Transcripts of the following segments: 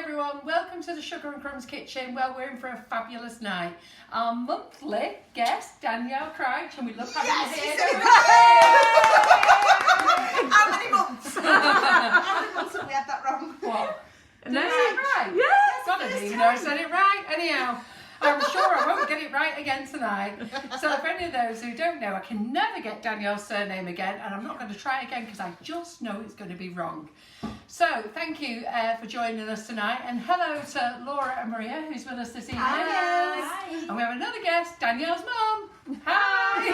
everyone, welcome to the Sugar and Crumbs kitchen where we're in for a fabulous night. Our monthly guest, Danielle Crouch, and we love having you here. How many months? How many months have we had that wrong? What? Did I say it right? Yes, God, I didn't even know I said it right. Anyhow, I'm sure I won't get it right again tonight. So for any of those who don't know, I can never get Danielle's surname again, and I'm not going to try again because I just know it's going to be wrong. So thank you for joining us tonight, and hello to Laura and Maria who's with us this evening. Hi. And we have another guest, Danielle's mum. Hi.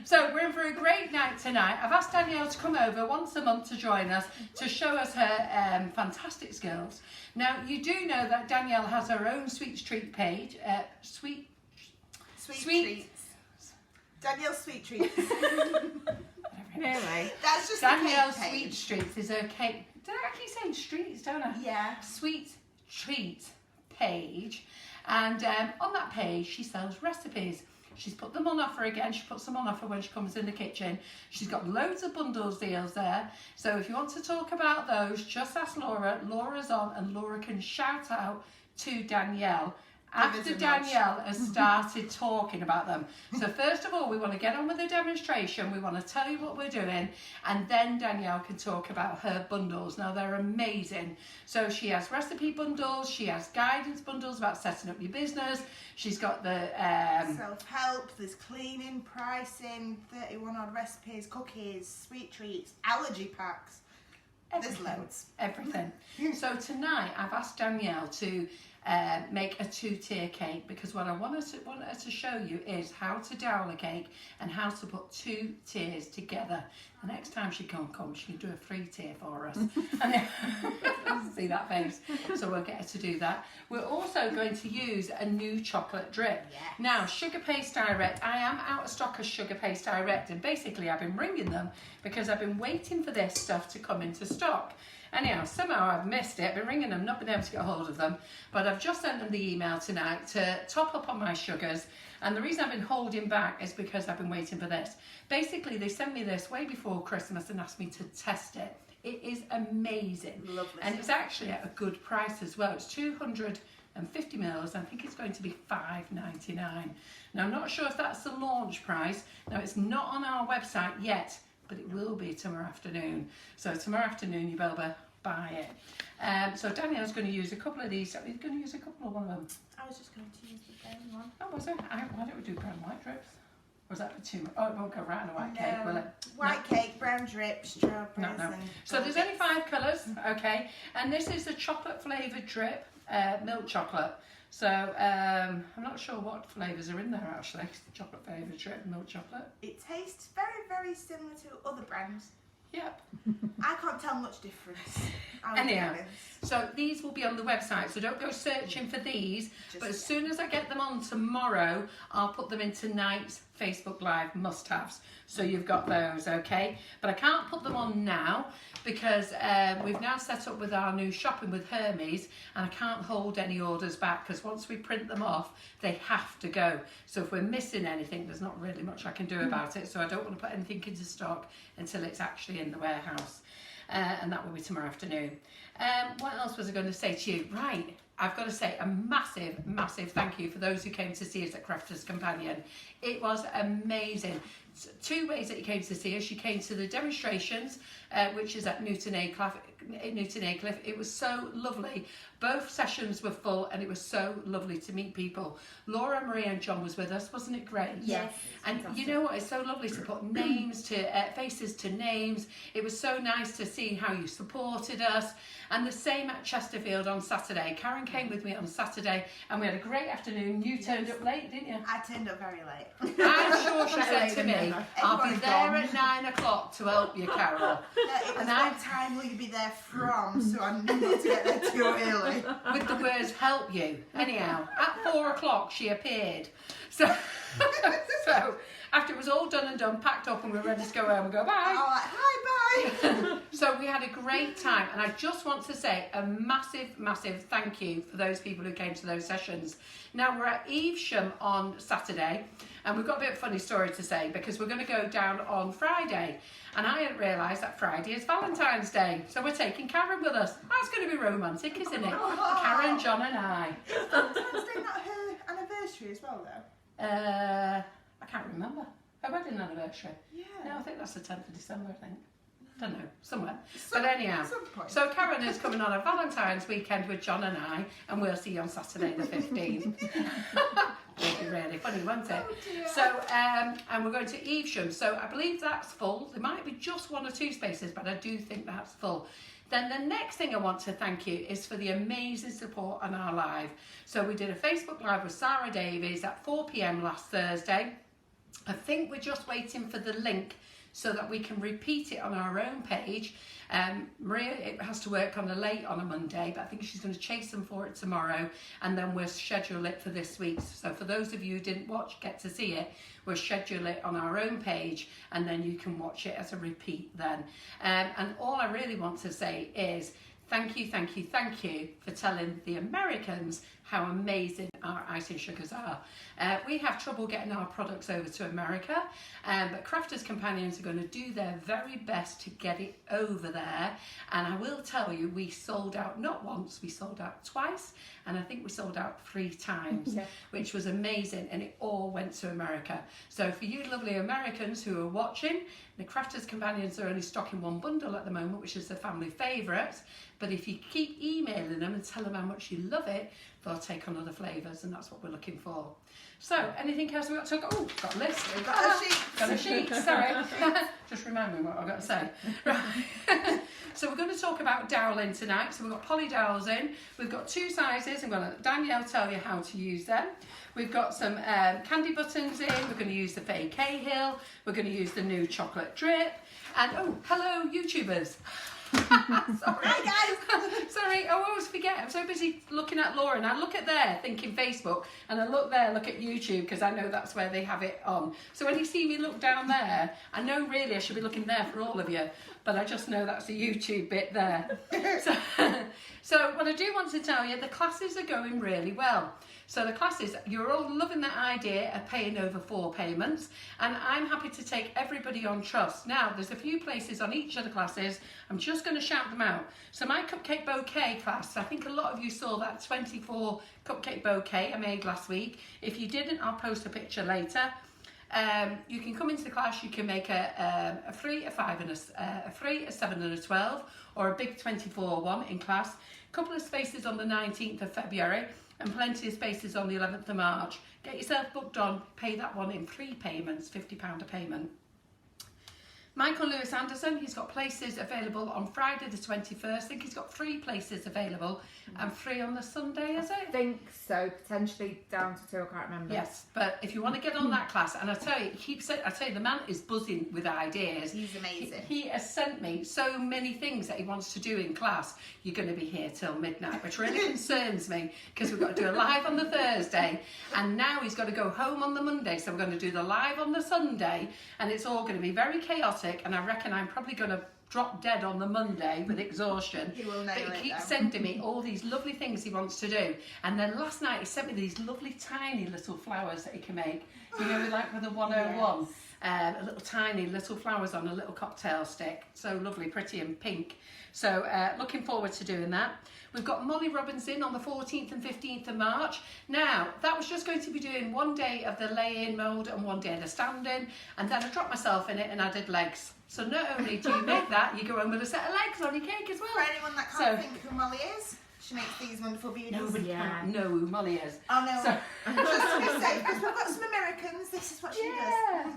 So we're in for a great night tonight. I've asked Danielle to come over once a month to join us to show us her fantastic skills. Now you do know that Danielle has her own sweet treat page, sweet Treats. Danielle's Sweet Treats. Anyway, That's just Danielle's the cake Sweet page. Treats is her cake. Did I keep saying streets, don't I? Yeah. Sweet Treat page, and on that page she sells recipes. She's put them on offer again. She puts them on offer when she comes in the kitchen. She's got loads of bundles deals there. So if you want to talk about those, just ask Laura. Laura's on, and Laura can shout out to Danielle after Danielle has started talking about them. So first of all, we want to get on with the demonstration. We want to tell you what we're doing, and then Danielle can talk about her bundles. Now they're amazing. So she has recipe bundles, she has guidance bundles about setting up your business. She's got the self-help, there's cleaning, pricing, 31 odd recipes, cookies, sweet treats, allergy packs. There's loads. Everything. So tonight I've asked Danielle to make a 2-tier cake, because what I want her to show you is how to dowel a cake and how to put 2 tiers together. The next time she can come, she can do a 3-tier for us. And see that face. So we'll get her to do that. We're also going to use a new chocolate drip. Yes. Now, Sugar Paste Direct. I am out of stock of Sugar Paste Direct, and basically I've been ringing them because I've been waiting for this stuff to come into stock. Anyhow, somehow I've missed it. I've been ringing them, not been able to get hold of them, but I've just sent them the email tonight to top up on my sugars. And the reason I've been holding back is because I've been waiting for this. Basically, they sent me this way before Christmas and asked me to test it. It is amazing. Lovely and it's actually at a good price as well. It's 250 mils. I think it's going to be $5.99. Now, I'm not sure if that's the launch price. Now, it's not on our website yet, but it will be tomorrow afternoon. So tomorrow afternoon, you better buy it. So Danielle's going to use a couple of these. Are you going to use a couple of one of them? I was just going to use the brown one. Oh, was it? Why don't we do brown white drips? Or is that for too much? Oh, it won't go right on a white cake, will it? White cake, brown drip, strawberries. No. And So there's only 5 colours, okay? And this is the chocolate flavoured drip, milk chocolate. So I'm not sure what flavours are in there actually. It's the chocolate flavoured drip, milk chocolate. It tastes very, very similar to other brands. Yep. I can't tell much difference. Anyhow, so these will be on the website, so don't go searching for these, but as soon as I get them on tomorrow, I'll put them in tonight's Facebook Live must-haves. So you've got those, okay? But I can't put them on now because we've now set up with our new shopping with Hermes, and I can't hold any orders back because once we print them off, they have to go. So if we're missing anything, there's not really much I can do about it. So I don't want to put anything into stock until it's actually in the warehouse. And that will be tomorrow afternoon. What else was I going to say to you? Right, I've got to say a massive, massive thank you for those who came to see us at Crafters Companion. It was amazing. 2 ways that you came to see us. You came to the demonstrations, which is at Newton Aycliffe. It was so lovely. Both sessions were full, and it was so lovely to meet people. Laura, Maria and John was with us. Wasn't it great? Yes. And you know what? It's so lovely to put names to faces to names. It was so nice to see how you supported us. And the same at Chesterfield on Saturday. Karen came with me on Saturday, and we had a great afternoon. You turned up late, didn't you? I turned up very late. I'm sure she said to me, I'll be there at 9 o'clock to help you, Carol. No, it was what time will you be there from? So I knew not to get there too early. With the words, help you. Anyhow, at 4 o'clock she appeared. So after it was all done and done, packed up and we were ready to go home and go, bye. I was like, hi, Yay! So we had a great time, and I just want to say a massive, massive thank you for those people who came to those sessions. Now, we're at Evesham on Saturday, and we've got a bit of a funny story to say because we're going to go down on Friday, and I hadn't realised that Friday is Valentine's Day, so we're taking Karen with us. That's going to be romantic, isn't it? Karen, John and I. Is Valentine's Day not her anniversary as well, though? I can't remember. Her wedding anniversary. Yeah. No, I think that's the 10th of December, I think. Don't know, somewhere. But anyhow, At some point. so Karen is coming on a Valentine's weekend with John and I, and we'll see you on Saturday the 15th. It'll be really funny, won't it? Oh dear. So, and we're going to Evesham, so I believe that's full. There might be just 1 or 2 spaces, but I do think that's full. Then the next thing I want to thank you is for the amazing support on our live. So we did a Facebook Live with Sarah Davies at 4 p.m. last Thursday. I think we're just waiting for the link so that we can repeat it on our own page. Maria, it has to work on a late on a Monday, but I think she's going to chase them for it tomorrow, and then we'll schedule it for this week. So for those of you who didn't watch, get to see it, we'll schedule it on our own page, and then you can watch it as a repeat then. And all I really want to say is thank you, thank you, thank you for telling the Americans how amazing our icing sugars are. We have trouble getting our products over to America, but Crafters Companions are going to do their very best to get it over there. And I will tell you, we sold out not once, we sold out twice, and I think we sold out 3 times, which was amazing, and it all went to America. So for you lovely Americans who are watching, the Crafters Companions are only stocking 1 bundle at the moment, which is the family favourite. But if you keep emailing them and tell them how much you love it, they'll take on other flavours, and that's what we're looking for. So, anything else we've got to go? Oh, got a list. We've got a sheet. Got a sheet, sorry. Just remind me what I've got to say. Right. So we're going to talk about doweling tonight. So we've got poly dowels in. We've got 2 sizes. I'm going to let Danielle tell you how to use them. We've got some candy buttons in. We're going to use the fake Cahill. We're going to use the new chocolate drip. And, oh, hello, YouTubers. Sorry. Hi guys. Sorry, I always forget. I'm so busy looking at Laura, and I look at there thinking Facebook, and I look there, look at YouTube, because I know that's where they have it on. So when you see me look down there, I know really I should be looking there for all of you, but I just know that's the YouTube bit there. So what I do want to tell you, the classes are going really well. So the classes, you're all loving that idea of paying over 4 payments, and I'm happy to take everybody on trust. Now, there's a few places on each of the classes. I'm just going to shout them out. So my cupcake bouquet class, I think a lot of you saw that 24 cupcake bouquet I made last week. If you didn't, I'll post a picture later. You can come into the class, you can make a 3, a 5 and a 3, a 7 and a 12, or a big 24 one in class. A couple of spaces on the 19th of February and plenty of spaces on the 11th of March. Get yourself booked on, pay that one in 3 payments, £50 a payment. Michael Lewis Anderson, he's got places available on Friday the 21st. I think he's got 3 places available and 3 on the Sunday, is I it? think so, potentially down to 2, I can't remember. Yes, but if you want to get on that class, and I tell you, the man is buzzing with ideas. He's amazing. He has sent me so many things that he wants to do in class. You're going to be here till midnight, which really concerns me, because we've got to do a live on the Thursday, and now he's got to go home on the Monday, so we're going to do the live on the Sunday, and it's all going to be very chaotic, and I reckon I'm probably going to drop dead on the Monday with exhaustion. He will nail but it, he keeps though. sending me all these lovely things he wants to do, and then last night he sent me these lovely tiny little flowers that he can make, you know, like with a 101. Yes. Little tiny little flowers on a little cocktail stick. So lovely, pretty and pink. So looking forward to doing that. We've got Molly Robinson on the 14th and 15th of March. Now, that was just going to be doing 1 day of the lay-in mode and 1 day of the stand-in, and then I dropped myself in it and added legs. So not only do you make that, you go home with a set of legs on your cake as well. For anyone that can't think who Molly is, she makes these wonderful beauties. Nobody can know who Molly is. Oh no. So, Just to be safe, because we've got some Americans, this is what she does.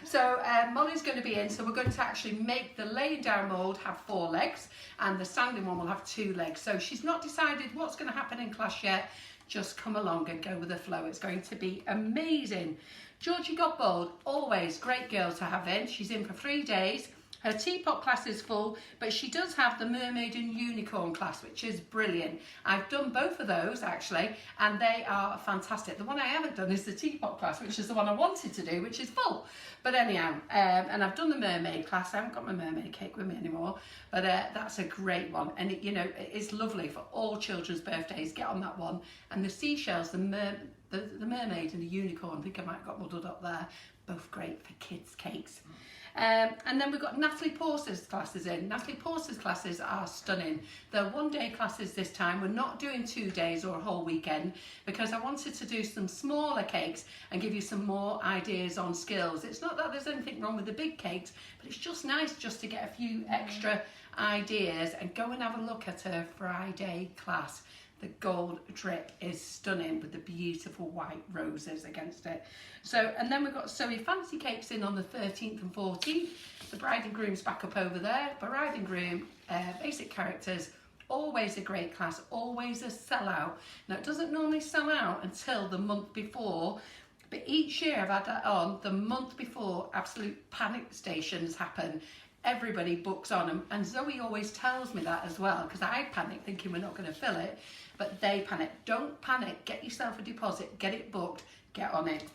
So Molly's going to be in, so we're going to actually make the laying down mould have 4 legs, and the standing one will have 2 legs. So she's not decided what's going to happen in class yet. Just come along and go with the flow. It's going to be amazing. Georgie Godbold, always great girl to have in. She's in for 3 days. Her teapot class is full, but she does have the mermaid and unicorn class, which is brilliant. I've done both of those actually, and they are fantastic. The one I haven't done is the teapot class, which is the one I wanted to do, which is full. But anyhow, and I've done the mermaid class. I haven't got my mermaid cake with me anymore, but that's a great one. And it, you know, it's lovely for all children's birthdays. Get on that one. And the seashells, the mermaid and the unicorn, I think I might have got muddled up there. Both great for kids' cakes. And then we've got Natalie Porter's classes in. Natalie Porter's classes are stunning. They're one-day classes this time. We're not doing 2 days or a whole weekend because I wanted to do some smaller cakes and give you some more ideas on skills. It's not that there's anything wrong with the big cakes, but it's just nice just to get a few extra ideas and go and have a look at her Friday class. The gold drip is stunning with the beautiful white roses against it. So, and then we've got Zoe Fancy Cakes in on the 13th and 14th. The bride and groom's back up over there. Bride and groom, basic characters, always a great class, always a sellout. Now, it doesn't normally sell out until the month before, but each year I've had that on the month before absolute panic stations happen. Everybody books on them, and Zoe always tells me that as well, because I panic thinking we're not going to fill it, but they panic. Don't panic, get yourself a deposit, get it booked, get on it.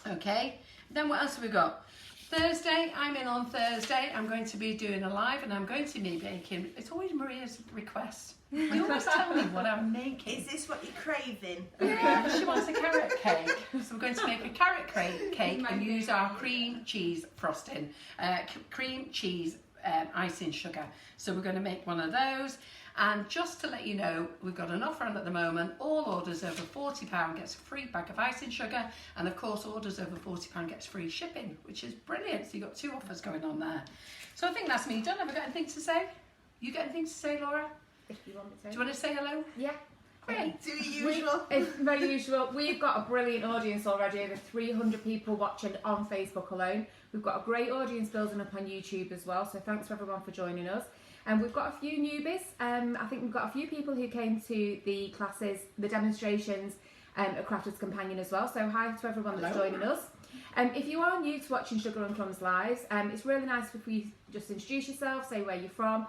Okay, then what else have we got? Thursday, I'm in on Thursday. I'm going to be doing a live, and I'm going to be baking. It's always Maria's request. You always tell me what I'm making. Is this what you're craving? Yeah, she wants a carrot cake. So we're going to make a carrot cake and use our cream cheese frosting. Cream cheese icing sugar. So we're going to make one of those. And just to let you know, we've got an offer on at the moment. All orders over £40 gets a free bag of icing sugar. And of course, orders over £40 gets free shipping, which is brilliant. So you've got 2 offers going on there. So I think that's me done. Have I got anything to say? You got anything to say, Laura? If you want me to. Do you want to say hello? Yeah. Great. Do your usual. It's very usual. We've got a brilliant audience already, over 300 people watching on Facebook alone. We've got a great audience building up on YouTube as well, so thanks for everyone for joining us. And we've got a few newbies. I think we've got a few people who came to the classes, the demonstrations at Crafters Companion as well, so hi to everyone that's joining us. If you are new to watching Sugar and Crumbs lives, it's really nice if you just introduce yourself, say where you're from.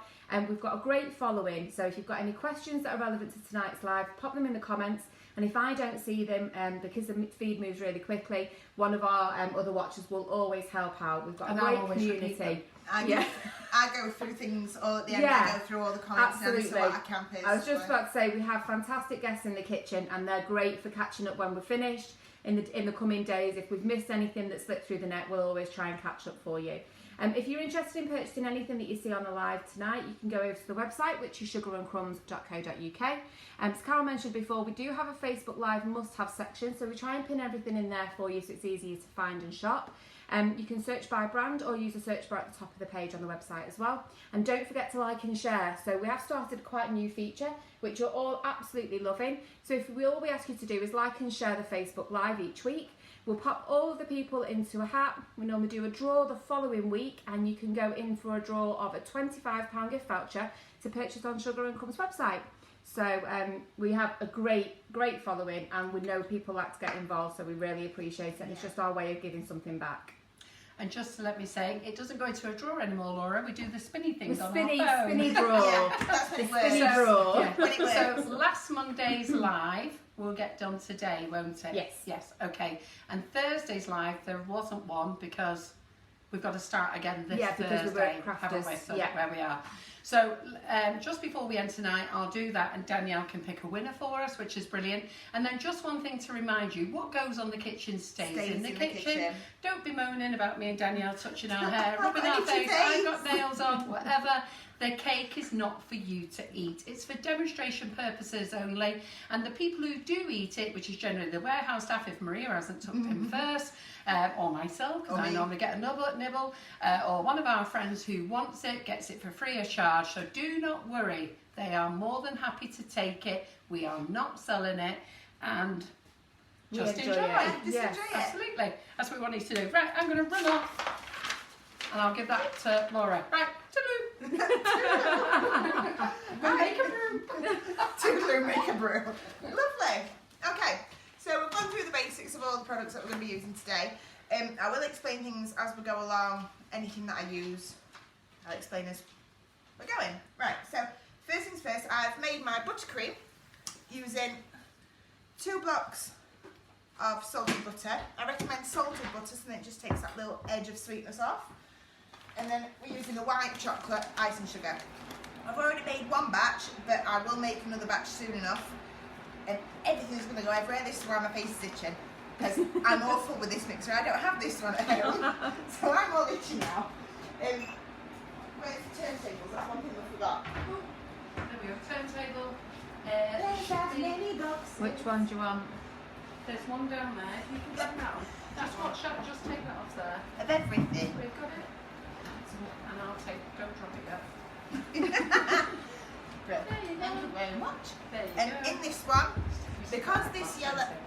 We've got a great following, so if you've got any questions that are relevant to tonight's live, pop them in the comments. And if I don't see them, because the feed moves really quickly, one of our other watchers will always help out. We've got a great community. I go through things all at the end. Yeah, I go through all the comments absolutely. and what our camp is. I was just about to say we have fantastic guests in the kitchen, and they're great for catching up when we're finished in the coming days. If we've missed anything that slipped through the net, we'll always try and catch up for you. If you're interested in purchasing anything that you see on the live tonight, you can go over to the website, which is sugarandcrumbs.co.uk. As Carol mentioned before, we do have a Facebook Live must-have section, so we try and pin everything in there for you so it's easier to find and shop. You can search by brand or use a search bar at the top of the page on the website as well. And don't forget to like and share. So we have started quite a new feature, which you're all absolutely loving. So all we ask you to do is like and share the Facebook Live each week. We'll pop all of the people into a hat. We normally do a draw the following week, and you can go in for a draw of a £25 gift voucher to purchase on Sugar and Crumbs website. So we have a great following, and we know people like to get involved, so we really appreciate it. And it's just our way of giving something back. And just to let me say, it doesn't go into a drawer anymore, Laura. We do the spinny things The on our phone. spinny drawer. Yeah, that's when it works. Spinny drawer. Yeah. When it works. So last Monday's live will get done today, won't it? Yes. Yes, okay. And Thursday's live, there wasn't one because we've got to start again this because Thursday, we were at Crafters, haven't we? So yeah. where we are. So just before we end tonight, I'll do that, and Danielle can pick a winner for us, which is brilliant. And then just one thing to remind you, what goes on the kitchen stays in the kitchen. Don't be moaning about me and Danielle touching our hair, rubbing our face, I've got nails on, whatever. The cake is not for you to eat. It's for demonstration purposes only. And the people who do eat it, which is generally the warehouse staff, if Maria hasn't tucked in first, or myself, because I normally get a nibble, or one of our friends who wants it, gets it for free of charge. So do not worry. They are more than happy to take it. We are not selling it. And just enjoy it. Just enjoy it. Absolutely. That's what we want you to do. Right, I'm going to run off. And I'll give that to Laura. Right, toodaloo. Make a brew. Toodaloo, make a brew. Lovely. Okay, so we've gone through the basics of all the products that we're going to be using today. I will explain things as we go along. Anything that I use, I'll explain as we're going. Right, so first things first, I've made my buttercream using 2 blocks of salted butter. I recommend salted butter so then it just takes that little edge of sweetness off. And then we're using the white chocolate icing sugar. I've already made 1 batch, but I will make another batch soon enough. And everything's going to go everywhere. This is why my face is itching, because I'm awful with this mixer. I don't have this one at home, so I'm all itchy now. Where's the turntables? That's one thing I forgot. There we go, turntable. There's as many boxes. Which one do you want? There's one down there. If you can get that one. That's what. Shall I just take that off there? Of everything. We've got it. And I'll take. Don't drop it yet. Brilliant. There you go. Thank you very much. There you And go. in this one, because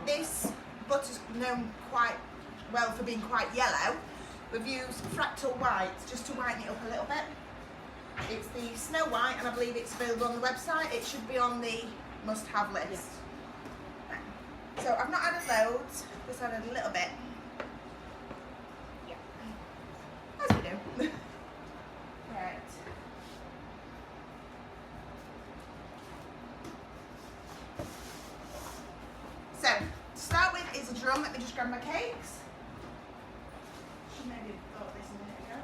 this butter's known quite well for being quite yellow, we've used fractal white just to whiten it up a little bit. It's the Snow White, and I believe it's available on the website. It should be on the must-have list. Yes. So I've not added loads, just added a little bit. Yeah. As we do. Right. So, to start with is a drum. Let me just grab my cakes. Should maybe have thought of this a minute ago.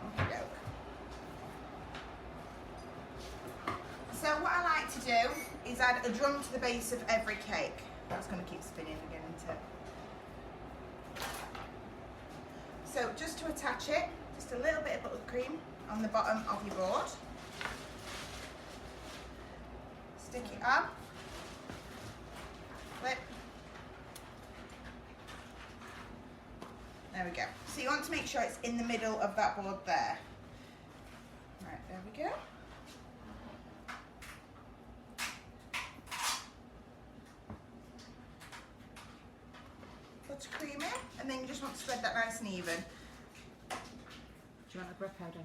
Okey-doke. So what I like to do is add a drum to the base of every cake. That's going to keep spinning again, isn't it? So just to attach it, just a little bit of buttercream on the bottom of your board. Stick it on. Flip. There we go. So you want to make sure it's in the middle of that board there. Right, there we go. Buttercream in, and then you just want to spread that nice and even. Do you want a grip out on you?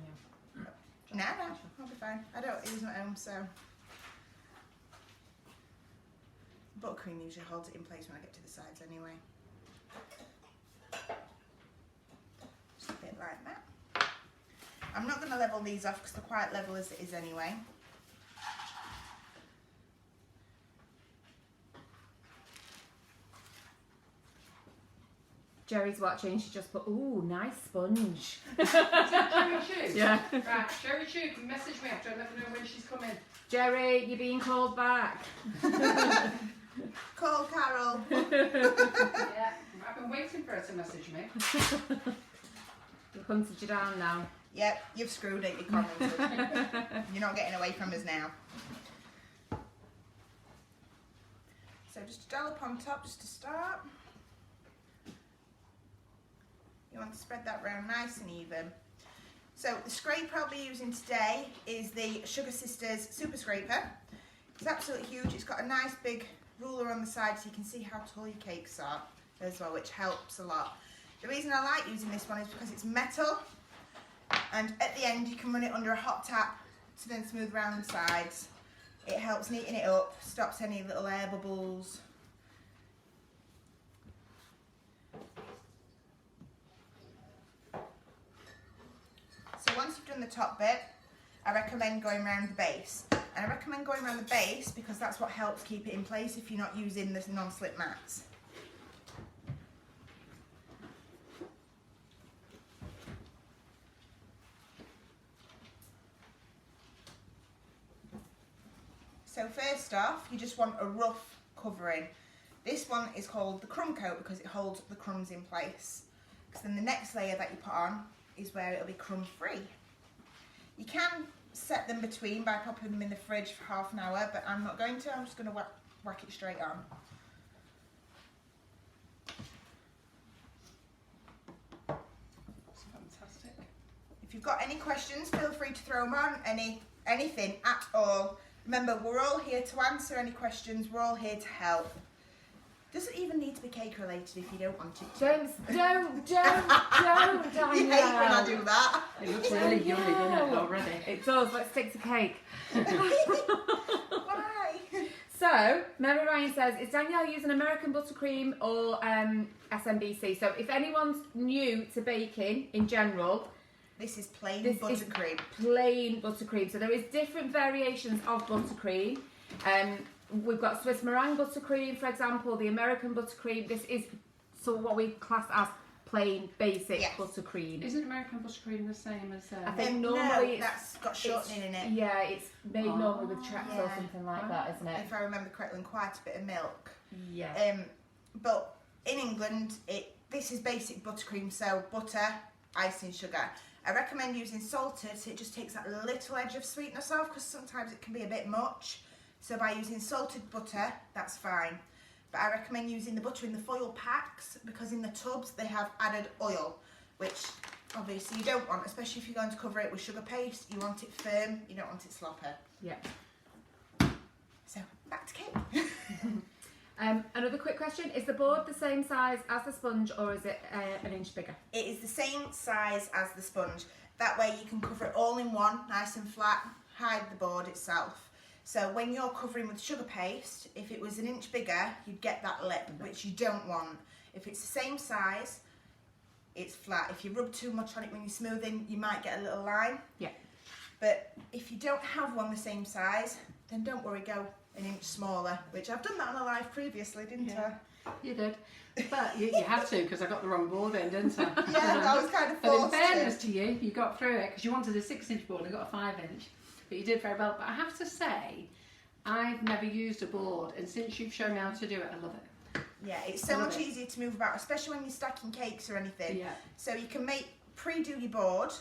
No, I'll be fine. I don't use them at home, so. Buttercream usually holds it in place when I get to the sides anyway. Just a bit like that. I'm not going to level these off because they're quite level as it is anyway. Jerry's watching, she just put, ooh, nice sponge. Is that Cherry Shoe? Yeah. Right, Cherry Shoe can message me after and let me know when she's coming. Jerry, you're being called back. Call Carol. Yeah, I've been waiting for her to message me. We've hunted you down now. Yep, you've screwed it, you commented. You're not getting away from us now. So just a dollop on top just to start. You want to spread that round nice and even. So the scraper I'll be using today is the Sugar Sisters Super Scraper. It's absolutely huge. It's got a nice big ruler on the side so you can see how tall your cakes are as well, which helps a lot. The reason I like using this one is because it's metal, and at the end you can run it under a hot tap to then smooth around the sides. It helps neaten it up, stops any little air bubbles. So once you've done the top bit, I recommend going around the base. And I recommend going around the base because that's what helps keep it in place if you're not using the non-slip mats. So first off, you just want a rough covering. This one is called the crumb coat because it holds the crumbs in place. Because then the next layer that you put on is where it'll be crumb free. You can set them between by popping them in the fridge for half an hour, but I'm not going to. I'm just going to whack it straight on. That's fantastic. If you've got any questions, feel free to throw them on, anything at all. Remember, we're all here to answer any questions. We're all here to help. Doesn't even need to be cake related if you don't want it to. Don't, You hate when I do that. It looks really yummy, doesn't it, already? It does. Let's stick to cake. Why? So, Mary Ryan says, is Danielle using American buttercream or SMBC? So, if anyone's new to baking in general, this is plain this buttercream. is plain buttercream. So, there is different variations of buttercream. We've got Swiss meringue buttercream, for example, the American buttercream. This is what we class as plain, basic buttercream. Isn't American buttercream the same as... I think no, normally that's got shortening in it. Yeah, it's made normally with Trex or something like that, isn't it? If I remember correctly, and quite a bit of milk. Yeah. But in England, this is basic buttercream, so butter, icing sugar. I recommend using salted, so it just takes that little edge of sweetness off, because sometimes it can be a bit much. So by using salted butter, that's fine. But I recommend using the butter in the foil packs, because in the tubs they have added oil, which obviously you don't want, especially if you're going to cover it with sugar paste. You want it firm, you don't want it sloppy. Yeah. So back to cake. Another quick question, is the board the same size as the sponge, or is it an inch bigger? It is the same size as the sponge. That way you can cover it all in one, nice and flat, hide the board itself. So when you're covering with sugar paste, if it was an inch bigger, you'd get that lip, which you don't want. If it's the same size, it's flat. If you rub too much on it when you're smoothing, you might get a little line. Yeah. But if you don't have one the same size, then don't worry, go an inch smaller, which I've done that on a live previously, didn't I? You did. But you had to, because I got the wrong board in, didn't I? Yeah, I was kind of But in forced fairness to you, you got through it, because you wanted a 6-inch board, I got a 5-inch. But you did very well. But I have to say, I've never used a board, and since you've shown me how to do it, I love it. Yeah, it's so much easier to move about, especially when you're stacking cakes or anything. Yeah. So you can pre-do your board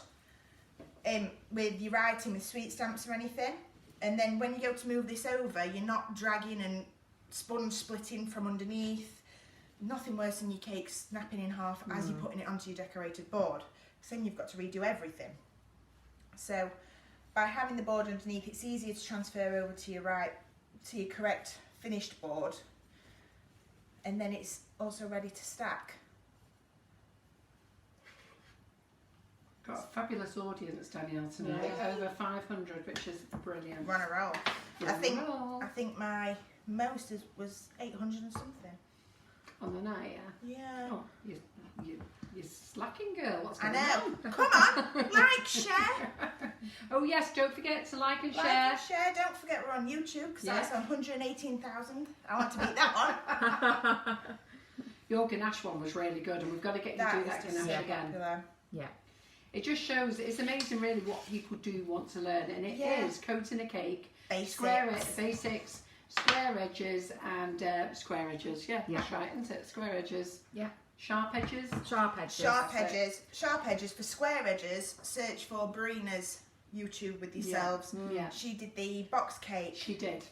with your writing with sweet stamps or anything, and then when you go to move this over, you're not dragging and sponge splitting from underneath. Nothing worse than your cake snapping in half as you're putting it onto your decorated board, because then you've got to redo everything. So by having the board underneath, it's easier to transfer over to your correct finished board, and then it's also ready to stack. Got a fabulous audience, Danielle, tonight. Yeah. Over 500, which is brilliant. Run a roll. Run a roll. I think my most was 800 and something. On the night, yeah? Yeah. Oh, you're slacking, girl. What's I going know. on? Come on, like, share. Oh, yes, don't forget to like and Like share. and share. Don't forget we're on YouTube, because Yeah. that's 118,000. I want to beat that one. Your ganache one was really good, and we've got to get you to do that is just ganache so again. popular. Yeah. It just shows, it's amazing really what people do want to learn, and it is coating a cake, Basics. basics, square edges, and square edges, that's right, isn't it? Square edges. Yeah. Sharp edges. Sharp edges. Sharp That's edges. Sharp edges. For square edges, search for Brina's YouTube with yourselves. Yeah. She did the box cake. She did.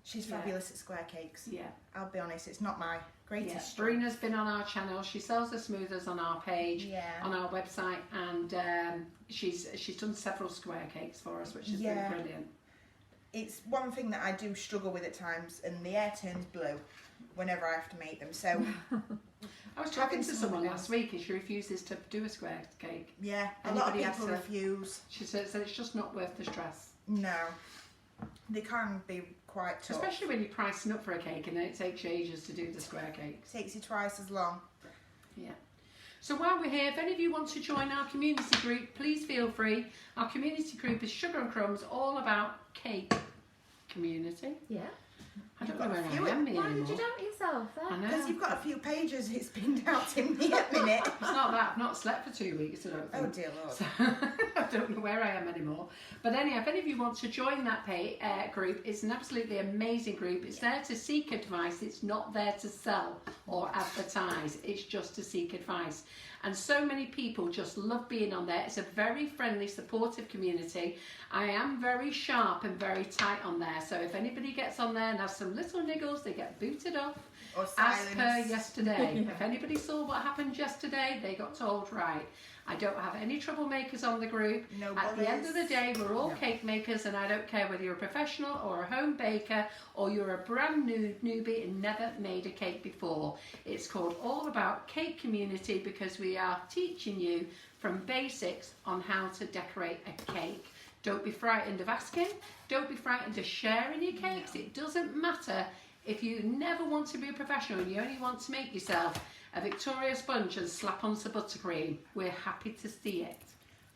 She's fabulous at square cakes. Yeah. I'll be honest, it's not my greatest Yeah. strength. Brina's been on our channel. She sells the smoothers on our page, on our website, and she's done several square cakes for us, which has been brilliant. It's one thing that I do struggle with at times, and the air turns blue whenever I have to make them. So I was talking to someone last week, and she refuses to do a square cake. yeah, a lot of Anybody has people to- refuse. She said it's just not worth the stress. No, they can be quite tough. Especially when you're pricing up for a cake and then it takes you ages to do the square cakes. Takes you twice as long. Yeah. So while we're here, if any of you want to join our community group, please feel free. Our community group is Sugar and Crumbs, all about cake community. Yeah. I don't know where I few am Why anymore. did you doubt yourself I there? know. Because you've got a few pages it's been doubting me at minute. It's not that. I've not slept for 2 weeks, I don't think. Oh dear Lord. So, I don't know where I am anymore. But anyhow, if any of you want to join that group, it's an absolutely amazing group. It's there to seek advice. It's not there to sell or advertise. It's just to seek advice. And so many people just love being on there. It's a very friendly, supportive community. I am very sharp and very tight on there. So if anybody gets on there and has some little niggles, they get booted off. Or As silence. per yesterday. If anybody saw what happened yesterday, they got told right. I don't have any troublemakers on the group. No At the end of the bullies. day, we're all cake makers, and I don't care whether you're a professional or a home baker or you're a brand new newbie and never made a cake before. It's called All About Cake Community because we are teaching you from basics on how to decorate a cake. Don't be frightened of asking. Don't be frightened of sharing your cakes. It doesn't matter if you never want to be a professional and you only want to make yourself a Victoria sponge and slap on some buttercream. We're happy to see it.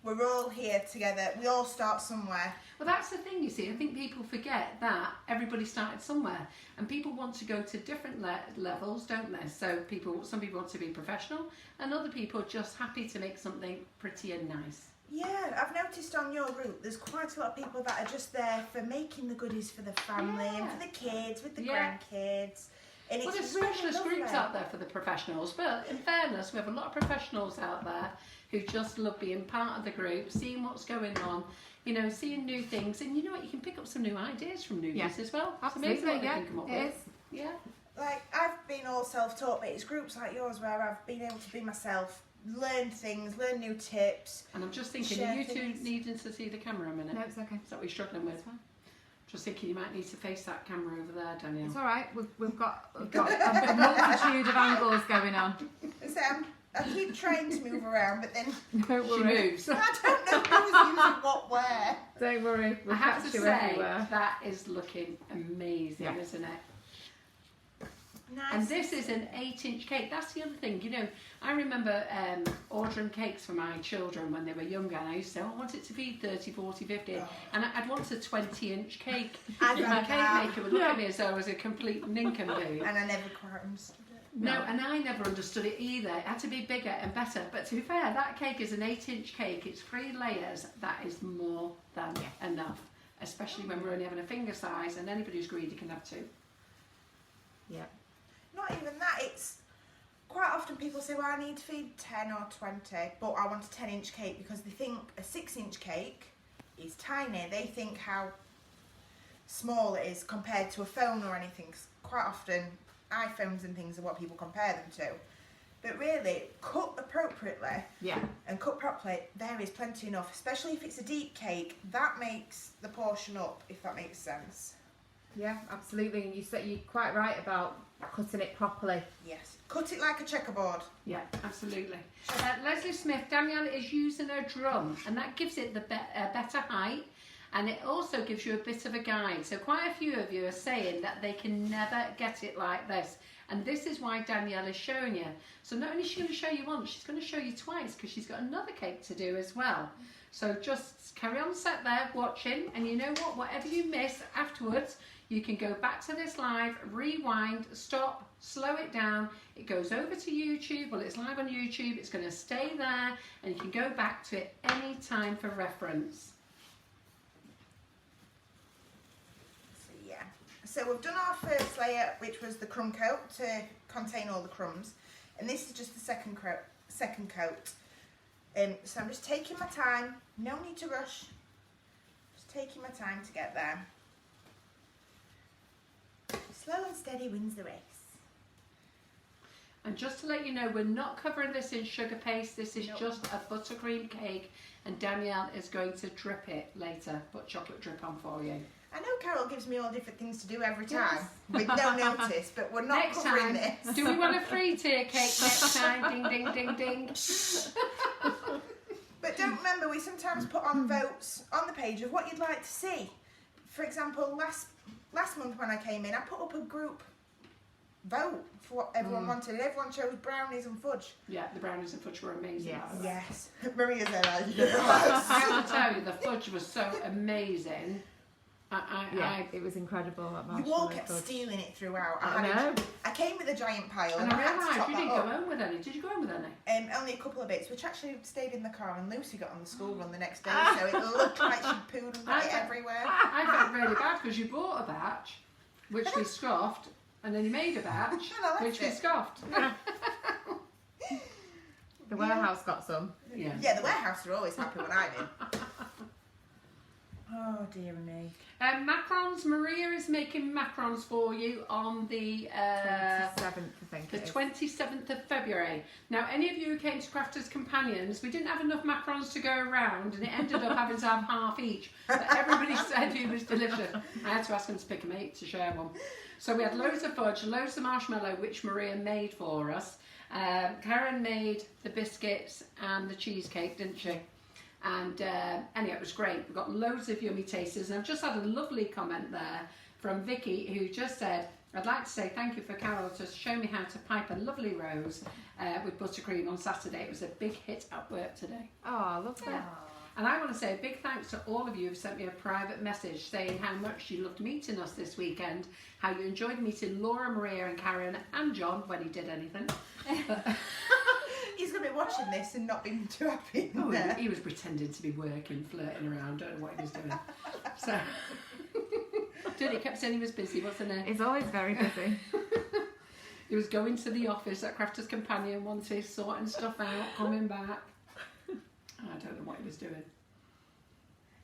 We're all here together. We all start somewhere. Well, that's the thing, you see. I think people forget that everybody started somewhere, and people want to go to different levels, don't they? So some people want to be professional, and other people are just happy to make something pretty and nice. Yeah, I've noticed on your route there's quite a lot of people that are just there for making the goodies for the family and for the kids, with the grandkids. And Well, it's there's really specialist lovely. groups out there for the professionals, but in fairness, we have a lot of professionals out there who just love being part of the group, seeing what's going on, you know, seeing new things, and you know what, you can pick up some new ideas from newbies as well. Absolutely, it's amazing what they can come up it with. is. Yeah. Like, I've been all self-taught, but it's groups like yours where I've been able to be myself, learn things, learn new tips. And I'm just thinking, Share are you things. two needing to see the camera a minute? No, it's okay. Is that what you're struggling with? Just thinking you might need to face that camera over there, Danielle. It's all right. We've got a multitude of angles going on. So I keep trying to move around, but then Don't She worry. moves. I don't know who's using what where. Don't worry. We'll I have catch to you say, everywhere. that is looking amazing, Yeah. isn't it? Nice. And this is an 8-inch cake. That's the other thing, you know. I remember ordering cakes for my children when they were younger, and I used to say, oh, I want it to be 30, 40, 50. And I'd want a 20-inch cake. I'd And my like cake that. maker would look at me as though I was a complete nincompoop. And I never quite understood it. No, and I never understood it either. It had to be bigger and better. But to be fair, that cake is an 8-inch cake. It's 3 layers. That is more than enough. Especially when we're only having a finger size, and anybody who's greedy can have 2. Yeah. Not even that, it's quite often people say, well, I need to feed 10 or 20, but I want a 10-inch cake because they think a 6-inch cake is tiny. They think how small it is compared to a phone or anything. 'Cause quite often iPhones and things are what people compare them to. But really, cut appropriately and cut properly, there is plenty enough, especially if it's a deep cake. That makes the portion up, if that makes sense. Yeah, absolutely. And you're quite right about cutting it properly. Yes. Cut it like a checkerboard. Yeah, absolutely. Leslie Smith, Danielle is using a drum, and that gives it the better height, and it also gives you a bit of a guide. So quite a few of you are saying that they can never get it like this, and this is why Danielle is showing you. So not only is she going to show you once, she's going to show you twice, because she's got another cake to do as well. So just carry on sat there watching, and you know what, whatever you miss afterwards, you can go back to this live, rewind, stop, slow it down. It goes over to YouTube. Well, it's live on YouTube. It's going to stay there, and you can go back to it any time for reference. So yeah. So we've done our first layer, which was the crumb coat to contain all the crumbs, and this is just the second coat. So I'm just taking my time. No need to rush. Just taking my time to get there. Slow and steady wins the race. And just to let you know, we're not covering this in sugar paste. This is just a buttercream cake, and Danielle is going to drip it later. Put chocolate drip on for you. I know Carol gives me all different things to do every time with no notice, but we're not Next covering time, this. do we want a free tier cake next time? Ding, ding, ding, ding. But don't remember, we sometimes put on votes on the page of what you'd like to see. For example, last month when I came in, I put up a group vote for what everyone wanted, and everyone chose brownies and fudge. Yeah, the brownies and fudge were amazing. Yeah. Yes. Maria said, I have to tell you, the fudge was so amazing. It was incredible. That you all marshmallow kept fudge. stealing it throughout. I know. I came with a giant pile, And and I I had to realised top you that didn't go up. home with any. Did you go home with any? Only a couple of bits, which actually stayed in the car, and Lucy got on the school run the next day, so it looked like she'd pooed and got it everywhere. I felt really bad because you bought a batch, which we scoffed, and then you made a batch, And I left which we it. scoffed. The warehouse got some. Yeah. Yeah, the warehouse are always happy when I'm in. Oh dear me. Macarons. Maria is making macarons for you on the 27th, I think. the it is. 27th of February. Now, any of you who came to Crafters Companions, we didn't have enough macarons to go around, and it ended up having to have half each. But everybody said it was delicious. I had to ask them to pick a mate to share one. So we had loads of fudge, loads of marshmallow, which Maria made for us. Karen made the biscuits and the cheesecake, didn't she? And anyway, it was great. We've got loads of yummy tasters. And I've just had a lovely comment there from Vicky, who just said, I'd like to say thank you for Carol to show me how to pipe a lovely rose with buttercream on Saturday. It was a big hit at work today. Oh, I love that. And I want to say a big thanks to all of you who've sent me a private message saying how much you loved meeting us this weekend, how you enjoyed meeting Laura, Maria and Karen and John when he did anything. He's going to be watching this and not being too happy. Oh, he was pretending to be working, flirting around, don't know what he was doing. So, he kept saying he was busy, wasn't he? He's always very busy. He was going to the office at Crafter's Companion once he's sorting stuff out, coming back. I don't know what he was doing.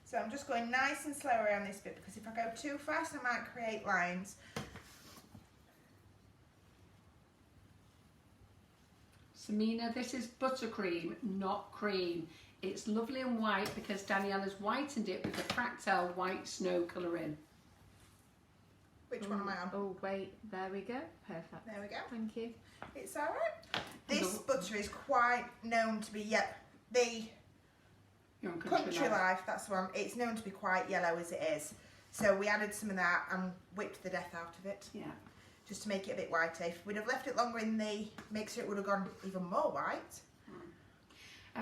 So I'm just going nice and slow around this bit because if I go too fast I might create lines. Samina, this is buttercream, not cream. It's lovely and white because Danielle has whitened it with the Fractal white snow colouring. Which one am I on? Oh, wait, there we go. Perfect. There we go. Thank you. It's alright. This butter is quite known to be, the Country Life, that's the one. It's known to be quite yellow as it is. So we added some of that and whipped the death out of it. Yeah. Just to make it a bit whiter. If we'd have left it longer in the mixer, it would have gone even more white.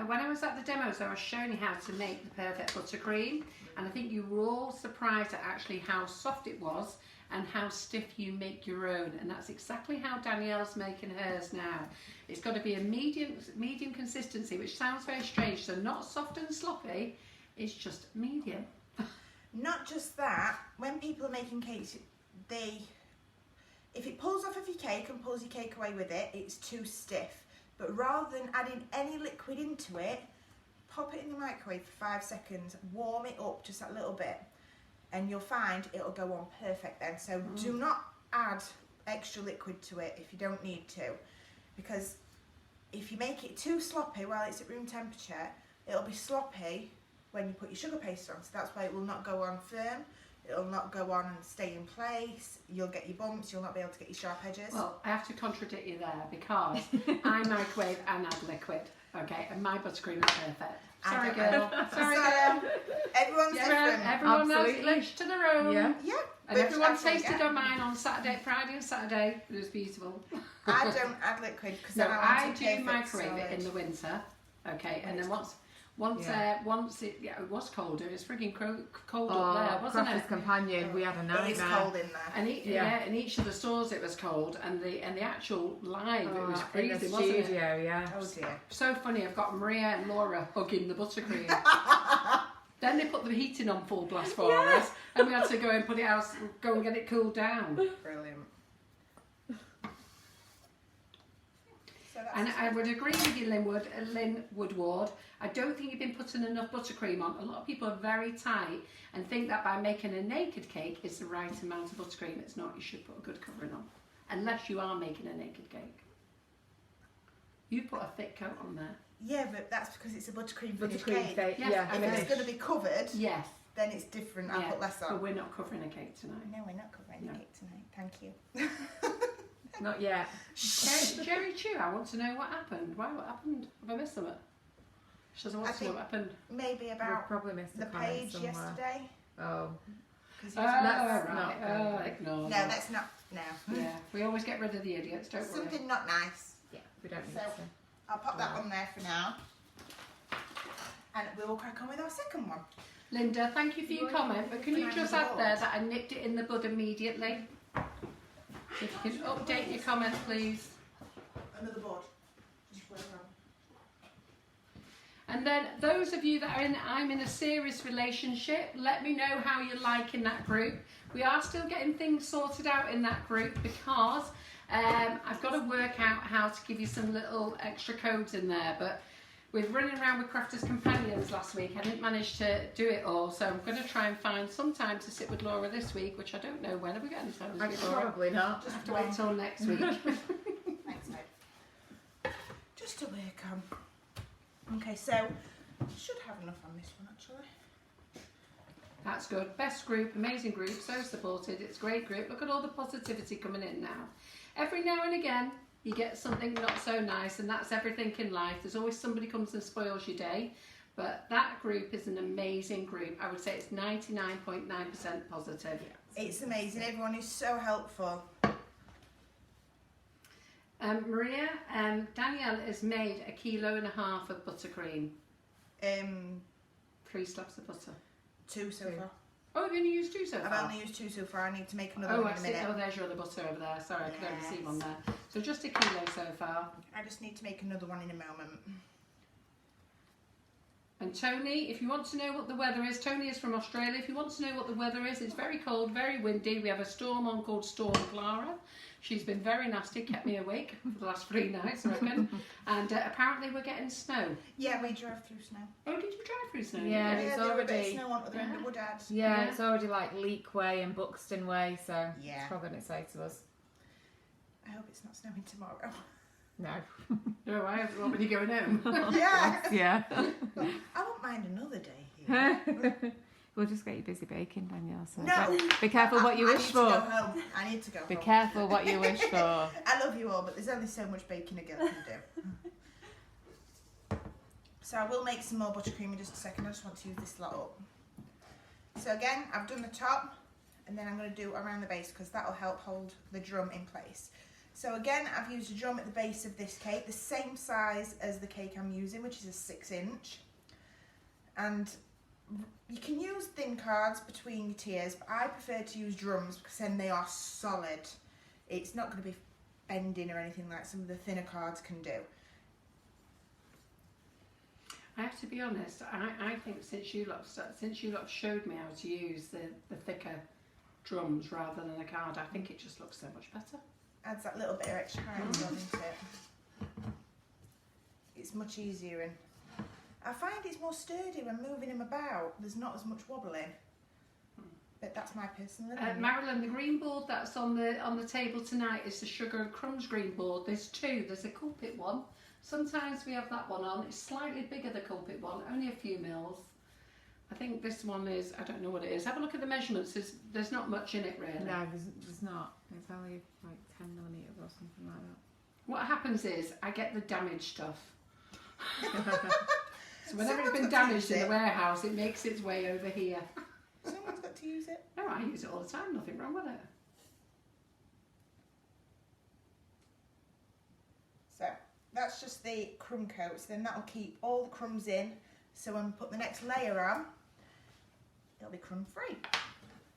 When I was at the demos, I was showing you how to make the perfect buttercream, and I think you were all surprised at actually how soft it was and how stiff you make your own, and that's exactly how Danielle's making hers now. It's got to be a medium consistency, which sounds very strange, so not soft and sloppy, it's just medium. Not just that, when people are making cakes, if it pulls off of your cake and pulls your cake away with it, it's too stiff. But rather than adding any liquid into it, pop it in the microwave for 5 seconds, warm it up just that little bit, and you'll find it'll go on perfect then. So do not add extra liquid to it if you don't need to, because if you make it too sloppy while it's at room temperature, it'll be sloppy when you put your sugar paste on. So that's why it will not go on firm. It'll not go on and stay in place. You'll get your bumps. You'll not be able to get your sharp edges. Well, I have to contradict you there because I microwave and add liquid, okay, and my buttercream is perfect. Sorry, girl. Sorry, girl. Everyone's different. Everyone knows Absolutely. each to their own. Yeah. Yeah. And everyone tasted on mine on Saturday, Friday and Saturday. It was beautiful. I don't add liquid because No, then I want do it microwave it in solid. the winter, okay, and then once it was colder, it was frigging cold up there, wasn't Crafter's it? Companion, we had a It is nightmare. cold in there. And in each of the stores it was cold, and the actual live it was in freezing, the wasn't it? studio, yeah. Oh dear. So funny, I've got Maria and Laura hugging the buttercream. Then they put the heating on full blast for us, and we had to go and put it out, go and get it cooled down. Brilliant. So And I would agree with you, Lynn Woodward. I don't think you've been putting enough buttercream on. A lot of people are very tight and think that by making a naked cake is the right amount of buttercream. It's not. You should put a good covering on, unless you are making a naked cake. You put a thick coat on there. Yeah, but that's because it's a buttercream finished Buttercream cake. Yes, yeah. If it's going to be covered, Yes. then it's different. I'll put less But on. we're not covering a cake tonight. No, we're not covering No. the cake tonight. Thank you. Not yet. Jerry Chew, I want to know what happened. Why? What happened? Have I missed something? She doesn't want to know what happened. Maybe We've about probably missed the a comment page somewhere. yesterday. Oh. 'Cause Oh, you- Let's right. not go there. Ignore no, that. that's not. No. Yeah, we always get rid of the idiots, don't we? Something not nice. Yeah, we don't need So- to. I'll pop that one there for now. And we will crack on with our second one. Linda, thank you for your comment, but can you just add there that I nipped it in the bud immediately? If you can update your comment, please. Another board. Just work on. And then those of you that are in I'm in a serious relationship, let me know how you're liking that group. We are still getting things sorted out in that group because I've got to work out how to give you some little extra codes in there, but we're running around with Crafters Companions last week. I didn't manage to do it all, so I'm going to try and find some time to sit with Laura this week, which I don't know when. Have we got any time to sit with Laura? Probably not. Just have to wait till next week. Thanks, mate. Just to work on. Okay, so should have enough on this one actually. That's good. Best group, amazing group, so supported. It's a great group. Look at all the positivity coming in now. Every now and again, you get something not so nice, and that's everything in life. There's always somebody comes and spoils your day. But that group is an amazing group. I would say it's 99.9% positive. It's amazing. Everyone is so helpful. Maria, Danielle has made 1.5 kilos of buttercream. 3 slabs of butter. 2 so far. Oh, you've only used 2 so far? I've only used 2 so far. I need to make another one in a minute. Oh, there's your other butter over there. Sorry, I could only see one there. So just 1 kilo so far. I just need to make another one in a moment. And Tony, if you want to know what the weather is, Tony is from Australia. If you want to know what the weather is, it's very cold, very windy. We have a storm on called Storm Clara. She's been very nasty, kept me awake for the last 3 nights, I reckon. And apparently we're getting snow. Yeah, we drove through snow. Oh, did you drive through snow? Yeah, it's there were a bit of already. snow on the other end of Woodard. Yeah, it's already like Leek Way and Buxton Way, so Yeah. it's probably going to say to us. I hope it's not snowing tomorrow. No. No, I haven't. When you're going home. Yeah. Yeah. I won't mind another day here. We'll just get you busy baking, Danielle. So No. be careful what you I wish need for. To go home. I need to go Be home. careful what you wish for. I love you all, but there's only so much baking a girl can do. So I will make some more buttercream in just a second. I just want to use this lot up. So again, I've done the top, and then I'm going to do around the base because that will help hold the drum in place. So again, I've used a drum at the base of this cake, the same size as the cake I'm using, which is a 6-inch. And you can use thin cards between your tiers, but I prefer to use drums because then they are solid. It's not going to be bending or anything like some of the thinner cards can do. I have to be honest, I think since you lot showed me how to use the thicker drums rather than a card, I think it just looks so much better. Adds that little bit of extra hands on, isn't it? It's much easier, and I find it's more sturdy when moving them about. There's not as much wobbling. But that's my personal opinion. Marilyn, the green board that's on the table tonight is the Sugar and Crumbs green board. There's 2. There's a culprit one. Sometimes we have that one on. It's slightly bigger, the culprit one, only a few mils. I think this one is, I don't know what it is. Have a look at the measurements. There's not much in it really. No, there's not. It's only like 10mm or something like that. What happens is I get the damaged stuff. So whenever it's Someone's been got to damaged use in the it. warehouse, it makes its way over here. Someone's got to use it. No, I use it all the time. Nothing wrong with it. So that's just the crumb coats. Then that'll keep all the crumbs in. So when we put the next layer on, it'll be crumb free.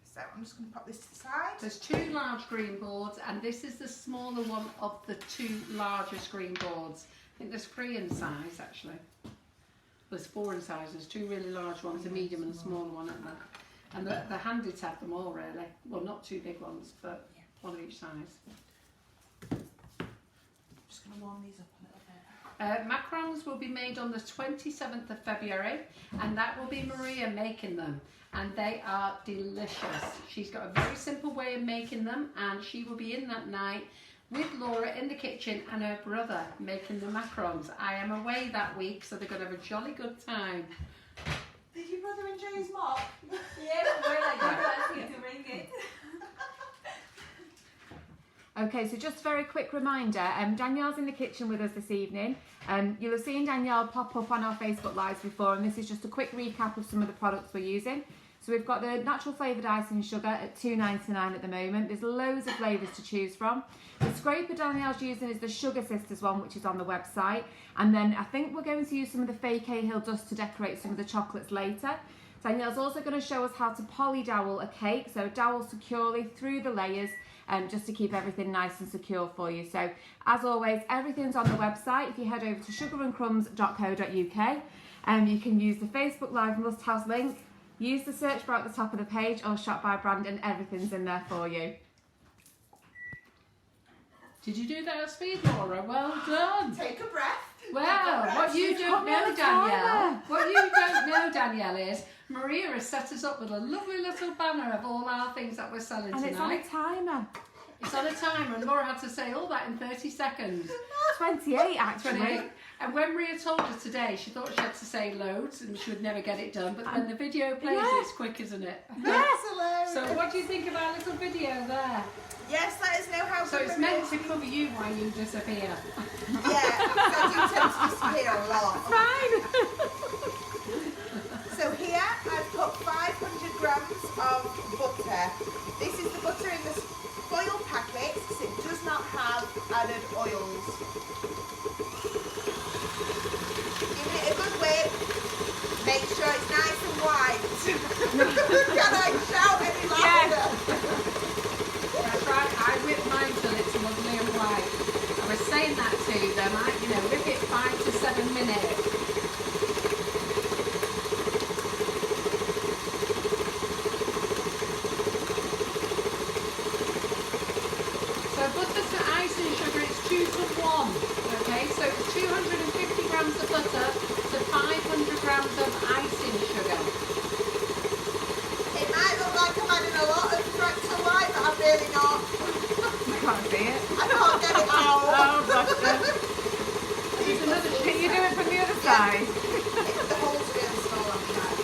So I'm just going to pop this to the side. There's 2 large green boards, and this is the smaller one of the 2 largest green boards. I think there's 3 in size actually. There's 4 in size. There's 2 really large ones, a medium and a smaller one, isn't there? And they're handy to have them all really. Well, not 2 big ones, but one of each size. Just going to warm these up a little bit. Macarons will be made on the 27th of February, and that will be Maria making them, and they are delicious. She's got a very simple way of making them, and she will be in that night with Laura in the kitchen and her brother making the macarons. I am away that week, so they're going to have a jolly good time. Did your brother enjoy his mop? Yeah, we're like asking to bring it. Okay, so just a very quick reminder, Danielle's in the kitchen with us this evening. You'll have seen Danielle pop up on our Facebook Lives before, and this is just a quick recap of some of the products we're using. So we've got the Natural Flavoured Icing Sugar at $2.99 at the moment. There's loads of flavours to choose from. The scraper Danielle's using is the Sugar Sisters one, which is on the website. And then I think we're going to use some of the fake Hill dust to decorate some of the chocolates later. Danielle's also going to show us how to poly dowel a cake, so dowel securely through the layers, just to keep everything nice and secure for you. So as always, everything's on the website. If you head over to sugarandcrumbs.co.uk, you can use the Facebook Live Must House link, use the search bar at the top of the page, or shop by brand, and everything's in there for you. Did you do that at speed, Laura? Well done. Take a breath. Well, what you don't know, Danielle, is Maria has set us up with a lovely little banner of all our things that we're selling And it's on a tonight. timer. It's on a timer, and Laura had to say all that in 30 seconds. 28 actually. 28. And when Ria told her today, she thought she had to say loads and she would never get it done. But when the video plays, it's quick, isn't it? Yes. So what do you think of our little video there? Yes, let us know how So good it's we're meant to making. cover you while you disappear. Yeah, I do tend to disappear a lot. Fine. So here I've put 500 grams of butter. This is the butter in the foil packet because it does not have added oils. Give it a good whip. Make sure it's nice and white. Can I shout any louder? That's right, I whip mine till it's lovely and white. I was saying that to them, whip it 5 to 7 minutes. So butter to icing sugar, it's 2 to 1. Okay, so it's 250 grams of butter to 500 grams of icing sugar. It might look like I'm adding a lot of fractal white, but I'm really not. You can't see it. I can't get it out. Oh, bless you. There's another Can you do it from the other side? The hole's really small on the side.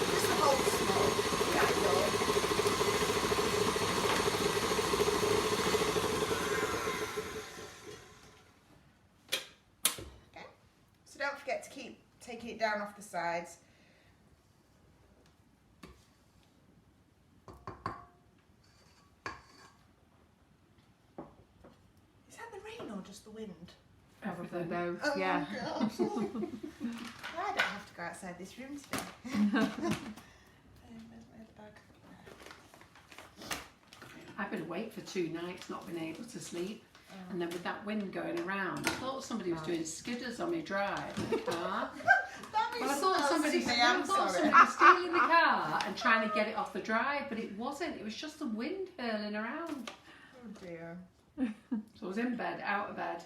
Just the hole's small. That's all. Okay. So don't forget to keep taking it down off the sides. Is that the rain or just the wind? Probably both, Oh yeah. my gosh. I don't have to go outside this room today. Where's my other bag? I've been awake for 2 nights, not been able to sleep. And then with that wind going around, I thought somebody was doing skidders on my drive in the car. That Well, I makes thought somebody sense to me, I I'm thought sorry. somebody was stealing the car and trying to get it off the drive, but it wasn't. It was just the wind hurling around. Oh dear. So I was in bed, out of bed,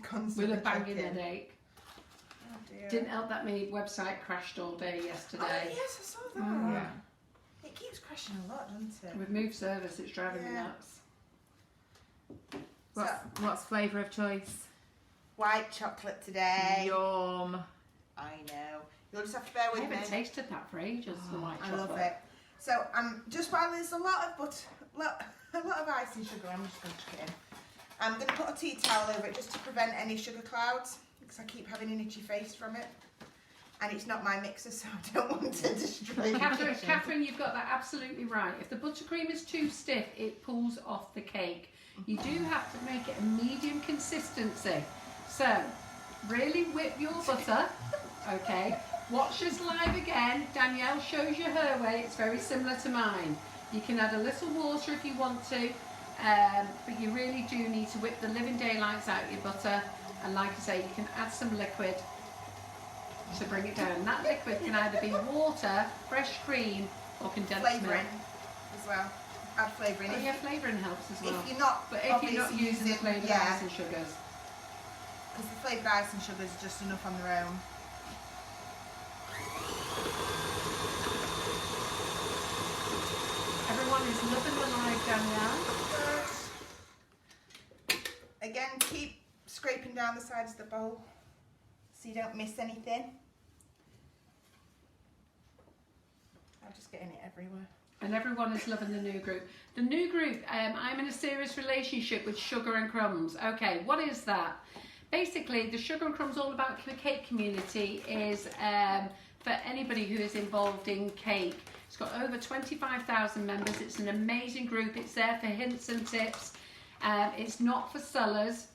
Constantly with a banging checking. headache. Oh dear. Didn't help that my website crashed all day yesterday. Oh yes, I saw that. Yeah. It keeps crashing a lot, doesn't it? With move service, it's driving me Yeah. nuts. What's flavour of choice? White chocolate today. Yum. I know. You'll just have to bear I with me. haven't tasted that for ages, the white I chocolate. love it. So just while there's a lot of a lot of icing sugar, I'm just going to chuck it in. I'm going to put a tea towel over it just to prevent any sugar clouds because I keep having an itchy face from it. And it's not my mixer, so I don't want to destroy the kitchen. Catherine, you've got that absolutely right. If the buttercream is too stiff, it pulls off the cake. You do have to make it a medium consistency. So, really whip your butter, okay? Watch this live again. Danielle shows you her way. It's very similar to mine. You can add a little water if you want to, but you really do need to whip the living daylights out of your butter. And like I say, you can add some liquid to bring it down. And that liquid can either be water, fresh cream, or condensed milk. Flavouring as well. Add flavouring. Oh yeah, flavouring helps as well. If you're not, But if you're not obviously using the flavoured yeah, icing sugars. because the flavoured icing sugars are just enough on their own. Everyone is loving the live, Danielle. Again, keep scraping down the sides of the bowl so you don't miss anything. I'm just getting it everywhere. And everyone is loving the new group. The new group, I'm in a serious relationship with Sugar and Crumbs. Okay, what is that? Basically, the Sugar and Crumbs All About the Cake community is for anybody who is involved in cake. It's got over 25,000 members. It's an amazing group. It's there for hints and tips. It's not for sellers,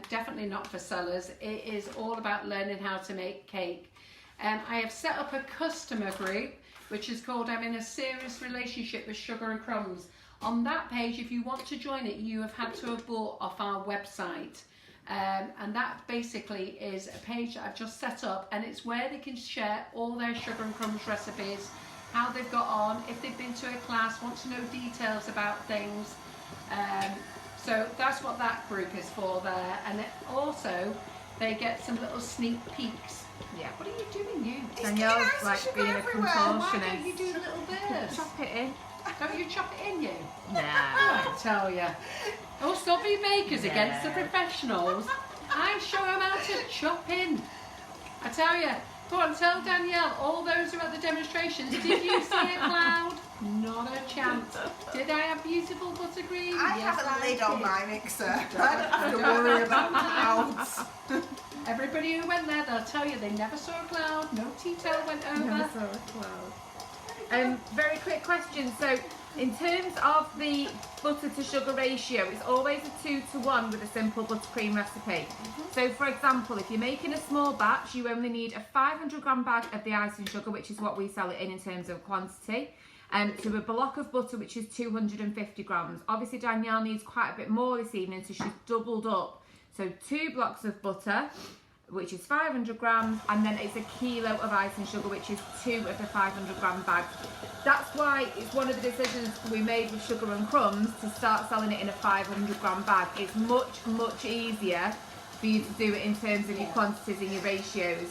definitely not for sellers. It is all about learning how to make cake. I have set up a customer group which is called I'm in a serious relationship with Sugar and Crumbs. On that page, if you want to join it, you have had to have bought off our website. And that basically is a page that I've just set up, and it's where they can share all their Sugar and Crumbs recipes, how they've got on, if they've been to a class, want to know details about things. So that's what that group is for there. And it also, they get some little sneak peeks. Yeah. What are you doing, you? It's Danielle's getting icing like sugar being a everywhere. Why don't contortionist. you do little birds? Chop it in. Don't you chop it in, you? Nah. I tell you. Oh, stop being makers against the Yeah. professionals. I show them how to chop in. I tell you. Go on, tell Danielle, all those who are at the demonstrations, did you see a cloud? Not a chance. Did I have beautiful buttercream? I Yes, have a lid did. on my mixer. I don't have to worry about clouds. Everybody who went there, they'll tell you they never saw a cloud, no tea towel went over. Never saw a cloud. Very quick question. So, in terms of the butter to sugar ratio, it's always a 2-to-1 with a simple buttercream recipe. So, for example, if you're making a small batch, you only need a 500-gram bag of the icing sugar, which is what we sell it in terms of quantity, to a block of butter, which is 250 grams. Obviously, Danielle needs quite a bit more this evening, so she's doubled up. So, 2 blocks of butter, which is 500 grams, and then it's a kilo of icing sugar, which is 2 of the 500-gram bags. That's why it's one of the decisions we made with Sugar and Crumbs to start selling it in a 500-gram bag. It's much, much easier for you to do it in terms of your quantities and your ratios.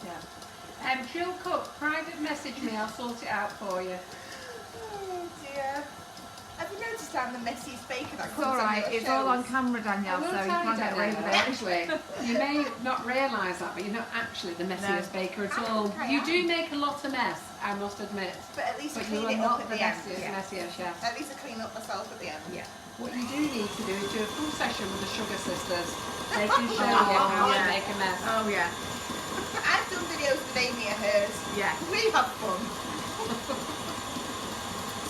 Yeah. Jill Cook, private message me, I'll sort it out for you. Oh dear. Have you noticed I'm the messiest baker that It's comes alright, on your it's all on shows? camera, Danielle, I will so you tell can't get away with it. actually, you may not realise that, but you're not actually the messiest baker at all. You do make a lot of mess, I must admit. But at least I But you clean are it up not at the the end. messiest chef. At least I clean up myself at the end. Yeah. What you do need to do is do a full session with the Sugar Sisters. They can show you how to make a mess. Oh yeah, I've done videos with Amy and hers. yeah. We have fun.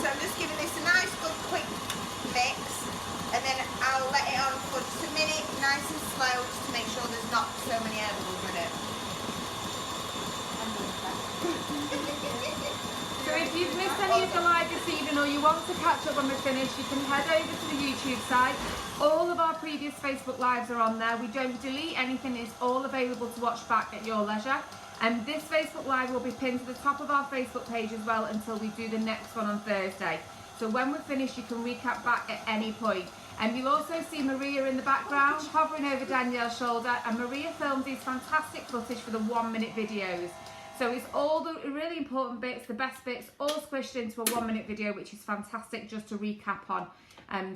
So I'm just giving this a nice good quick mix, and then I'll let it on for just a minute, nice and slow, just to make sure there's not so many air bubbles in it. So if you've missed any of the live this evening or you want to catch up when we're finished, you can head over to the YouTube site. All of our previous Facebook Lives are on there. We don't delete anything, it's all available to watch back at your leisure. And this Facebook Live will be pinned to the top of our Facebook page as well until we do the next one on Thursday. So when we're finished, you can recap back at any point. And you'll also see Maria in the background, hovering over Danielle's shoulder. And Maria films these fantastic footage for the 1-minute videos. So it's all the really important bits, the best bits, all squished into a 1-minute video, which is fantastic just to recap on.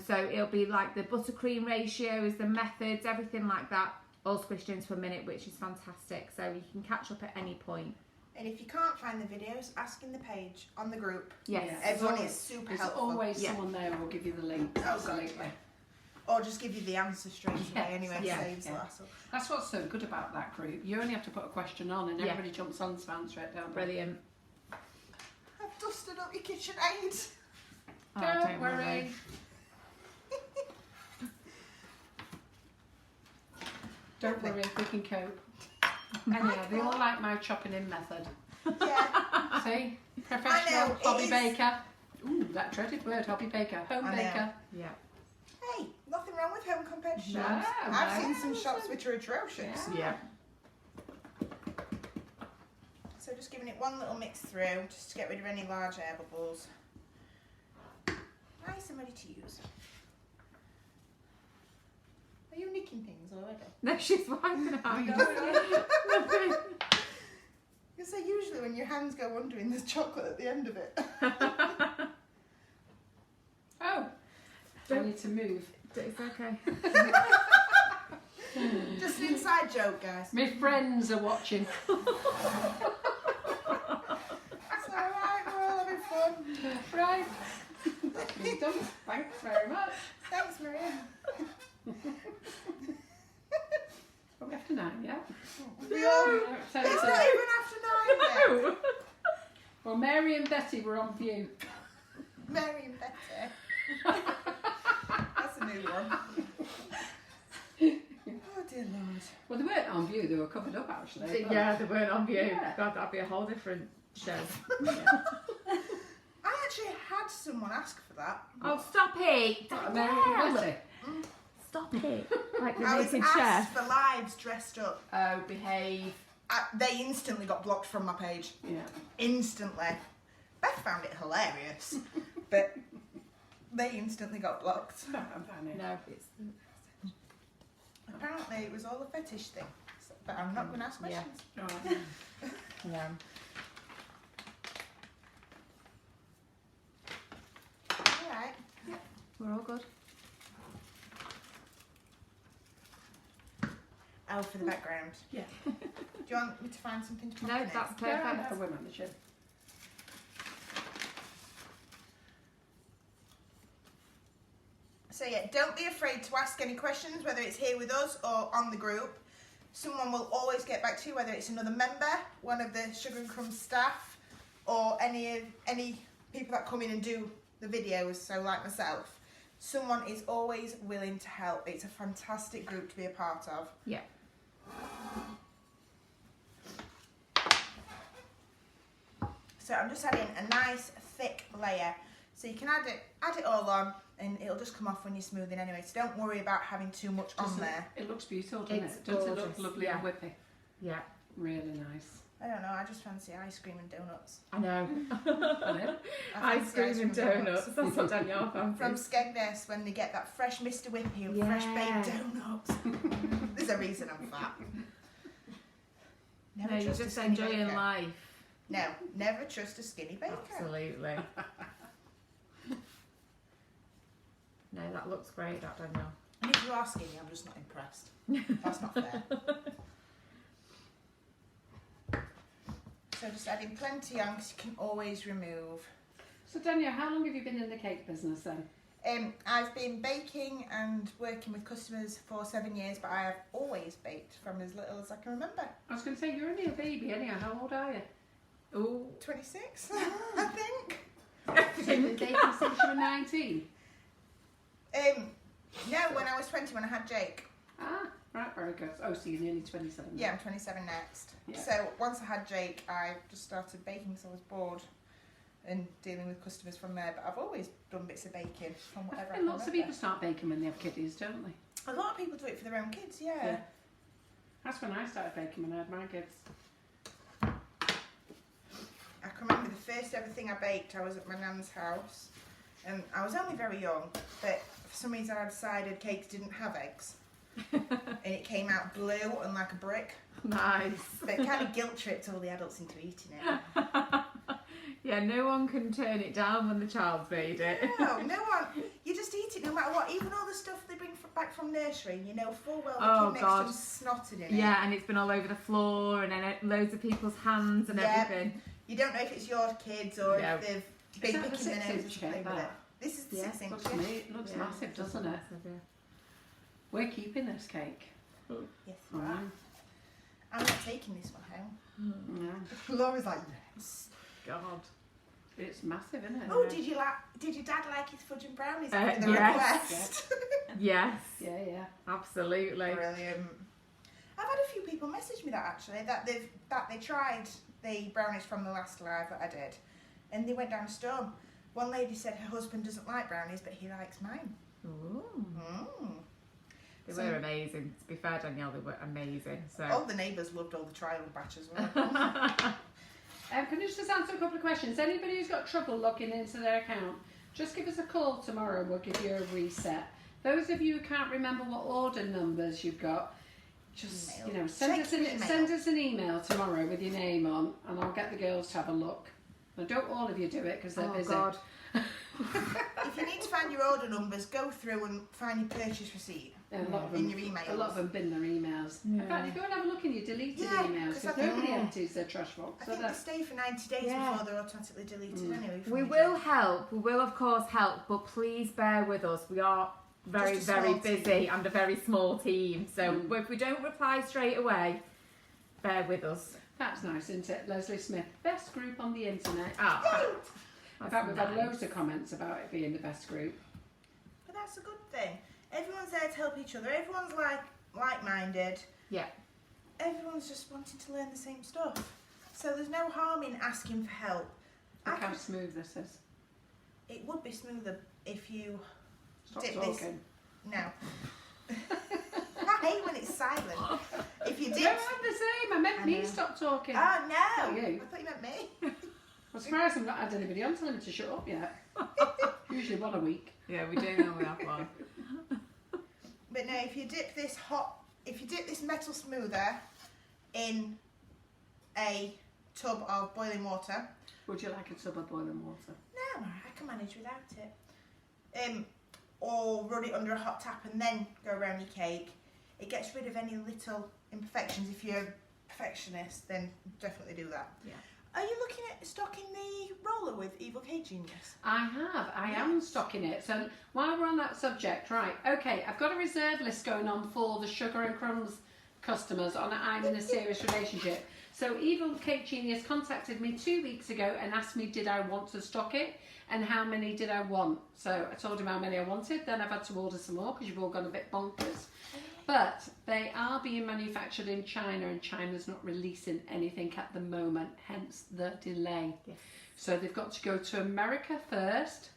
So it'll be like the buttercream ratios, the methods, everything like that, all squished into a minute, which is fantastic. So you can catch up at any point. And if you can't find the videos, ask in the page on the group. Yes. Yeah. Everyone There's is super There's helpful. always Yeah. someone there who will give you the link. God, Absolutely. yeah. Or just give you the answer straight away Yes, anyway, yeah, saves the yeah. hassle. That's what's so good about that group. You only have to put a question on and Yeah. everybody jumps on to answer it, don't they? Brilliant. I've dusted up your kitchen aid. Oh, Don't worry. Don't worry, we can cope. Anyhow, they all like my chopping in method. Yeah. See? I Professional know, hobby it is. baker. Ooh, that dreaded word, hobby baker. Home I know. baker. Yeah. Hey, nothing wrong with home compared to No, shops. I've no. seen some shops which are atrocious. Yeah. So just giving it one little mix through, just to get rid of any large air bubbles. Nice and ready to use. Are you nicking things already? No, she's wiping her hands. Because say usually when your hands go under and there's chocolate at the end of it. Oh, I need to move. It's okay. Just an inside joke, guys. My friends are watching. It's alright, we're all having fun. Right. You've done. Thanks very much. Thanks, Maria. Probably after 9, yeah? We all, So it's it's not a- even after 9 yet. Well, Mary and Betty were on view. Mary and Betty. That's a new one. Oh dear Lord. Well, they weren't on view, they were covered up actually. but- Yeah, they weren't on view. Yeah. God, that'd be a whole different show. I actually had someone ask for that. Oh, stop it! What, Mary and Betty? Stop it! Like the I was naked asked chef. for lives dressed up. Oh, behave. They instantly got blocked from my page. Yeah. Instantly. Beth found it hilarious, but they instantly got blocked. Don't know about it. No, it's. Apparently it was all a fetish thing. So but I'm not going to ask Yeah. questions. Right. Yeah. All right. We're all good. Oh, for the background. Yeah. Do you want me to find something to put No, in it? that's Yeah, perfect. for women, the So yeah, don't be afraid to ask any questions, whether it's here with us or on the group. Someone will always get back to you, whether it's another member, one of the Sugar and Crumbs staff, or any people that come in and do the videos, so like myself. Someone is always willing to help. It's a fantastic group to be a part of. Yeah. So I'm just adding a nice thick layer. So you can add it all on, and it'll just come off when you're smoothing anyway. So don't worry about having too much on there. It looks beautiful, doesn't It's it? Doesn't it look gorgeous, lovely yeah. and whippy? Yeah. Really nice. I don't know, I just fancy ice cream and donuts. I know. Pardon? I Ice fancy cream and donuts. That's what Danielle fancies. From Skegness, when they get that fresh Mr. Whippy and fresh Yeah. baked donuts. There's a reason I'm fat. Never No, you're trust a just skinny enjoying baker. life. No, never trust a skinny baker. Absolutely. No, that looks great, that Danielle. And if you are skinny, I'm just not impressed. That's not fair. So just adding plenty on, because you can always remove. So Danielle, how long have you been in the cake business then? I've been baking and working with customers for 7 years, but I have always baked from as little as I can remember. I was going to say, you're only a baby anyhow. How old are you? Ooh. 26, I think. So you've been baking since you were 19? No, when I was 20, when I had Jake. Ah, right, very good. Oh, so you're nearly 27. Yeah, I'm 27 next. Yeah. So once I had Jake, I just started baking because I was bored and dealing with customers from there. But I've always done bits of baking from whatever I And can lots of remember. people start baking when they have kiddies, don't they? A lot of people do it for their own kids, yeah. Yeah. That's when I started baking, when I had my kids. I can remember the first ever thing I baked, I was at my nan's house. And I was only very young, but for some reason I decided cakes didn't have eggs. And it came out blue and like a brick. Nice. But it kind of guilt tripped all the adults into eating it. Yeah, no one can turn it down when the child's made it. No one. You just eat it no matter what. Even all the stuff they bring back from nursery, you know full well Oh, the kid God. next to them snotted in it. Yeah, and it's been all over the floor and then loads of people's hands and Yeah. everything. You don't know if it's your kids or Yeah. if they've Is been that the picking their 6 nose inch or cake, something with it. that? This is the Yeah. 6 inch. Looks, it looks Yeah, massive, doesn't it? massive, yeah. We're keeping this cake. Yes, you are. Mm. I'm not taking this one home. Yeah. Laura's like, yes. God. It's massive, isn't it? Oh, did your dad like his fudge and brownies Uh, after the yes. request? Yes, Yeah, yeah. absolutely. Brilliant. I've had a few people message me that actually that they tried the brownies from the last live that I did, and they went down a storm. One lady said her husband doesn't like brownies, but he likes mine. Ooh. Mm. They So- were amazing. To be fair, Danielle, they were amazing. So. All the neighbours loved all the trial batch as well. Can you just answer a couple of questions? Anybody who's got trouble logging into their account, just give us a call tomorrow and we'll give you a reset. Those of you who can't remember what order numbers you've got, just Email. send Check your email. us an email tomorrow with your name on, and I'll get the girls to have a look. Now, don't all of you do it because they're Oh, busy. God. If you need to find your order numbers, go through and find your purchase receipt And a lot of in them, your emails. a lot of them bin their emails. In Yeah. fact, you go and have a look in your deleted Yeah, emails 'cause I because think- nobody empties their trash box. I So think they that's stay for 90 days Yeah. before they're automatically deleted anyway. from We your will job. help. We will, of course, help. But please bear with us. We are very, Just a very small busy team. and a very small team. So if we don't reply straight away, bear with us. That's nice, isn't it? Leslie Smith, best group on the internet. Ah, In fact, we've had loads of comments about it being the best group. But that's a good thing. Everyone's there to help each other. Everyone's like-minded. Yeah. Everyone's just wanting to learn the same stuff. So there's no harm in asking for help. Look how smooth this is. It would be smoother if you Stop dip talking. this. No. I hate when it's silent. If you No, dip. I'm the same. I meant I me know. stop talking. Oh no! Oh, you. I thought you meant me. I'm surprised I've not had anybody on telling me to shut up yet. Usually one a week. Yeah, we do know we have one. But no, if you dip this metal smoother in a tub of boiling water. Would you like a tub of boiling water? No, I can manage without it. Or run it under a hot tap and then go around your cake. It gets rid of any little imperfections. If you're a perfectionist, then definitely do that. Yeah. Are you looking at stocking the roller with Evil Cake Genius? I have. I am stocking it. So while we're on that subject, right, okay, I've got a reserve list going on for the Sugar and Crumbs customers on I'm in a serious relationship. So Evil Cake Genius contacted me 2 weeks ago and asked me did I want to stock it and how many did I want. So I told him how many I wanted, then I've had to order some more because you've all gone a bit bonkers. But they are being manufactured in China and China's not releasing anything at the moment, hence the delay. Yes. So they've got to go to America first,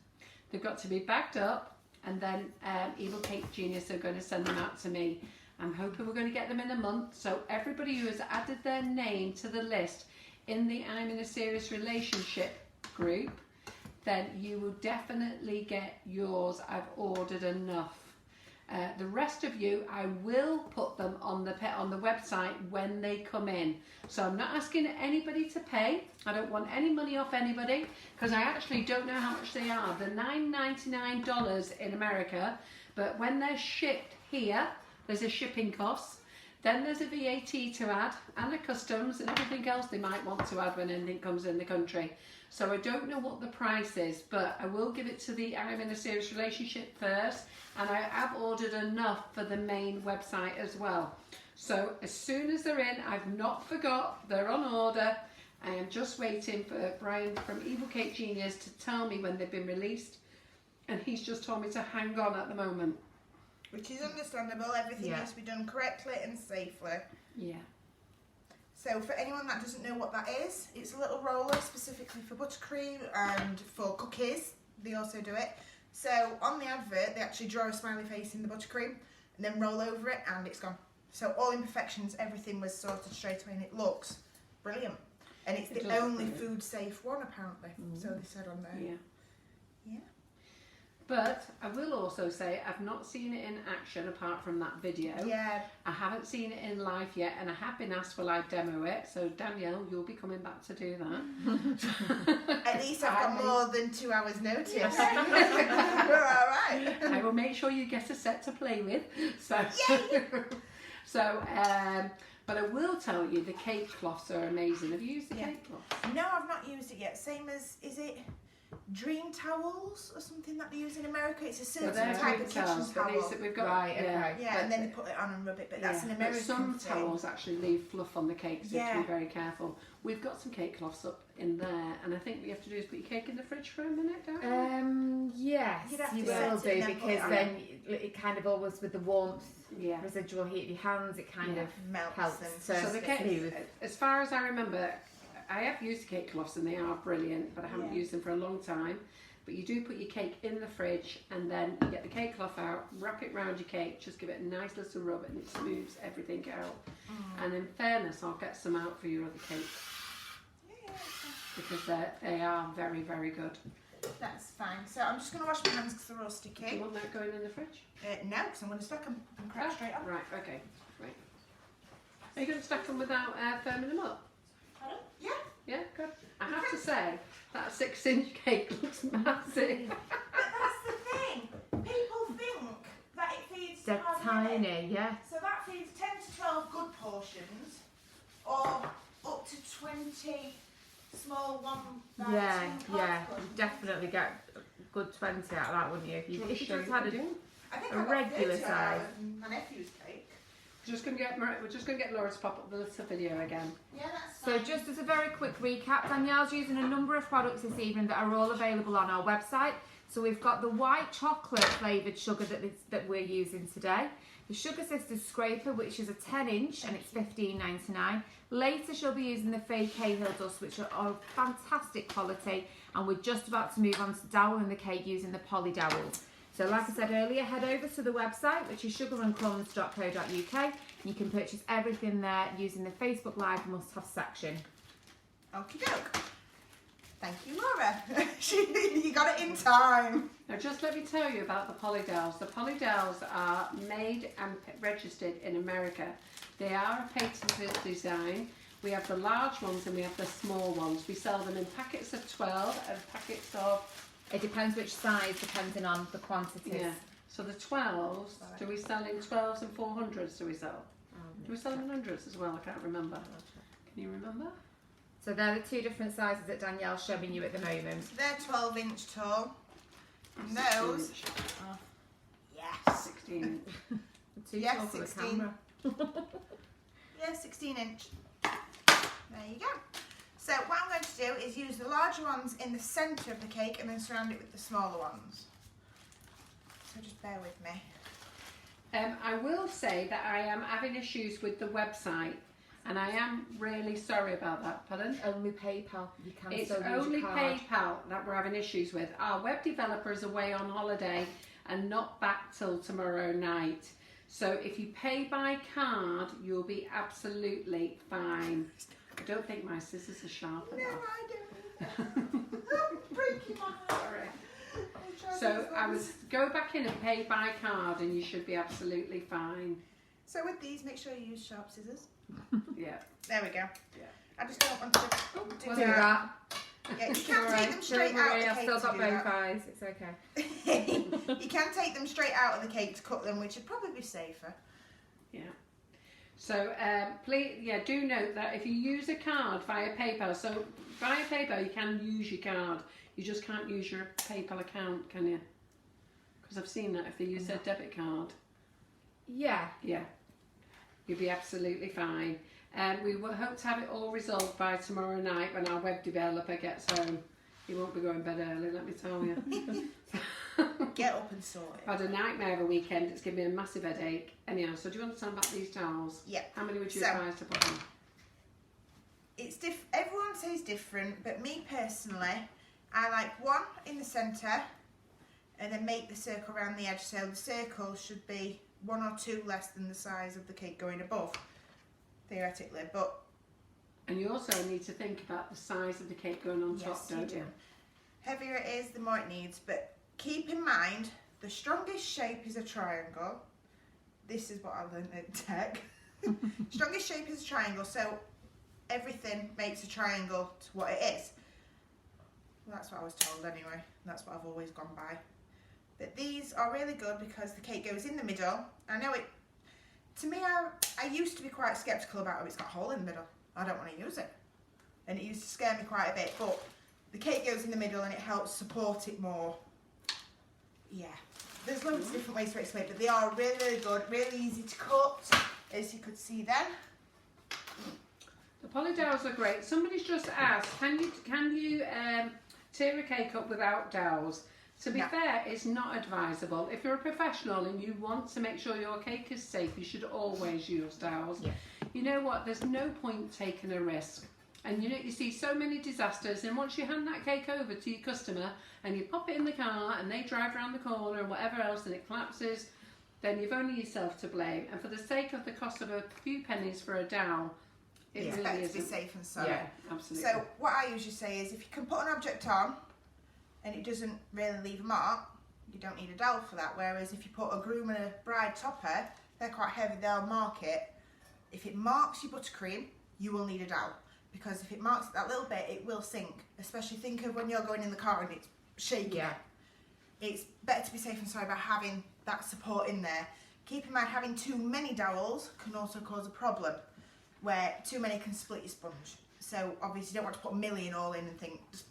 they've got to be bagged up, and then Evil Cake Genius are going to send them out to me. I'm hoping we're going to get them in a month. So everybody who has added their name to the list in the I'm in a serious relationship group, then you will definitely get yours. I've ordered enough. The rest of you, I will put them on the website when they come in. So I'm not asking anybody to pay. I don't want any money off anybody because I actually don't know how much they are. They're $9.99 in America, but when they're shipped here, there's a shipping cost. Then there's a VAT to add and a customs and everything else they might want to add when anything comes in the country. So I don't know what the price is, but I will give it to the I'm in a serious relationship first, and I have ordered enough for the main website as well. So as soon as they're in, I've not forgot, they're on order. I am just waiting for Brian from Evil Cake Genius to tell me when they've been released, and he's just told me to hang on at the moment. Which is understandable. Everything needs to be done correctly and safely. Yeah. So for anyone that doesn't know what that is, it's a little roller specifically for buttercream and for cookies. They also do it. So on the advert, they actually draw a smiley face in the buttercream and then roll over it and it's gone. So all imperfections, everything was sorted straight away and it looks brilliant. And it's the only food safe one apparently. So they said on there. Yeah. Yeah. But I will also say I've not seen it in action apart from that video. Yeah. I haven't seen it in live yet, and I have been asked will I demo it. So Danielle, you'll be coming back to do that. At least I've got more than 2 hours notice. We're all right. I will make sure you get a set to play with. So, but I will tell you the cake cloths are amazing. Have you used the cake cloths? No, I've not used it yet. Same as, is it Dream Towels or something that they use in America? It's a similar type of kitchen towel. We've got, Right, okay. Yeah, and then they put it on and rub it, but that's an American some thing. towels actually leave fluff on the cake, so you have to be very careful. We've got some cake cloths up in there, and I think what you have to do is put your cake in the fridge for a minute, don't you? Yes, You'd have you to will set it do, and then because put it then it kind of always, with the warmth, residual heat of your hands, it kind of melts helps. them. So the cake, as far as I remember, I have used cake cloths and they are brilliant, but I haven't used them for a long time. But you do put your cake in the fridge and then you get the cake cloth out, wrap it round your cake, just give it a nice little rub and it smooths everything out. And in fairness, I'll get some out for your other cake. Because they are very, very good. That's fine. So I'm just going to wash my hands because they're all sticky. Do you want that going in the fridge? No, because I'm going to stack them and crack straight off. Right, okay. Right. Are you going to stack them without firming them up? Pardon? Yeah. Yeah, good. I have to say, that 6-inch cake looks massive. But that's the thing. People think that it feeds They're tiny, yeah. So that feeds 10 to 12 good portions or up to 20 small one. Yeah, you definitely get a good 20 out of that, wouldn't you? If you just had I think a I got regular 30 size. My nephew's cake. We're just going to get Laura to pop up the little video again. Yeah, that's So fine. just as a very quick recap, Danielle's using a number of products this evening that are all available on our website. So we've got the white chocolate flavoured sugar that we're using today. The Sugar Sisters Scraper, which is a 10-inch and it's $15.99. Later she'll be using the fake Cahill dust, which are of fantastic quality. And we're just about to move on to Dowel and the cake using the Poly Dowels. So like I said earlier, head over to the website, which is sugarandcrumbs.co.uk, and you can purchase everything there using the Facebook Live must-have section. Okie doke. Thank you, Laura. You got it in time. Now just let me tell you about the Dowels. The Dowels are made and registered in America. They are a patented design. We have the large ones and we have the small ones. We sell them in packets of 12 and packets of... It depends which size, depending on the quantities. Yeah. So the 12s, do we sell in 12s and 400s do we sell? Do we sell them in hundreds as well? I can't remember. Can you remember? So they're the two different sizes that Danielle's showing you at the moment. So they're 12-inch tall. And those... 16 Oh, yes. 16 inch. Too Yes, tall for the 16. camera. Yeah, 16-inch. There you go. So what I'm going to do is use the larger ones in the centre of the cake and then surround it with the smaller ones. So just bear with me. I will say that I am having issues with the website and I am really sorry about that. Pardon? Only PayPal. You can It's still use only your card. PayPal that we're having issues with. Our web developer is away on holiday and not back till tomorrow night. So if you pay by card, you'll be absolutely fine. I don't think my scissors are sharp No, enough. I don't. I'm breaking my heart. Sorry. So I would go back in and pay by card and you should be absolutely fine. So with these, make sure you use sharp scissors. Yeah. There we go. Yeah. I just don't want to do Do that. that. Yeah, you can Alright, take them straight don't out worry, of the I've cake still to got do both that. eyes. It's okay. You can take them straight out of the cake to cut them, which would probably be safer. Yeah. So please, yeah, do note that if you use a card via PayPal, so via PayPal you can use your card, you just can't use your PayPal account, can you? Because I've seen that if they use their debit card, Yeah. yeah, you'll be absolutely fine. We will hope to have it all resolved by tomorrow night when our web developer gets home. He won't be going to bed early, let me tell you. Get up and sort it. I've had a nightmare of a weekend. It's given me a massive headache. Anyhow, so do you understand about these towels? Yeah. How many would you So- advise to put on? It's everyone says different, but me personally, I like one in the centre and then make the circle around the edge, so the circle should be 1 or 2 less than the size of the cake going above, theoretically, but And you also need to think about the size of the cake going on top, yes, you don't do. you? Heavier it is, the more it needs, but keep in mind, the strongest shape is a triangle. This is what I learned in tech. Strongest shape is a triangle, so everything makes a triangle to what it is. Well, that's what I was told anyway. That's what I've always gone by. But these are really good because the cake goes in the middle. I know it, to me, I used to be quite sceptical about it. It's got a hole in the middle. I don't want to use it. And it used to scare me quite a bit, but the cake goes in the middle and it helps support it more. Yeah. There's loads of different ways to explain it, but they are really, really good, really easy to cut, as you could see then. The Dowels are great. Somebody's just asked, can you tear a cake up without dowels? To be No. fair, it's not advisable. If you're a professional and you want to make sure your cake is safe, you should always use dowels. Yeah. You know what? There's no point taking a risk. And you see so many disasters, and once you hand that cake over to your customer and you pop it in the car and they drive around the corner and whatever else and it collapses, then you've only yourself to blame. And for the sake of the cost of a few pennies for a dowel, it It's really better to isn't. be safe and sorry. Yeah, absolutely. So what I usually say is if you can put an object on and it doesn't really leave a mark, you don't need a dowel for that. Whereas if you put a groom and a bride topper, they're quite heavy, they'll mark it. If it marks your buttercream, you will need a dowel. Because if it marks it that little bit, it will sink. Especially think of when you're going in the car and it's shaking. Yeah. It's better to be safe and sorry by having that support in there. Keep in mind, having too many dowels can also cause a problem where too many can split your sponge. So obviously you don't want to put a million all in and think, just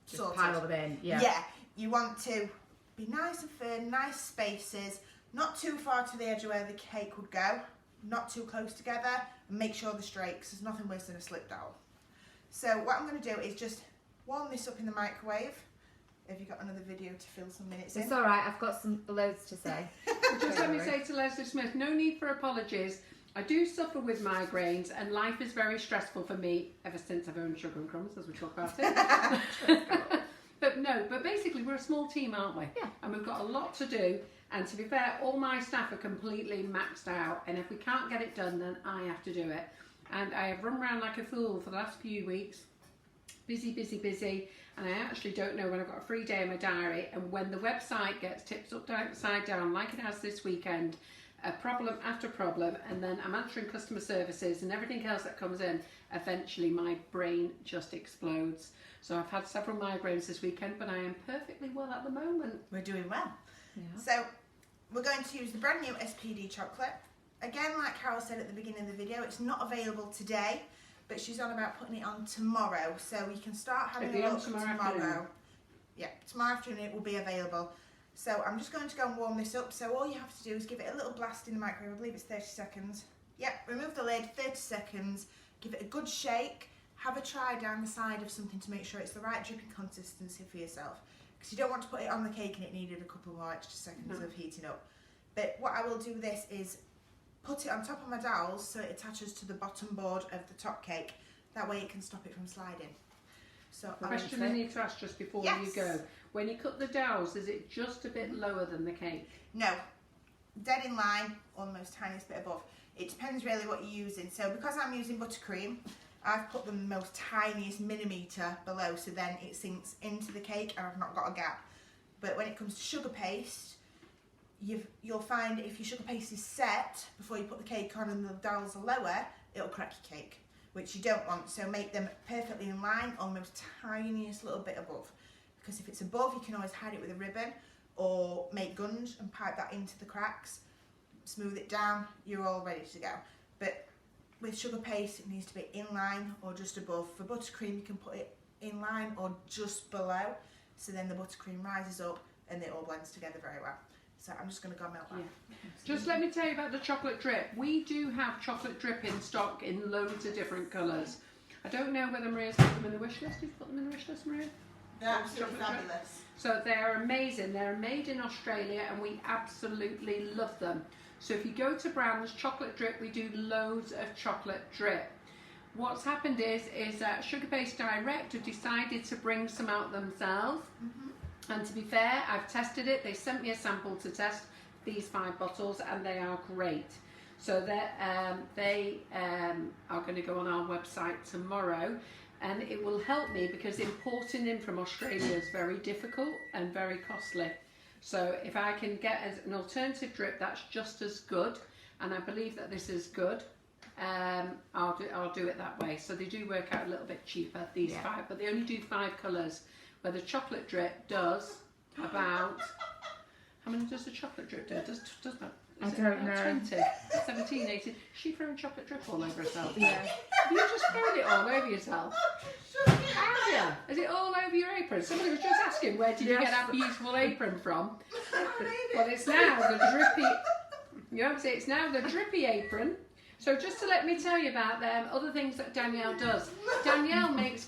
sorted. pile them in. Yeah. Yeah, you want to be nice and firm, nice spaces, not too far to the edge of where the cake would go, not too close together, and make sure they're straight, because there's nothing worse than a slip dowel. So what I'm going to do is just warm this up in the microwave. Have you got another video to fill some minutes in? It's all right. I've got some loads to say. Just let me say to Leslie Smith, no need for apologies. I do suffer with migraines and life is very stressful for me ever since I've owned Sugar and Crumbs, as we talk about it. But basically we're a small team, aren't we? Yeah. And we've got a lot to do. And to be fair, all my staff are completely maxed out. And if we can't get it done, then I have to do it. And I have run around like a fool for the last few weeks. Busy, busy, busy. and I actually don't know when I've got a free day in my diary, and when the website gets tipped upside down like it has this weekend, a problem after problem, and then I'm answering customer services and everything else that comes in, eventually my brain just explodes. So I've had several migraines this weekend, but I am perfectly well at the moment. We're doing well. Yeah. So we're going to use the brand new SPD chocolate. Again, like Carol said at the beginning of the video, it's not available today, but she's on about putting it on tomorrow, so we can start having a look tomorrow. Yeah, tomorrow afternoon it will be available. So I'm just going to go and warm this up. So all you have to do is give it a little blast in the microwave. I believe it's 30 seconds. Yep, remove the lid, 30 seconds. Give it a good shake. Have a try down the side of something to make sure it's the right dripping consistency for yourself. Because you don't want to put it on the cake and it needed a couple more extra seconds of heating up. But what I will do with this is put it on top of my dowels so it attaches to the bottom board of the top cake. That way it can stop it from sliding. So Question I need to ask just before you go. When you cut the dowels, is it just a bit lower than the cake? No, dead in line, almost tiniest bit above. It depends really what you're using. So because I'm using buttercream, I've put the most tiniest millimetre below, so then it sinks into the cake and I've not got a gap. But when it comes to sugar paste, you'll find if your sugar paste is set before you put the cake on and the dowels are lower, it'll crack your cake, which you don't want. So make them perfectly in line, almost tiniest little bit above. Because if it's above, you can always hide it with a ribbon or make gunge and pipe that into the cracks, smooth it down, you're all ready to go. But with sugar paste, it needs to be in line or just above. For buttercream, you can put it in line or just below, so then the buttercream rises up and it all blends together very well. So I'm just going to go melt that. Yeah. Just let me tell you about the chocolate drip. We do have chocolate drip in stock in loads of different colours. I don't know whether Maria's put them in the wish list. Did you put them in the wish list, Maria? They're absolutely fabulous. So they're amazing. They're made in Australia and we absolutely love them. So if you go to Brands Chocolate Drip, we do loads of chocolate drip. What's happened is Sugar Paste Direct have decided to bring some out themselves. And to be fair, I've tested it. They sent me a sample to test these 5 bottles and they are great. So they are going to go on our website tomorrow. And it will help me because importing in from Australia is very difficult and very costly. So if I can get an alternative drip that's just as good, and I believe that this is good, I'll do it that way. So they do work out a little bit cheaper, these 5, but they only do 5 colours, where the chocolate drip does about, how many does the chocolate drip do? Does about, I don't know. 20, 17, 18. She throwing chocolate drip all over herself. Yeah. Have you just thrown it all over yourself? Have you? Is it all over your apron? Somebody was just asking, where did you get that beautiful apron from? Well, it's now the drippy. You have to say it's now the drippy apron. So just to let me tell you about other things that Danielle does. Danielle makes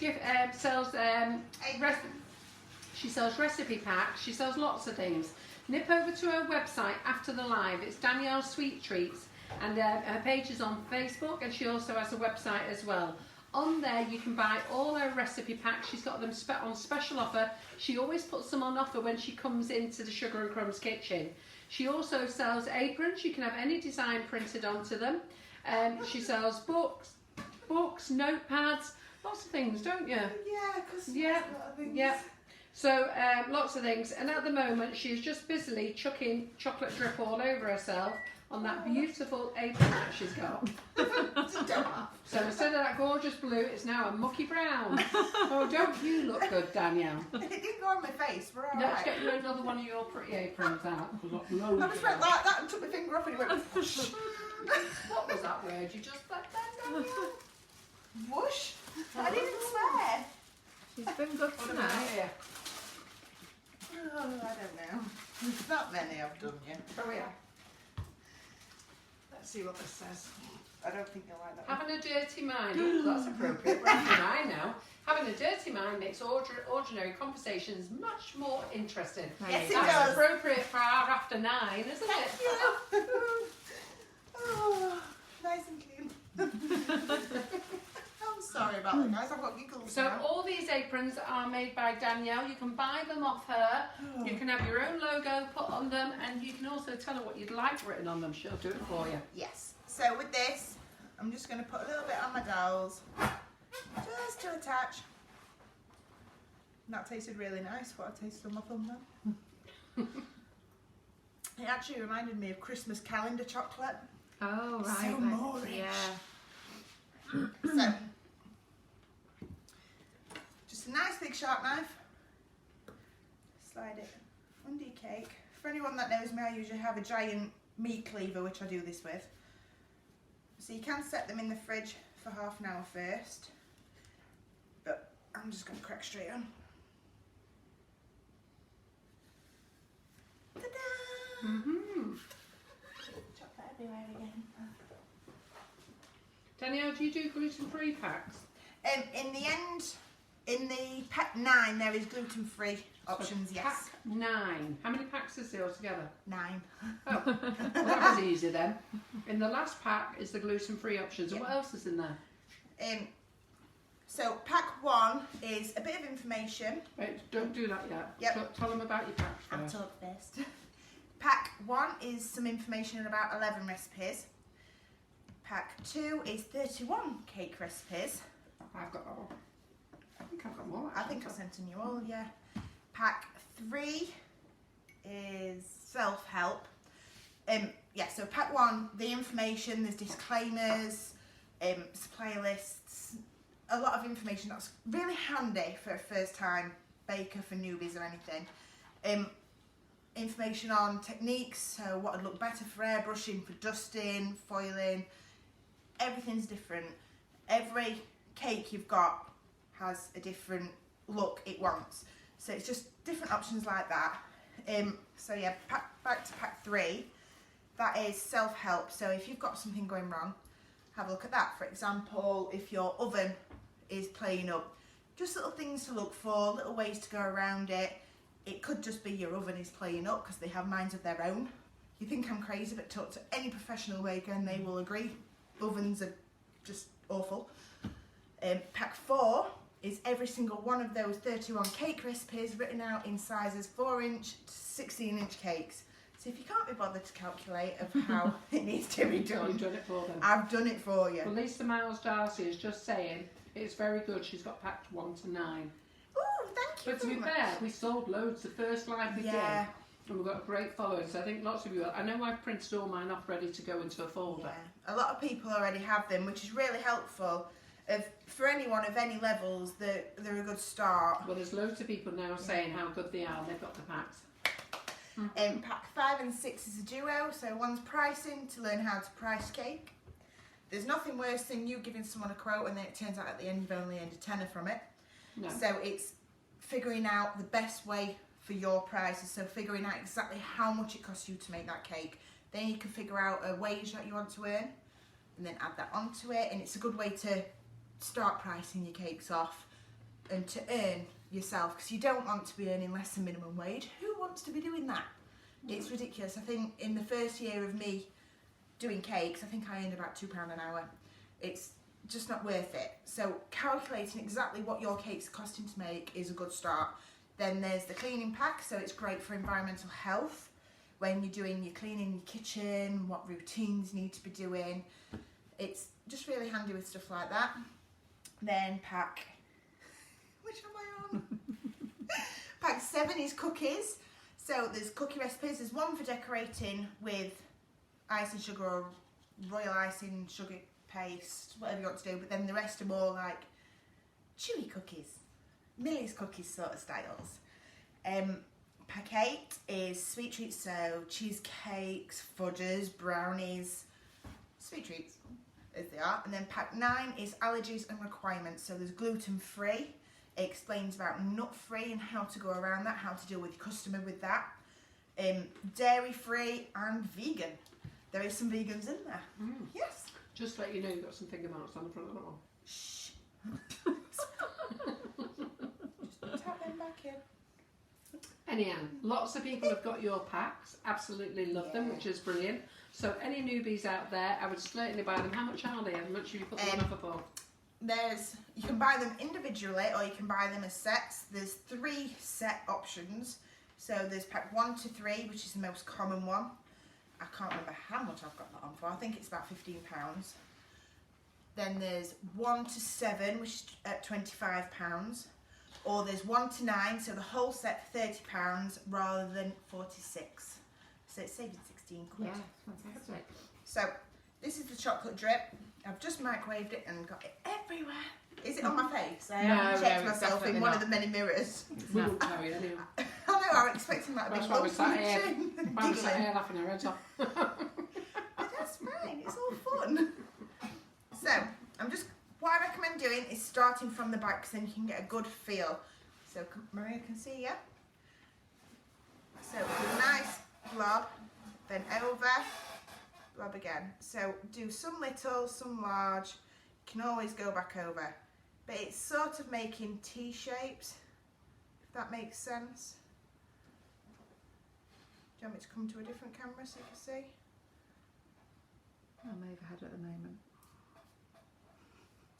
she sells recipe packs. She sells lots of things. Nip over to her website after the live. It's Danielle's Sweet Treats, and her page is on Facebook, and she also has a website as well. On there you can buy all her recipe packs. She's got them on special offer. She always puts them on offer when she comes into the Sugar and Crumbs kitchen. She also sells aprons. You can have any design printed onto them. She sells books, notepads, lots of things, don't you? Yeah, because Yeah, a lot of things. yeah. So lots of things, and at the moment she's just busily chucking chocolate drip all over herself on that beautiful apron that she's got. So instead of that gorgeous blue, it's now a mucky brown. Oh, don't you look good, Danielle? It didn't go on my face, we're all Let's right. get you another one of your pretty aprons out. We've got loads I of just went them. like that and took my finger off and it went whoosh. What was that word you just said then, Danielle? Whoosh? I didn't swear. She's been good What about tonight. here? Oh, I don't know. There's not many I've done yet. Oh yeah. Let's see what this says. I don't think I like that one. Having a dirty mind. Oh, that's appropriate. We're having mine now. Having a dirty mind makes ordinary conversations much more interesting. Yes, it That's does. appropriate for our after 9, isn't it? Thank you. Oh, nice and clean. I'm sorry about that, guys. I've got giggles So now. all these aprons are made by Danielle. You can buy them off her. You can have your own logo put on them, and you can also tell her what you'd like written on them. She'll do it for you. Yes. So with this, I'm just going to put a little bit on my dowels, just to attach. That tasted really nice, what I tasted on my thumb then. It actually reminded me of Christmas calendar chocolate. Oh, right. So right. Moorish. Yeah. So, just a nice big sharp knife. Slide it under your cake. For anyone that knows me, I usually have a giant meat cleaver, which I do this with. So you can set them in the fridge for half an hour first. But I'm just going to crack straight on. Ta-da! Mm-hmm. Chocolate everywhere again. Danielle, do you do gluten-free packs? In the end, in the pack 9, there is gluten-free options, So yes. Pack 9. How many packs is there altogether? 9. Oh, well, that was easy then. In the last pack is the gluten-free options. And what else is in there? So pack 1 is a bit of information. Wait, don't do that yet. Yep. Tell them about your packs I'll first. talk first. Pack 1 is some information about 11 recipes. Pack 2 is 31 cake recipes. I've got all. I think I've got more. I think I sent them you all, yeah. Pack 3 is self-help. Yeah, so pack 1, the information, there's disclaimers, supplier lists, a lot of information that's really handy for a first-time baker, for newbies or anything. Information on techniques, so what would look better for airbrushing, for dusting, foiling. Everything's different. Every cake you've got has a different look it wants. So it's just different options like that. So yeah, back to pack 3. That is self-help. So if you've got something going wrong, have a look at that. For example, if your oven is playing up, just little things to look for, little ways to go around it. It could just be your oven is playing up because they have minds of their own. You think I'm crazy, but talk to any professional baker and they will agree. Ovens are just awful. Pack 4 is every single one of those 31 cake recipes written out in sizes 4-inch to 16-inch cakes. So if you can't be bothered to calculate of how it needs to be done, You've done it for them. I've done it for you. Well, Lisa Miles Darcy is just saying it's very good. She's got packed 1 to 9. Oh, thank you But to be very much. fair, we sold loads the first live we Yeah. did. And we've got a great following. So I think lots of you, I know I've printed all mine off ready to go into a folder. Yeah, a lot of people already have them, which is really helpful. For anyone of any levels, they're a good start. Well, there's loads of people now saying how good they are and they've got the packs. Pack 5 and 6 is a duo, so one's pricing to learn how to price cake. There's nothing worse than you giving someone a quote and then it turns out at the end you've only earned a tenner from it. No. So it's figuring out the best way for your prices, so figuring out exactly how much it costs you to make that cake. Then you can figure out a wage that you want to earn and then add that onto it, and it's a good way to start pricing your cakes off and to earn yourself, because you don't want to be earning less than minimum wage. Who wants to be doing that? It's ridiculous. I think in the first year of me doing cakes, I think I earned about £2 an hour. It's just not worth it. So calculating exactly what your cake's costing to make is a good start. Then there's the cleaning pack, so it's great for environmental health when you're doing your cleaning your kitchen, what routines you need to be doing. It's just really handy with stuff like that. Then pack, which am I on? Pack 7 is cookies. So there's cookie recipes. There's one for decorating with icing sugar or royal icing sugar paste, whatever you want to do. But then the rest are more like chewy cookies, Millie's cookies sort of styles. Pack 8 is sweet treats, so cheesecakes, fudges, brownies, sweet treats as they are. And then pack 9 is allergies and requirements. So there's gluten-free. It explains about nut-free and how to go around that, how to deal with your customer with that. Dairy-free and vegan. There is some vegans in there. Yes. Just to let you know, you've got some finger marks on the front of that one. Shh. Just tap them back in. Anyhow, lots of people have got your packs, absolutely love them, which is brilliant. So any newbies out there, I would certainly buy them. How much are they? How much have you put them on offer for? You can buy them individually or you can buy them as sets. There's 3 set options. So there's pack 1 to 3, which is the most common one. I can't remember how much I've got that on for. I think it's about £15. Then there's 1 to 7, which is at £25. or there's 1 to 9, so the whole set for £30 rather than 46. So it's saving 16 quid. Yeah, fantastic. So this is the chocolate drip. I've just microwaved it and got it everywhere. Is it on my face? I haven't checked it's myself in definitely one not. of the many mirrors. We won't tell you anyway. I know, I'm expecting that big That's why we lump sat on the here. chin. Why we sat Giggling. here laughing our heads off. But that's fine, it's all fun. So, what I recommend doing is starting from the back because then you can get a good feel. So, Maria can see you. So, do a nice blob, then over, blob again. So, do some little, some large, you can always go back over. But it's sort of making T shapes, if that makes sense. Do you want me to come to a different camera so you can see? I'm overhead at the moment.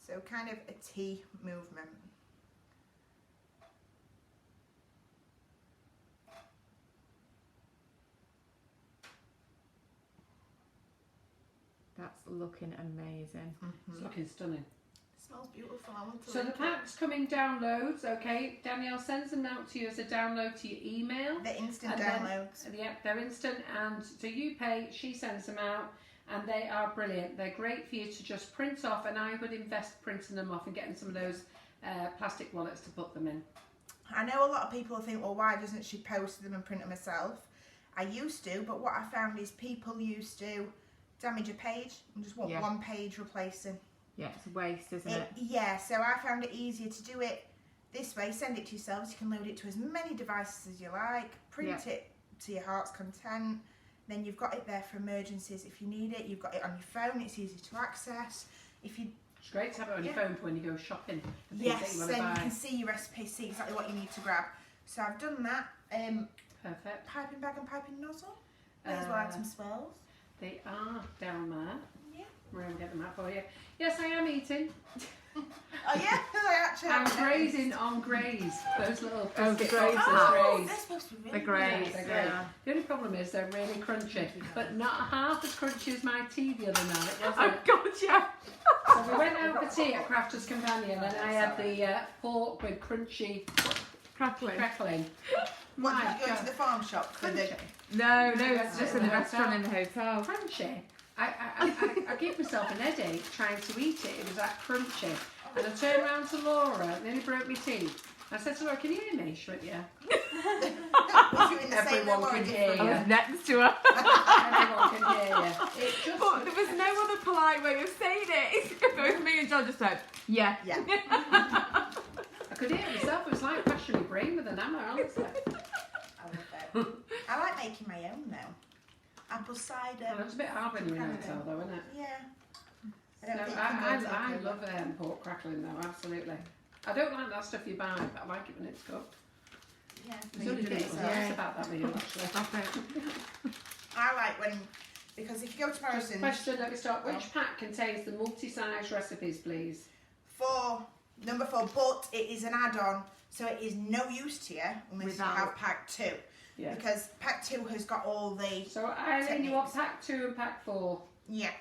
So kind of a T movement. That's looking amazing. It's looking stunning. It smells beautiful. I want to So the link it. pack's come in downloads, okay? Danielle sends them out to you as a download to your email. The instant And then- downloads. Yep, they're instant, and so you pay, she sends them out, and they are brilliant. They're great for you to just print off, and I would invest printing them off and getting some of those plastic wallets to put them in. I know a lot of people think, well, why doesn't she post them and print them herself? I used to, but what I found is people used to damage a page and just want Yeah. one page replacing. Yeah, it's a waste, isn't it? Yeah, so I found it easier to do it this way. Send it to yourselves. You can load it to as many devices as you like. Print it to your heart's content. Then you've got it there for emergencies if you need it. You've got it on your phone. It's easy to access. If you It's great to have it on your phone for when you go shopping. For things that yes, you then want you to buy. can see your recipe, see exactly what you need to grab. So I've done that. Perfect. Piping bag and piping nozzle. There's what item swells. They are down there. Yeah. We're going to get them out for you. Yes, I am eating. Oh yeah, I actually. I'm haven't grazing noticed. on graze. Those little Oh, the biscuit graze. boxes, Oh, graze. they're supposed to be The really graze, nice. They're great. yeah. The only problem is they're really crunchy, but not half as crunchy as my tea the other night, was Oh it? God, yeah. So we went out for tea at Crafter's Companion, and I had the pork with crunchy Crackling. crackling. What, My did you go to God. the farm shop for the... Crunchy. No, it's just in the hotel. restaurant in the hotel. Crunchy. I gave myself an headache trying to eat it. It was that crunchy. And I turned around to Laura, and nearly broke my teeth. I said to Laura, "Can you hear me?" She went, "Yeah." Was you in the same Everyone room or can a hear different I you. was next to her. Everyone can hear you. It just. But there was no other polite way of saying it. Both me and John just said, yeah. Yeah. I could hear it myself. It was like bashing my brain with an hammer, honestly. I love it. I like making my own though. Apple cider. Well, it's a bit hard when you're in a hotel, though, isn't it? Yeah. No, don't think you can go I take love pork crackling though, absolutely. I don't like that stuff you buy, but I like it when it's cooked. Yeah. There's only You do it little yourself. nice about that meal, actually. I like when, because if you go to Morrison's, Question, let me start. Which pack contains the multi-size recipes, please? number 4, but it is an add-on, so it is no use to you unless Without. you have pack 2. Yeah. Because pack 2 has got all the, So Eileen, you want pack 2 and pack 4? yeah.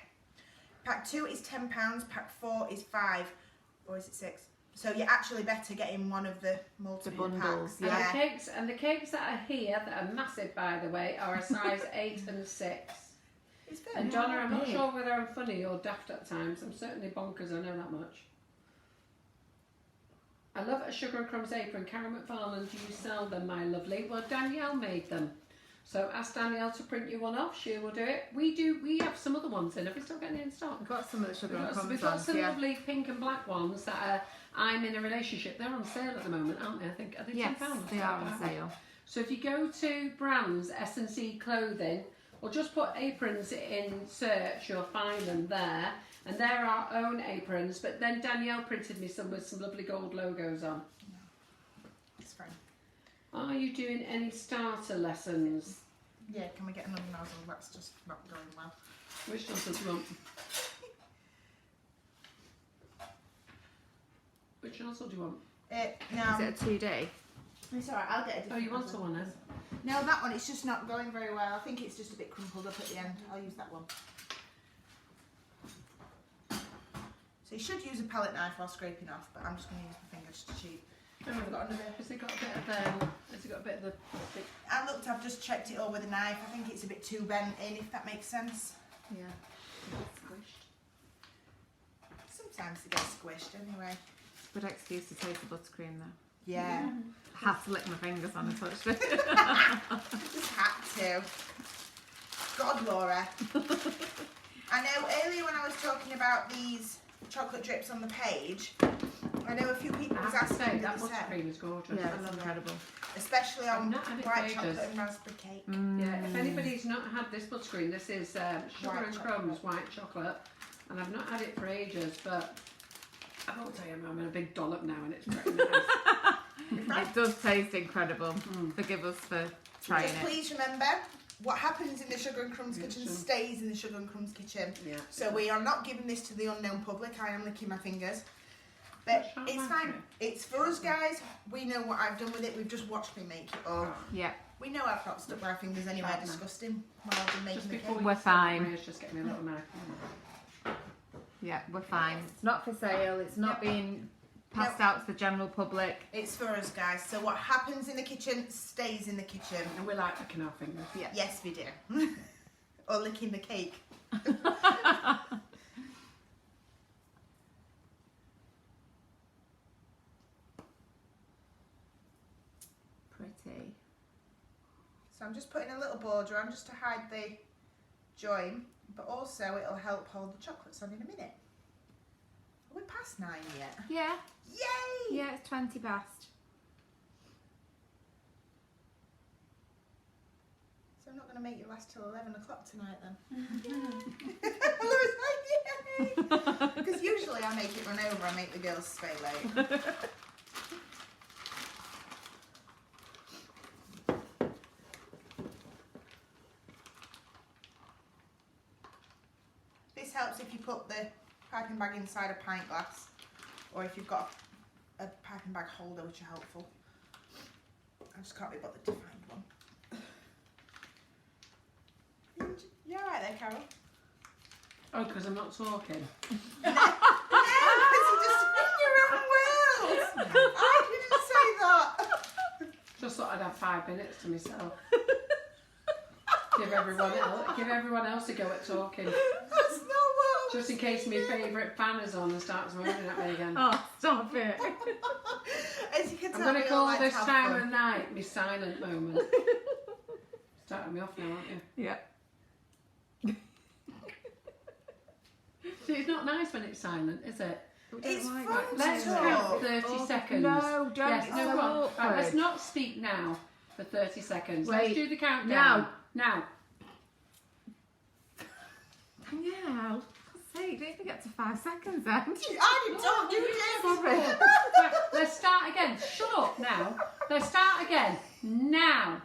Pack 2 is £10, pack 4 is 5, or is it 6? So you're actually better getting one of the multiple bundles, packs. yeah. And the cakes that are here, that are massive by the way, are a size 8 and 6. It's good. And Donna, I'm not big. sure whether I'm funny or daft at times. I'm certainly bonkers, I know that much. I love a Sugar and Crumbs apron. Karen McFarland, do you sell them, my lovely? Well, Danielle made them. So ask Danielle to print you one off. She will do it. We have some other ones in. Have we still got any in stock? I've got some of the sugar and crumbs We've got ones, some yeah. lovely pink and black ones that are I'm in a relationship. They're on sale at the moment, aren't they? I think are they Yes, £10? they are on sale. So if you go to brands S&C clothing, or just put aprons in search, you'll find them there. And they're our own aprons. But then Danielle printed me some with some lovely gold logos on. It's fine. Are you doing any starter lessons? Yeah, can we get another nozzle? That's just not going well. Which nozzle do you want? Which nozzle do you want? No, Is it a 2-day? it's alright, I'll get a different Oh, you want nozzle. someone then? No, that one, it's just not going very well. I think it's just a bit crumpled up at the end. I'll use that one. So you should use a palette knife while scraping off, but I'm just going to use my finger just to cheat. We've got another. Has it got a bit of has it got a bit of the plastic? I looked, I've just checked it all with a knife. I think it's a bit too bent in, if that makes sense. Yeah. Squished. Sometimes they get squished anyway. Good excuse to taste the buttercream though. Yeah. I had to lick my fingers on and touch it. Just had to. God, Laura. I know earlier when I was talking about these chocolate drips on the page, I know a few people I was have to asking say, me that the same. buttercream is gorgeous. Yeah, I it's love it. incredible. Especially on I've not had it white for chocolate ages. and raspberry cake. Yeah, if anybody's not had this buttercream, this is Sugar White and chocolate. Crumbs white chocolate, and I've not had it for ages, but I will tell you, I'm in a big dollop now, and it's pretty nice. It does taste incredible. Forgive us for trying Just it. please remember, what happens in the Sugar and Crumbs kitchen stays in the Sugar and Crumbs kitchen. Yeah. So we are not giving this to the unknown public. I am licking my fingers. But Shall I it's make fine. it? It's for us guys. We know what I've done with it. We've just watched me make it all. Yeah, We know I've not stuck my fingers anywhere Sharp knife. disgusting while I've been making Just the before cake. We're you said fine. Maria's just getting me a little knife. yeah, we're fine. It's not for sale. It's not being passed out to the general public. It's for us guys. So what happens in the kitchen stays in the kitchen. And we like licking our fingers. Yeah. Yes, we do. Or licking the cake. Pretty. So I'm just putting a little border on just to hide the join, but also it'll help hold the chocolates on in a minute. Are we past 9 yet? Yeah, Yay! yeah, it's 20 past. So I'm not going to make you last till 11 o'clock tonight then. Laura's like, yay! Because usually I make it run over, I make the girls stay late. This helps if you put the piping bag inside a pint glass, or if you've got a piping bag holder, which are helpful. I just can't be bothered to find one. You alright there, Carol? Oh, because I'm not talking. No, because you're just in your own world. I didn't say that. Just thought I'd have 5 minutes to myself. Give everyone else a go at talking. That's not what. Just in case my favourite fan is on and starts moaning at me again. Oh, stop it. As you can I'm tell, going we to all call like this to have time fun. of night my silent moment. Starting me off now, aren't you? Yeah. See, it's not nice when it's silent, is it? It's like fun that. to Let's talk. count 30 seconds. No, don't. Yes, It's no, so go on. awkward. Right, let's not speak now for 30 seconds. Wait. Let's do the countdown. Now. Danielle, for God's sake, don't forget to 5 seconds then. I didn't talk, you did. Sorry. Right, let's start again. Shut up now. Let's start again. Now.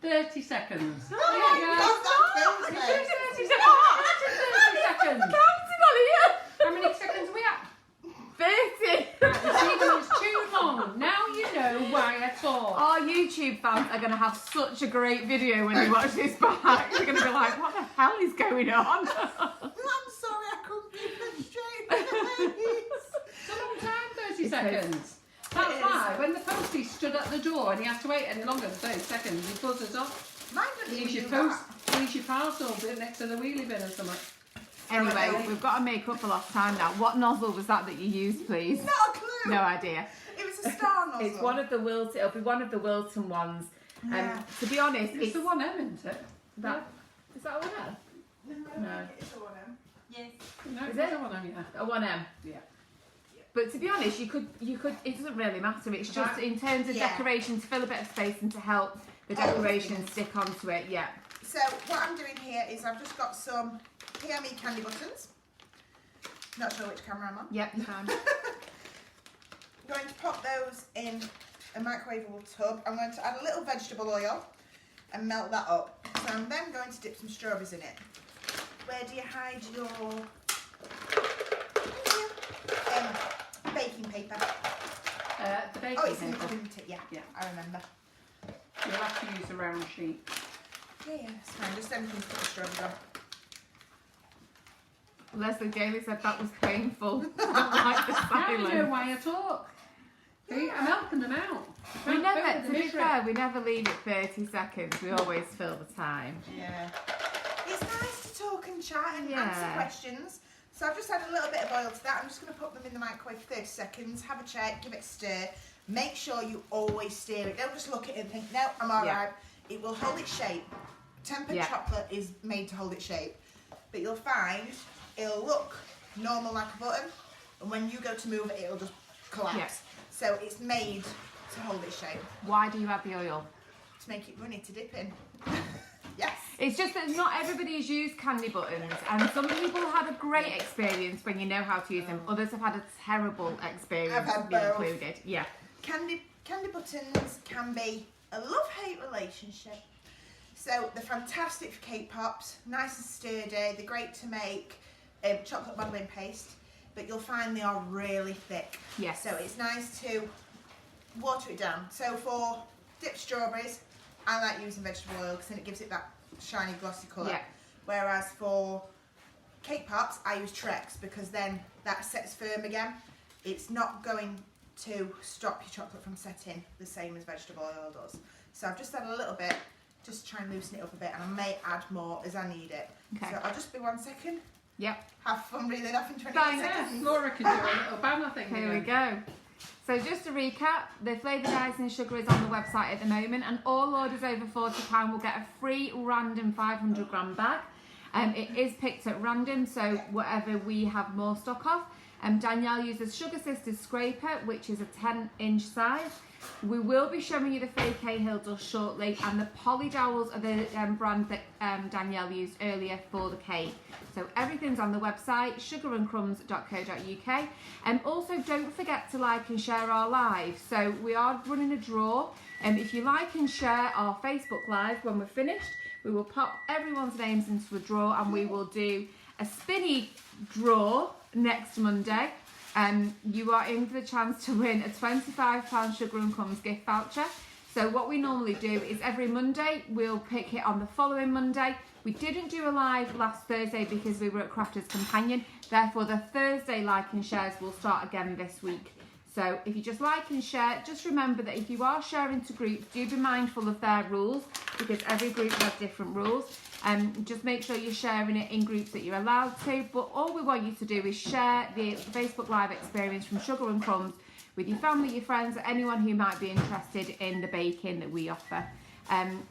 "30 seconds. There you go. God, that kills me. 30 seconds. 30 seconds. How many seconds are we at? 30. Right, you see, when it's too long. Now you know why I talk. Our YouTube fans are going to have such a great video when they watch this back. They're going to be like, what the hell is going on? I'm sorry, I couldn't keep it straight. It's a long time, 30 It seconds. That's It is. why when the postie stood at the door and he had to wait any longer than 30 seconds, he buzzes off. Mine doesn't Leaves even your do post, that. leaves your parcel next to the wheelie bin or something. Anyway, we've got to make up for lost time now. What nozzle was that you used, please? Not a clue. No idea. It was a star nozzle. It's one of the Wilton. It'll be one of the Wilton ones. Yeah. To be honest, It's the one M, isn't it? that. Is that a 1M? No. It's a 1M. Yes. No, Is it's it? the one M, yeah. A 1M. Yeah. But to be honest, you could. It doesn't really matter. It's just Right. in terms of Yeah. decoration to fill a bit of space and to help the Hold decoration things. stick onto it. Yeah. So what I'm doing here is I've just got some PME candy buttons. Not sure which camera I'm on. Yep. You can. I'm going to pop those in a microwavable tub. I'm going to add a little vegetable oil and melt that up. So I'm then going to dip some strawberries in it. where do you hide your baking paper? The baking Oh, it's in the paper. tin. Yeah, Yeah. I remember. You'll have to use a round sheet. Yeah, it's fine. Just anything to put the strawberries on. Leslie Daly said that was painful. I like the Now you know silence. why I talk. See, I'm helping them out. We Can't never, go with to the be misery. fair, we never leave it 30 seconds. We always fill the time. Yeah. It's nice to talk and chat and Yeah. answer questions. So I've just added a little bit of oil to that. I'm just going to put them in the microwave for 30 seconds, have a check, give it a stir. Make sure you always stir it. Don't just look at it and think, no, I'm all Yeah. right. It will hold its shape. Tempered Yeah. chocolate is made to hold its shape. But you'll find it'll look normal like a button. And when you go to move it, it'll just collapse. Yeah. So it's made to hold its shape. Why do you add the oil? To make it runny to dip in. Yes. It's just that not everybody has used candy buttons, and some people had a great experience when you know how to use them. Others have had a terrible experience I've had being both. included. Yeah. Candy buttons can be a love-hate relationship. So they're fantastic for cake pops, nice and sturdy. They're great to make chocolate modelling paste, but you'll find they are really thick. Yes. So it's nice to water it down. So for dipped strawberries, I like using vegetable oil because then it gives it that shiny glossy colour. Yeah. Whereas for cake pops, I use Trex because then that sets firm again. It's not going to stop your chocolate from setting the same as vegetable oil does. So I've just added a little bit, just to try and loosen it up a bit, and I may add more as I need it. Okay. So I'll just be 1 second. Yep. Have fun reeling off in 20 Thanks. seconds. Laura can do a little banner thing. Here we again. go. So just to recap, the Flavoured Icing Sugar is on the website at the moment, and all orders over £40 will get a free random 500 gram bag. It is picked at random, so whatever we have more stock of. Danielle uses Sugar Sisters Scraper, which is a 10-inch size. We will be showing you the fake Cahill dust shortly, and the Poly Dowels are the brand that Danielle used earlier for the cake. So everything's on the website, sugarandcrumbs.co.uk. Also, don't forget to like and share our live. So we are running a draw. If you like and share our Facebook Live when we're finished, we will pop everyone's names into a draw, and we will do a spinny draw next Monday. You are in for the chance to win a £25 Sugar and Crumbs gift voucher. So what we normally do is every Monday we'll pick it on the following Monday. We didn't do a live last Thursday because we were at Crafters Companion. Therefore the Thursday like and shares will start again this week. So if you just like and share, just remember that if you are sharing to groups, do be mindful of their rules because every group has different rules. Just make sure you're sharing it in groups that you're allowed to. But all we want you to do is share the Facebook Live experience from Sugar and Crumbs with your family, your friends, or anyone who might be interested in the baking that we offer.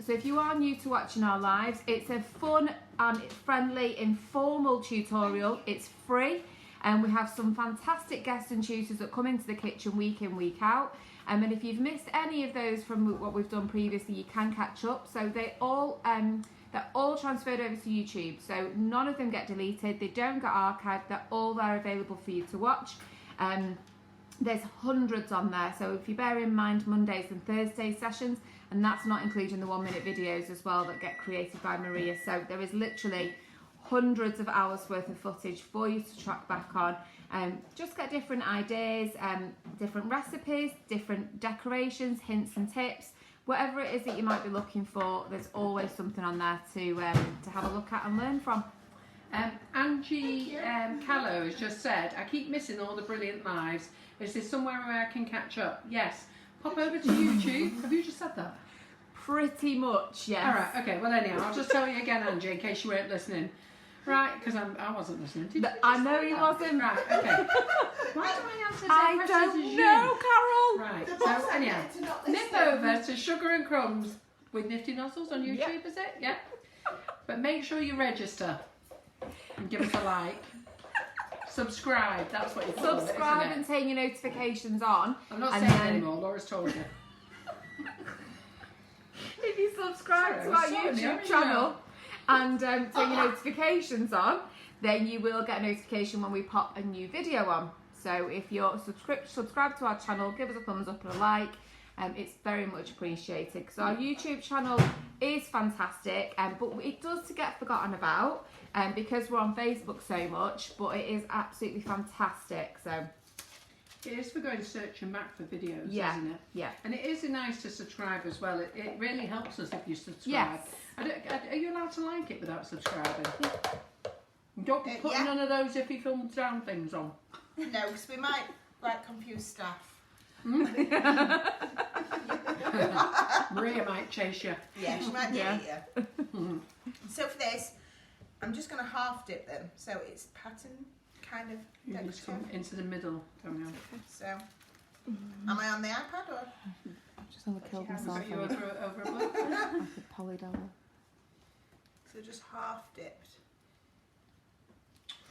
So if you are new to watching our lives, it's a fun and friendly, informal tutorial. It's free. And we have some fantastic guests and tutors that come into the kitchen week in, week out. And if you've missed any of those from what we've done previously, you can catch up. So they're all transferred over to YouTube. So none of them get deleted. They don't get archived. They're all there available for you to watch. There's hundreds on there. So if you bear in mind Mondays and Thursday sessions, and that's not including the 1-minute videos as well that get created by Maria. So there is literally hundreds of hours worth of footage for you to track back on. Just get different ideas, different recipes, different decorations, hints and tips. Whatever it is that you might be looking for, there's always something on there to have a look at and learn from. Angie Callow has just said, I keep missing all the brilliant lives. Is there somewhere where I can catch up? Yes. Pop over to YouTube. Have you just said that? Pretty much, yes. All right, okay. Well, anyhow, I'll just tell you again, Angie, in case you weren't listening. Right, because I wasn't listening. Did you I just know say he that? wasn't. Right, okay. Why do I answer the I same questions don't as you? know, Carol. Right, The so boss anyhow, admitted to not nip listening. over to Sugar and Crumbs with Nifty Nozzles on YouTube, Yep. is it? Yeah. But make sure you register and give us a like. Subscribe, that's what you call Subscribe it, and isn't it? turn your notifications on. I'm not and saying then- anymore, Laura's told you. If you subscribe Sorry, to I our was sorry, YouTube I'm channel and turn your notifications on, then you will get a notification when we pop a new video on. So if you're subscribed to our channel, give us a thumbs up and a like. It's very much appreciated because our YouTube channel is fantastic, but it does to get forgotten about because we're on Facebook so much, but it is absolutely fantastic. So It is for going searching back for videos, Yeah. isn't it? yeah. And it is nice to subscribe as well. It really helps us if you subscribe. Yes. Are you allowed to like it without subscribing? Don't put yeah. none of those iffy thumbs down things on. No, because we might like confuse staff. Maria might chase you. Yeah, she might Yeah. eat you. So for this, I'm just going to half dip them, so it's pattern kind of You just decorative. come into the middle, don't you? So, am I on the iPad or? Just want to kill Have myself. Got you over a book? Like a polydollar. So just half dipped.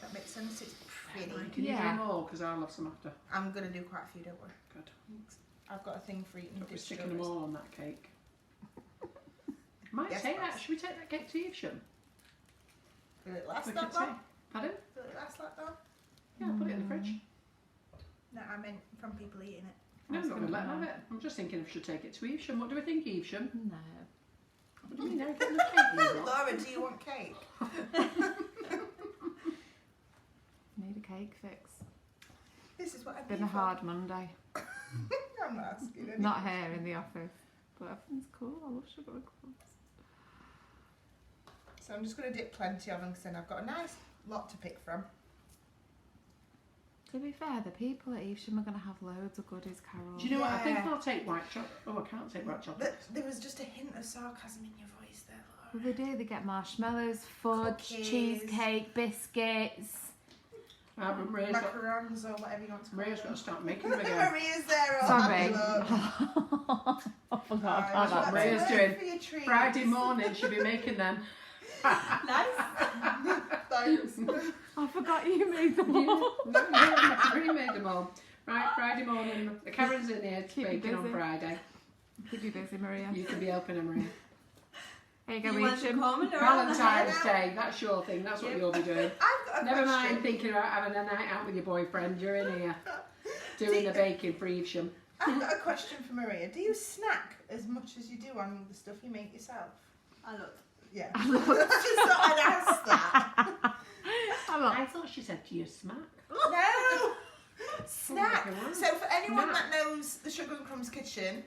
That makes sense. It's pretty. Can you do Yeah. them all? Because I'll have some after. I'm going to do quite a few, don't worry. Good. I've got a thing for eating Don't be dish sticking them strawberries. all on that cake. Might Yes, take that. boss. Should we take that cake to Evesham? Will it last We that could say. long? Pardon? Will it last that long? Yeah, put it in the fridge. No, I meant from people eating it. No, I'm not going to let no. them have it. I'm just thinking if we should take it to Evesham. What do we think, Evesham? No. What do you mean? They're getting the cake, you lot? Laura, do you want cake? Need a cake fix. This is what I've Been a hard Monday. I'm not asking anything. Not here in the office, but everything's cool. I love sugar and crumbs. So I'm just going to dip plenty of them because then I've got a nice lot to pick from. To be fair, the people at Evesham are going to have loads of goodies, Carol. Do you know what? I think Yeah. I'll take white chocolate. Oh, I can't take white chocolate. There was just a hint of sarcasm in your voice there, Laura. Well, they do. They get marshmallows, fudge, Cookies. cheesecake, biscuits. Maria's got, Macarons or whatever you want to call Maria's them. got to start making them again. Maria's there all Sorry. happy, look. I forgot Alright, about that's that. Maria's work doing for your treats. Friday morning, she'll be making them. Nice. Thanks. I forgot you made them all. No, Maria made them all. Right, Friday morning. Karen's in here Keep you baking on busy. Friday. Keep you busy, Maria. You can be helping her, Maria. There you go, You want to Evesham. comment or Valentine's Day, that's your thing. That's what Yep. you'll be doing. I've got a Never question. mind thinking about having a night out with your boyfriend. You're in here doing the baking for Evesham. I've got a question for Maria. Do you snack as much as you do on the stuff you make yourself? A lot. Yeah. I just thought I'd ask that. I thought she said, do you smack? No! Snack! Oh, So for anyone Snack. that knows the Sugar and Crumbs kitchen,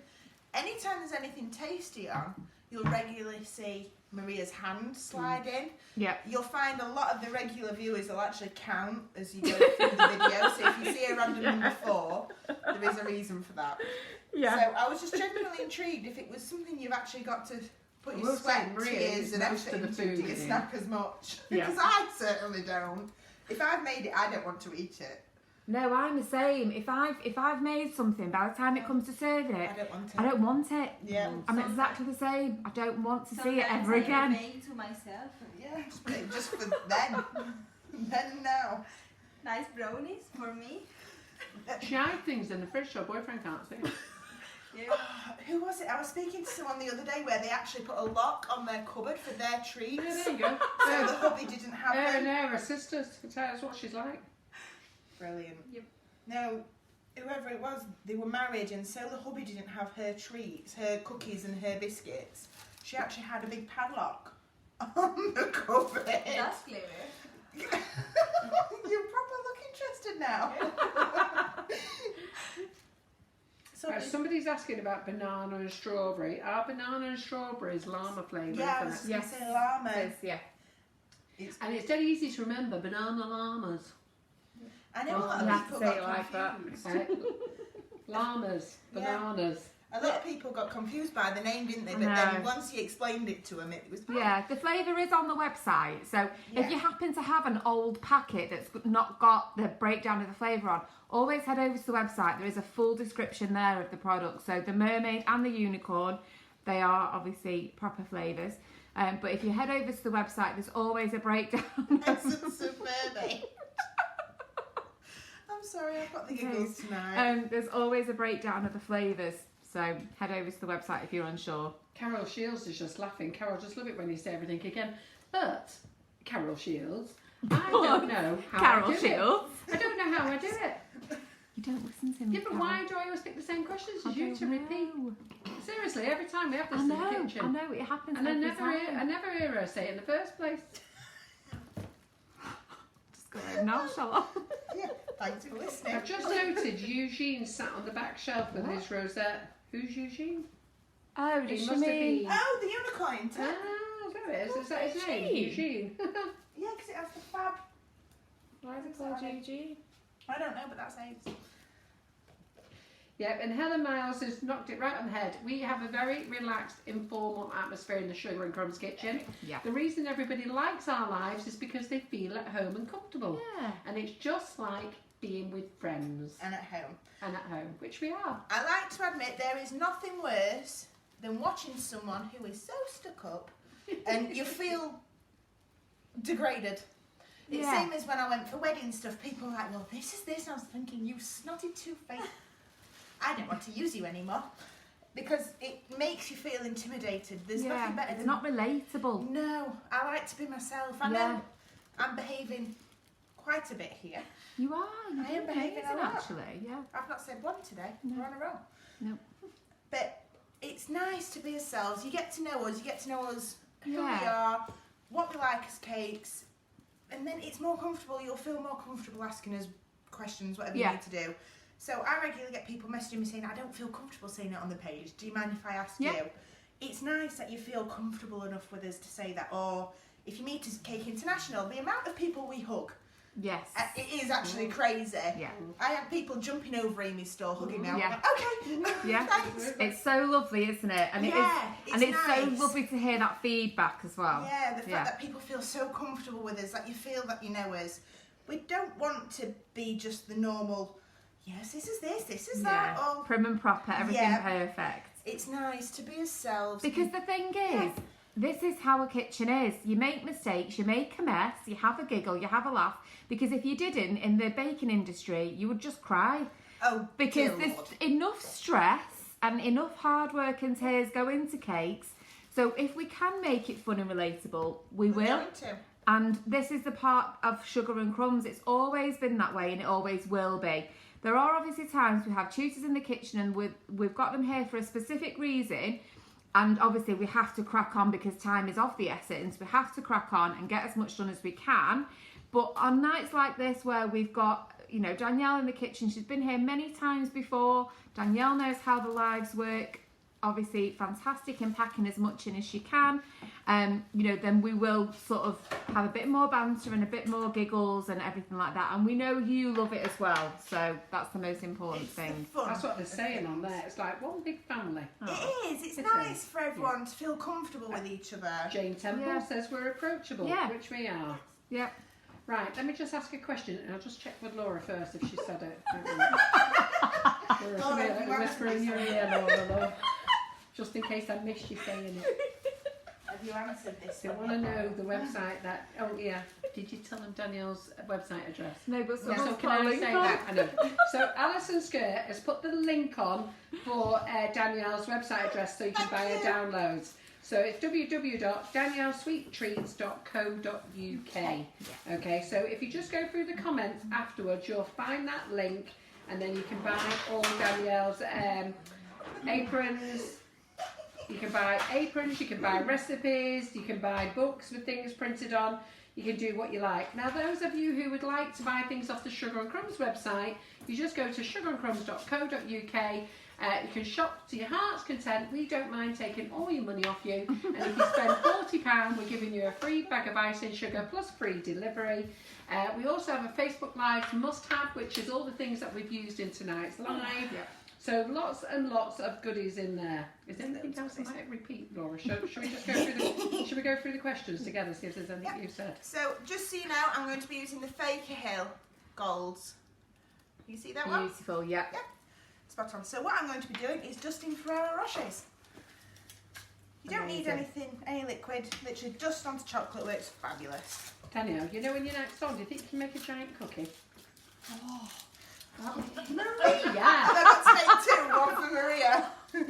anytime there's anything tasty on, you'll regularly see Maria's hand slide in. Yeah. You'll find a lot of the regular viewers will actually count as you go through the video. So if you see a random number 4, there is a reason for that. Yeah. So I was just genuinely intrigued if it was something you've actually got to put I your will say, sweat, Maria tears eats and most of effort the into. food Do you in. snack as much? Yeah. Because I certainly don't. If I've made it, I don't want to eat it. No, I'm the same. If I've made something, by the time it comes to serving it, I don't want it. I don't want it. Yeah. I'm exactly the same. I don't want to see it Sometimes ever I again. make to myself Yeah, just for then. Then and now. nice brownies for me. She hides things in the fridge so her boyfriend can't see it. Yeah. Who was it? I was speaking to someone the other day where they actually put a lock on their cupboard for their treats. Yeah, there you go. So the hubby didn't have them. No, her sisters. That's what she's like. Brilliant. Yep. No, whoever it was, they were married, and so the hubby didn't have her treats, her cookies and her biscuits. She actually had a big padlock on the cupboard. That's clever. You proper look interested now. So Somebody's asking about banana and strawberry. Are banana and strawberries llama flavour? yeah, I was Isn't it? going to say llama. Yeah. And it's dead easy to remember banana llamas. I know a lot You of have to people say it got like that. confused. Llamas, Yeah. bananas. A lot of people got confused by the name, didn't they? But No. then once you explained it to them, it was Yeah, the flavour is on the website. So Yeah. if you happen to have an old packet that's not got the breakdown of the flavour on, always head over to the website. There is a full description there of the product. So the mermaid and the unicorn, they are obviously proper flavours. But if you head over to the website, there's always a breakdown. essence of mermaid. I'm sorry, I've got the giggles tonight. There's always a breakdown of the flavours. So head over to the website if you're unsure. Carol Shields is just laughing. Carol, just love it when you say everything again. But, Carol Shields, I don't know how Carol I do Shields. it. I don't know how I do it. You don't listen to me. Yeah, but Carol. why do I always pick the same questions I as you to don't repeat? know. Seriously, every time we have this I in the know, kitchen. I know, it happens And I every never time. hear her say it in the first place. Just go home now, shall I? Yeah, thanks for listening. I've just noted Eugene sat on the back shelf with his rosette. Who's Eugene? Oh, He does she must have mean? been. Oh, the unicorn. Ah, there it is. Is that his name? Eugene. Yeah, because it has the fab. Why is it called Eugene? I don't know, but that's AIDS. Yep, and Helen Miles has knocked it right on the head. We have a very relaxed, informal atmosphere in the Sugar and Crumbs kitchen. Yeah. The reason everybody likes our lives is because they feel at home and comfortable. Yeah. And it's just like being with friends And at home. and at home, which we are. I like to admit there is nothing worse than watching someone who is so stuck up and you feel degraded. It's Yeah. same as when I went for wedding stuff. People are like, well, this is this. And I was thinking, you snotted two-faced. I don't want to use you anymore because it makes you feel intimidated. There's nothing better it's than... not relatable. No, I like to be myself. I know I'm behaving quite a bit here. You are. You're I am behaving a lot. actually. Yeah. I've not said one today. No. We're on a roll. No. But it's nice to be ourselves. You get to know us. You get to know us, who we Yeah. are, what we like as cakes, and then it's more comfortable. You'll feel more comfortable asking us questions, whatever you Yeah. need to do. So I regularly get people messaging me saying, I don't feel comfortable saying it on the page. Do you mind if I ask Yeah. you? It's nice that you feel comfortable enough with us to say that. Or if you meet us at Cake International, the amount of people we hug, Yes. it is actually crazy. Yeah. I had people jumping over Amy's store, hugging me. I'm Yeah. like, okay, Yeah. thanks. It's so lovely, isn't it? And Yeah, it is, and it's nice. so lovely to hear that feedback as well. Yeah, the fact Yeah. that people feel so comfortable with us, that you feel that you know us. We don't want to be just the normal, yes, this is this, this is that. Oh, Prim and proper, everything Yeah. perfect. it's nice to be ourselves. Because the thing is, this is how a kitchen is. You make mistakes, you make a mess, you have a giggle, you have a laugh. Because if you didn't, in the baking industry, you would just cry. Oh, Because dear there's Lord. enough stress and enough hard work and tears go into cakes. So if we can make it fun and relatable, we We're will. going to. And this is the part of Sugar and Crumbs. It's always been that way and it always will be. There are obviously times we have tutors in the kitchen and we've got them here for a specific reason. And obviously we have to crack on because time is of the essence. We have to crack on and get as much done as we can. But on nights like this where we've got, you know, Danielle in the kitchen, she's been here many times before. Danielle knows how the lives work. Obviously fantastic in packing as much in as she can. You know, then we will sort of have a bit more banter and a bit more giggles and everything like that. And we know you love it as well. So that's the most important It's the thing. fun. That's what they're saying on there. It's like one big family. It is. It's It nice is. for everyone to feel comfortable with each other. Jane Temple Yeah. says we're approachable, Yeah. which we are. Yep. Right, let me just ask a question, and I'll just check with Laura first if she said it. Laura, Laura, you whisper in your ear, Laura, love. Just in case I missed you saying it. Have you answered this? They want to know the website that. Oh yeah, did you tell them Danielle's website address? No, but So someone's can I calling say for- that? I know. So Alison Skirt has put the link on for Danielle's website address so you can buy her downloads. So it's www.daniellesweettreats.co.uk. Okay, so if you just go through the comments afterwards, you'll find that link, and then you can buy all Danielle's aprons. You can buy aprons, you can buy recipes, you can buy books with things printed on. You can do what you like. Now, those of you who would like to buy things off the Sugar and Crumbs website, you just go to sugarandcrumbs.co.uk. You can shop to your heart's content. We don't mind taking all your money off you. And if you spend £40, we're giving you a free bag of icing sugar plus free delivery. We also have a Facebook Live must-have, which is all the things that we've used in tonight's live. Yeah. So lots and lots of goodies in there. Is there anything else I might repeat, Laura? Should we just go through the should we go through the questions together, see if there's anything Yep. you've said? So, just so you know, I'm going to be using the Faker Hill golds. You see that one? Beautiful, yeah. Spot on. So what I'm going to be doing is dusting Ferrero Rochers. You don't need Amazing. any liquid. Literally dust onto chocolate works fabulous. Danielle, you know when you're next on, do you think you can make a giant cookie? Yeah. And I've got to make two, one for Maria. Well,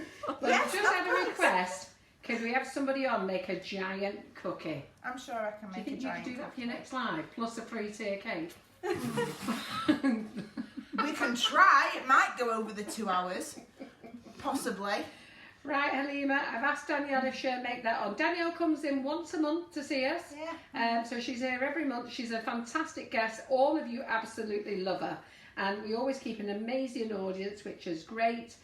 Yes, we've just had a request. Could we have somebody on make a giant cookie? I'm sure I can Do you make a think you giant could do that for cookie. your next live? Plus a free tier cake? With can try. It might go over the 2 hours. Possibly. Right, Halima, I've asked Danielle if she'll make that on. Danielle comes in once a month to see us. Yeah. So she's here every month. She's a fantastic guest. All of you absolutely love her. And we always keep an amazing audience, which is great.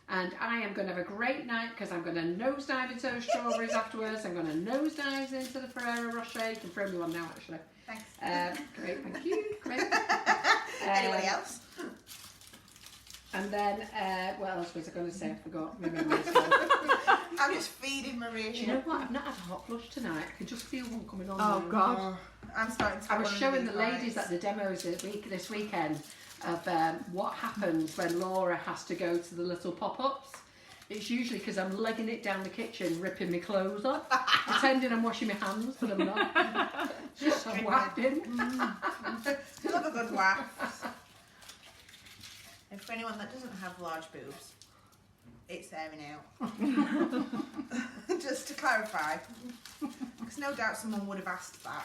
And I am going to have a great night because I'm going to nosedive into those strawberries afterwards. I'm going to nosedive into the Ferrero Rocher. You can throw me one now, actually. Thanks. Great, thank you. Great. Anybody else? And then, what else was I going to say? I forgot. I'm just feeding Maria. Do you know what? I've not had a hot flush tonight. I can just feel one coming on. Oh now. God. I'm starting to. I was get one showing of the these ladies vibes. at the demos this weekend of what happens when Laura has to go to the little pop-ups. It's usually because I'm legging it down the kitchen, ripping my clothes off, pretending I'm washing my hands, but I'm not. Just I'm whacking. Love a good waft. And for anyone that doesn't have large boobs, it's airing out. Just to clarify, because no doubt someone would have asked that.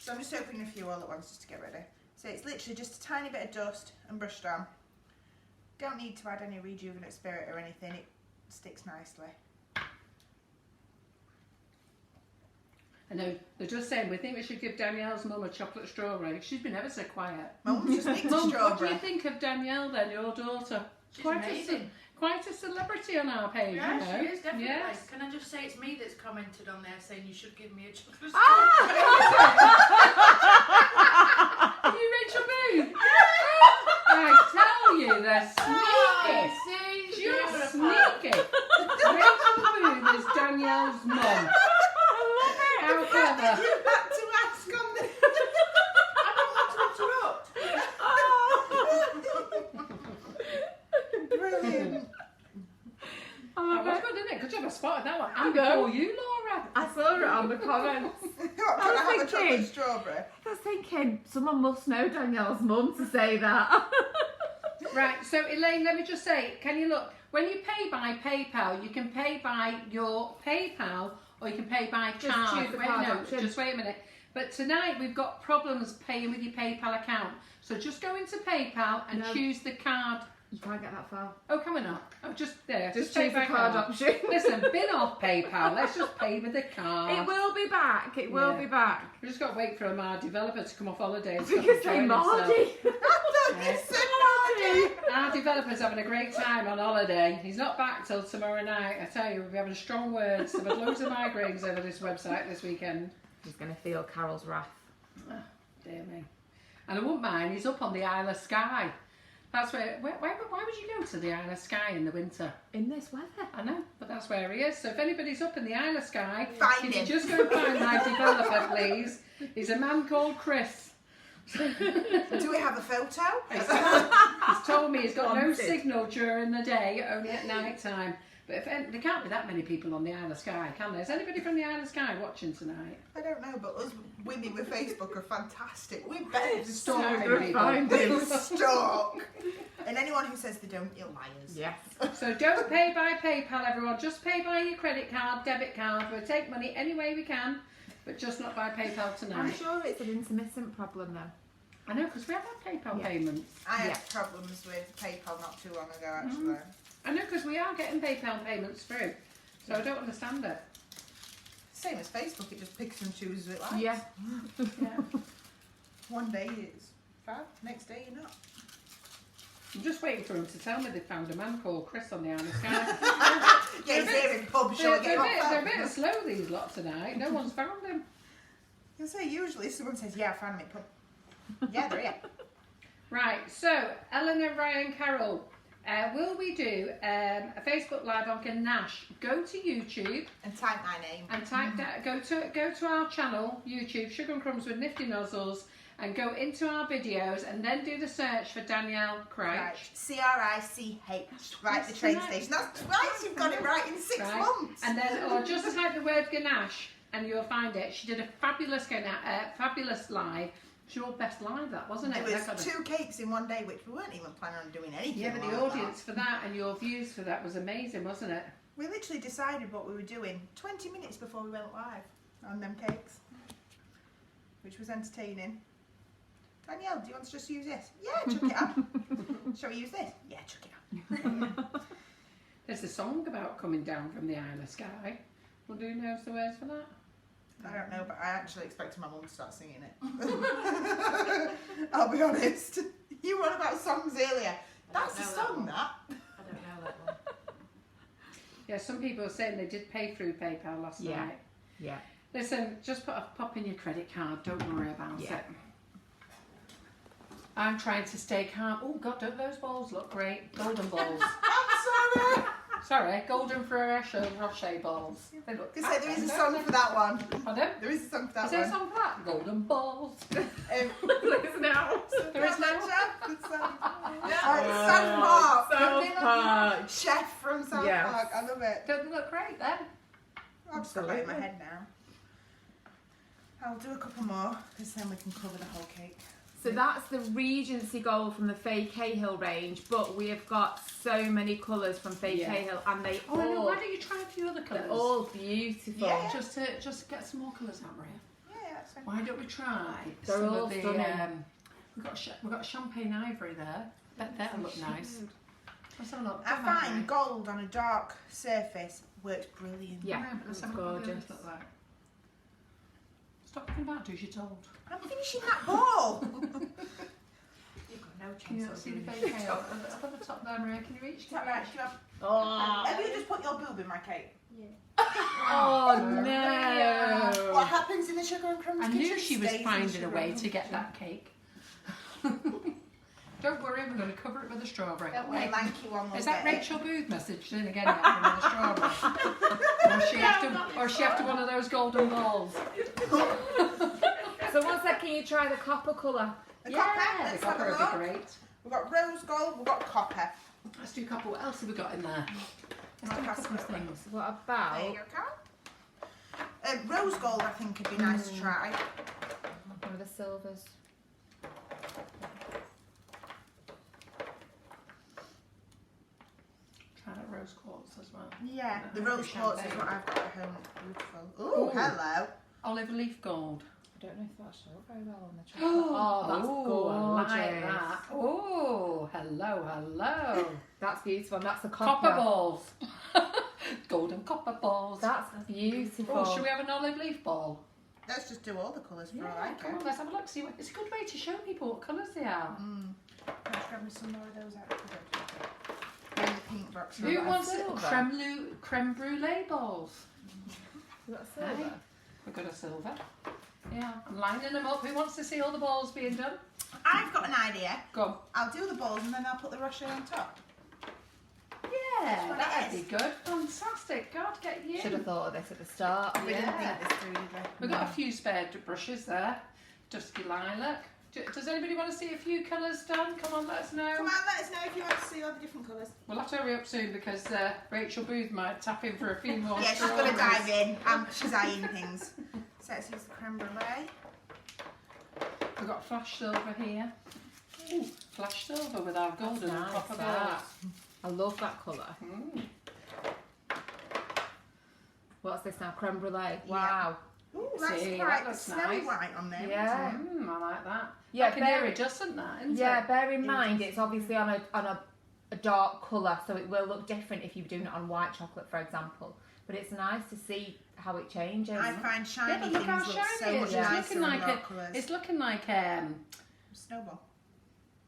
So I'm just opening a few all at once just to get ready. So it's literally just a tiny bit of dust and brushed on. Don't need to add any rejuvenate spirit or anything, it sticks nicely. I know, they're just saying, we think we should give Danielle's mum a chocolate strawberry. She's been ever so quiet. Mum just needs a Mum, what do strawberry. you think of Danielle then, your daughter? She's Quite amazing. Quite a celebrity on our page, Yeah, you know. she is definitely. Yes. Can I just say it's me that's commented on there saying you should give me a chocolate Are you Rachel Booth? I tell you, they're sneaky. Just sneaky. Rachel Booth is Danielle's mum. How clever. You had to ask on the... I don't want to interrupt. Brilliant. Oh, that's good, isn't it? Good job, I spotted that one. And before you, Laura. I saw it on the comments. What, can I have a thinking- chocolate strawberry? I was thinking, someone must know Danielle's mum to say that. Right, so Elaine, let me just say, can you look, when you pay by PayPal, you can pay by your PayPal or you can pay by Just card. choose the Wait, card no, option. just wait a minute. But tonight we've got problems paying with your PayPal account. So just go into PayPal and No. choose the card. You can't get that far. Oh, can we not? Oh, just there. Just pay choose the by card option. Listen, bin off PayPal. Let's just pay with the card. It will be back. It will Yeah. be back. We just got to wait for our developer to come off holiday. And Because stop they enjoying himself. Mardy. I thought you said Our developer's having a great time on holiday. He's not back till tomorrow night. I tell you, we'll be having strong words. I've had loads of migraines over this website this weekend. He's going to feel Carol's wrath. Oh, dear me. And I wouldn't mind, he's up on the Isle of Skye. That's why would you go to the Isle of Skye in the winter? In this weather. I know, but that's where he is. So if anybody's up in the Isle of Skye, Find if you him. just go and find my developer, please. He's a man called Chris. Do we have a photo? He's told me he's got no Wanted. signal during the day, only at night time. But there can't be that many people on the Isle of Skye, can there? Is anybody from the Isle of Skye watching tonight? I don't know, but us women with Facebook are fantastic. We're better than Stalking stalking. people. Find him. We'll stalk. And anyone who says they don't, you're liars. Yes. So don't pay by PayPal, everyone. Just pay by your credit card, debit card. We'll take money any way we can, but just not by PayPal I'm tonight. sure it's an intermittent problem though. I know, because we have had PayPal Yeah. payments. I had Yeah. problems with PayPal not too long ago, actually. I know, because we are getting PayPal payments through. So I don't understand it. Same as Facebook, it just picks and chooses it likes. Yeah. Yeah. One day it's fab, next day you're not. I'm just waiting for him to tell me they found a man called Chris on the Isle of Skye. Yeah, he's here in pub, shall I get him off They're a phone? bit slow, these lot tonight. No one's found him. You'll say usually someone says, yeah, I found him at pub. Yeah, they're here. Right, so Eleanor, Ryan, Carol, will we do a Facebook Live on Ganache? Go to YouTube And type my name. and type that. Go to our channel, YouTube, Sugar and Crumbs with Nifty Nozzles, and go into our videos, and then do the search for Danielle Crouch. Right. C-R-I-C-H. Right, the train tonight. station. That's right, you've got it right in 6 Right. months. And then, or just type the word Ganache, and you'll find it. She did a fabulous live. It's your best live, that wasn't it? It was That got a- 2 cakes in one day, which we weren't even planning on doing anything. Yeah, but the like audience for that and your views for that was amazing, wasn't it? that. We literally decided what we were doing 20 minutes before we went live on them cakes, which was entertaining. Danielle, do you want to just use this? Yeah, chuck it on. Shall we use this? Yeah, chuck it on. There's a song about coming down from the Isle of Skye. Well, who knows the words for that? I don't know, but I actually expected my mum to start singing it. I'll be honest. You were on about songs earlier. That's a song, that. I don't know that one. Yeah, some people are saying they did pay through PayPal last night. Yeah. Listen, just pop in your credit card. Don't worry about Yeah. it. I'm trying to stay calm. Oh God, don't those balls look great? Golden balls. I'm sorry. Sorry, golden Ferrero Rocher balls. They look. I say there is a don't song they? for that one. Pardon? There is a song for that Is there a one. song for that? Golden balls. Please now. There is no. Good song. South Park. South Park. Chef from South Yes. Park. I love it. Don't they look great then? I've just got that in my Absolutely. head now. I'll do a couple more because then we can cover the whole cake. So that's the Regency Gold from the Faye Cahill range, but we have got so many colours from Faye Yeah. Cahill, and they Oh, I know. all, Why don't you try a few other colours? they're all beautiful. Yeah. Just get some more colours out, Maria. Yeah, that's fine. Why don't we try They're some all of the? stunning. We've got champagne ivory there. That'll look nice. Let's have a look. I Come on, find gold on a dark surface works brilliant. Yeah, Maria, but let's it's have a look what the gorgeous. others look like. Stop talking about do as you're told. I'm finishing that ball. You've got no Can you chance not of see the doing fake it. hair up at the top there, Maria? Can you reach? Is that right? Should I- Oh, Have you just put your boob in my cake? Yeah. oh Maria. no! What happens in the sugar and crumbs I kitchen knew she was stays in the finding a sugar way and to get crumbs that cake. Don't worry, we're going to cover it with a strawberry. kitchen. Don't worry, lanky one will Is that get it. Rachel Booth message in again about with a strawberry? or she after one of those golden balls? So one sec, can you try the copper colour? The Yeah, copper, the let's have copper a would look. be great. We've got rose gold, we've got copper. Let's do copper. What else have we got in there? Let's do a couple of things. What There about? you go, Carol. Rose gold I think would be nice to try. One of the silvers. Try that rose quartz as well. Yeah, the Yeah, rose quartz is champagne. what I've got at home. Beautiful. Ooh, Ooh. hello. Olive leaf gold. I don't know if that showed very well on the chocolate. Oh, that's Ooh, gorgeous. I like that. Oh, hello. That's beautiful. And that's the Copper copper. balls. Golden copper balls. That's beautiful. Oh, should we have an olive leaf ball? Let's just do all the colours for all I come care. on, let's have a look. See, it's a good way to show people what colours they are. Let's grab me some more of those out of the cupboard. In the pink box. Who got a wants it? silver? Creme brulee balls? You got a silver? Hey. We've got a silver. Yeah, I'm lining them up. Who wants to see all the balls being done? I've got an idea. Go on. I'll do the balls and then I'll put the Rocher on top. Yeah, what it that'd is. be good. Fantastic. God, get you. Should have thought of this at the start. We didn't Yeah. think this through, did we? We've got a few spare brushes there. Dusky lilac. Does anybody want to see a few colours done? Come on, let us know. Come on, let us know if you want to see all the different colours. We'll have to hurry up soon because Rachel Booth might tap in for a few more. Yeah, she's going to strawberries. dive in. She's eyeing things. So let's use the creme brulee. We've got flash silver here. Ooh, flash silver with our golden and Nice, copper that. balls. I love that colour. Mm. What's this now? Creme brulee. Wow. Ooh, that's See, quite that looks snowy nice. white on there. Yeah. I like that. Yeah, Like an iridescent, that, isn't Yeah, it? bear in mind it's obviously on a dark colour, so it will look different if you're doing it on white chocolate, for example. But it's nice to see how it changes. I find shiny Yeah, but look how things look so shiny it much is. nicer It's looking in like dark a, colours. it's looking like Snowball.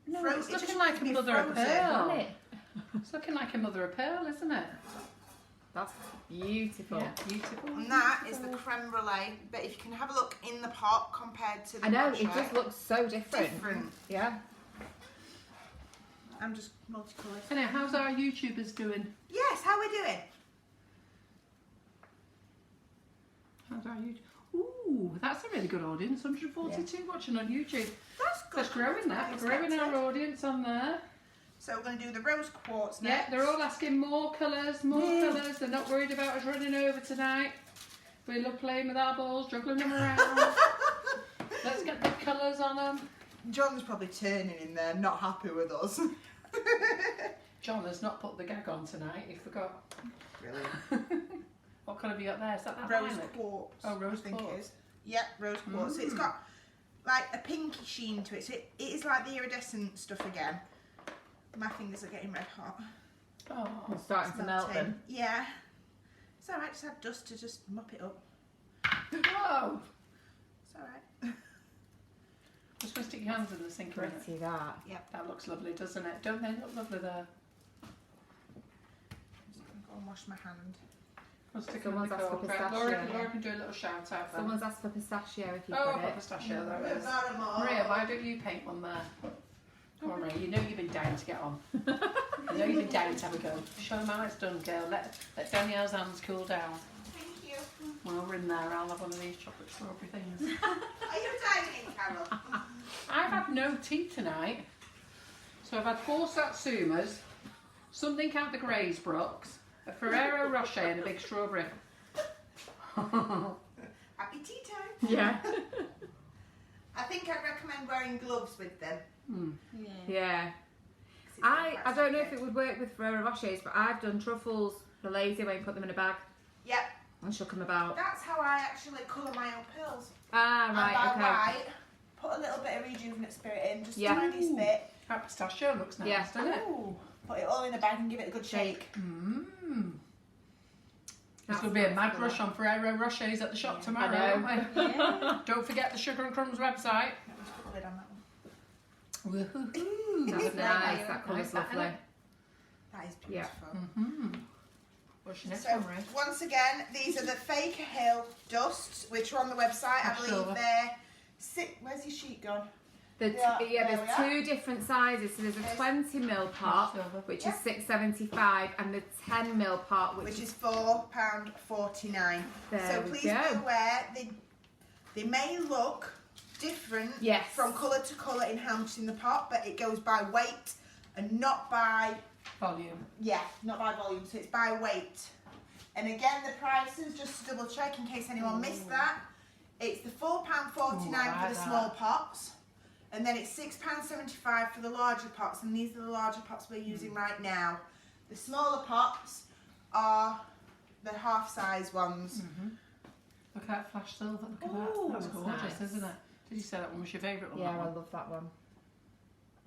no, Fro- it's it just looking like a looks mother of frozen, pearl. Isn't it? It's looking like a mother of pearl, isn't it? That's beautiful. Yeah, beautiful. And that is the creme brulee. But if you can have a look in the pot compared to the I know, Rocher, it just looks so different. different. Yeah. I'm just multicoloured. Anyway, how's our YouTubers doing? Yes, how are we doing? How's our YouTube? Ooh, that's a really good audience. 142 watching on YouTube. That's good. That's growing that. We're growing our audience on there. So we're going to do the rose quartz Yeah, next. they're all asking more colours, more Yeah. colours. They're not worried about us running over tonight. We love playing with our balls, juggling them around. Let's get the colours on them. John's probably turning in there, not happy with us. John has not put the gag on tonight, he forgot. Brilliant. What colour have you got there? Is that Rose violet? quartz. Oh, rose I think quartz. it is. Yep, rose quartz. So it's got like a pinky sheen to it. So it is like the iridescent stuff again. My fingers are getting red hot. Oh, It's starting to melt Melting. them. Yeah. It's alright, just add dust to just mop it up. whoa! It's alright. Just going to stick your hands in the sink a minute. Pretty that. That looks lovely, doesn't it? Don't they look lovely there? I'm just going to go and wash my hand. I'll stick them in Someone's the asked for cold. Right, pistachio. Laura can do a little shout out then. Someone's asked for pistachio if you've Oh, I've got got it. pistachio, there it is. Not a more. Maria, why don't you paint one there? Come on, Maria, you know you've been dying to get on. You know you've been dying to have a go. Show them how it's done, girl. Let Danielle's hands cool down. Thank you. While we're in there, I'll have one of these chocolate strawberry things. Are you diving in, Carol? I've had no tea tonight. So I've had 4 Satsumas, something out the Graysbrooks, a Ferrero Rocher and a big strawberry. Happy tea time. Yeah. I think I'd recommend wearing gloves with them. Yeah. Yeah. 'cause it's I quite don't know if sticky. it would work with Ferrero Rochers, but I've done truffles the lazy way and put them in a bag Yep, and shook them about. that's how I actually colour my own pearls. Ah, I right, buy okay. white, put a little bit of rejuvenate spirit in, just Yeah. the tiniest bit. That pistachio looks nice, Yeah. doesn't it? Ooh. Put it all in a bag and give it a good shake. Mmm. That's This will be a nice mad colour. rush on Ferrero Rochers at the shop I tomorrow, know. won't we? Yeah. Don't forget the Sugar and Crumbs website. Just put the lid on that one. Woohoo! That's nice, that Nice, colour's that, lovely. That is Yeah. beautiful. Mm-hmm. What's your next So one, Maria? once again, these are the Faker Hill dusts, which are on the website. I That's believe silver. they're where's your sheet gone? The Yeah, there there's we are. 2 different sizes. So there's a Yes. 20ml pot, Silver. which Yeah. is £6.75, and the 10ml pot, Which is £4.49. There So we please go. be aware they may look different Yes. from colour to colour in how much is in the pot, but it goes by weight and not by Volume. not by volume. So it's by weight. And again, the prices, just to double check in case anyone missed that, it's the £4.49 Ooh, I for the like small that. pots, and then it's £6.75 for the larger pots, and these are the larger pots we're using right now. The smaller pots are the half-size ones. Look at that flash silver. Look at Ooh, that. That's that's gorgeous, nice. isn't it? Did you say that one was your favourite one? Yeah, that I one? love that one.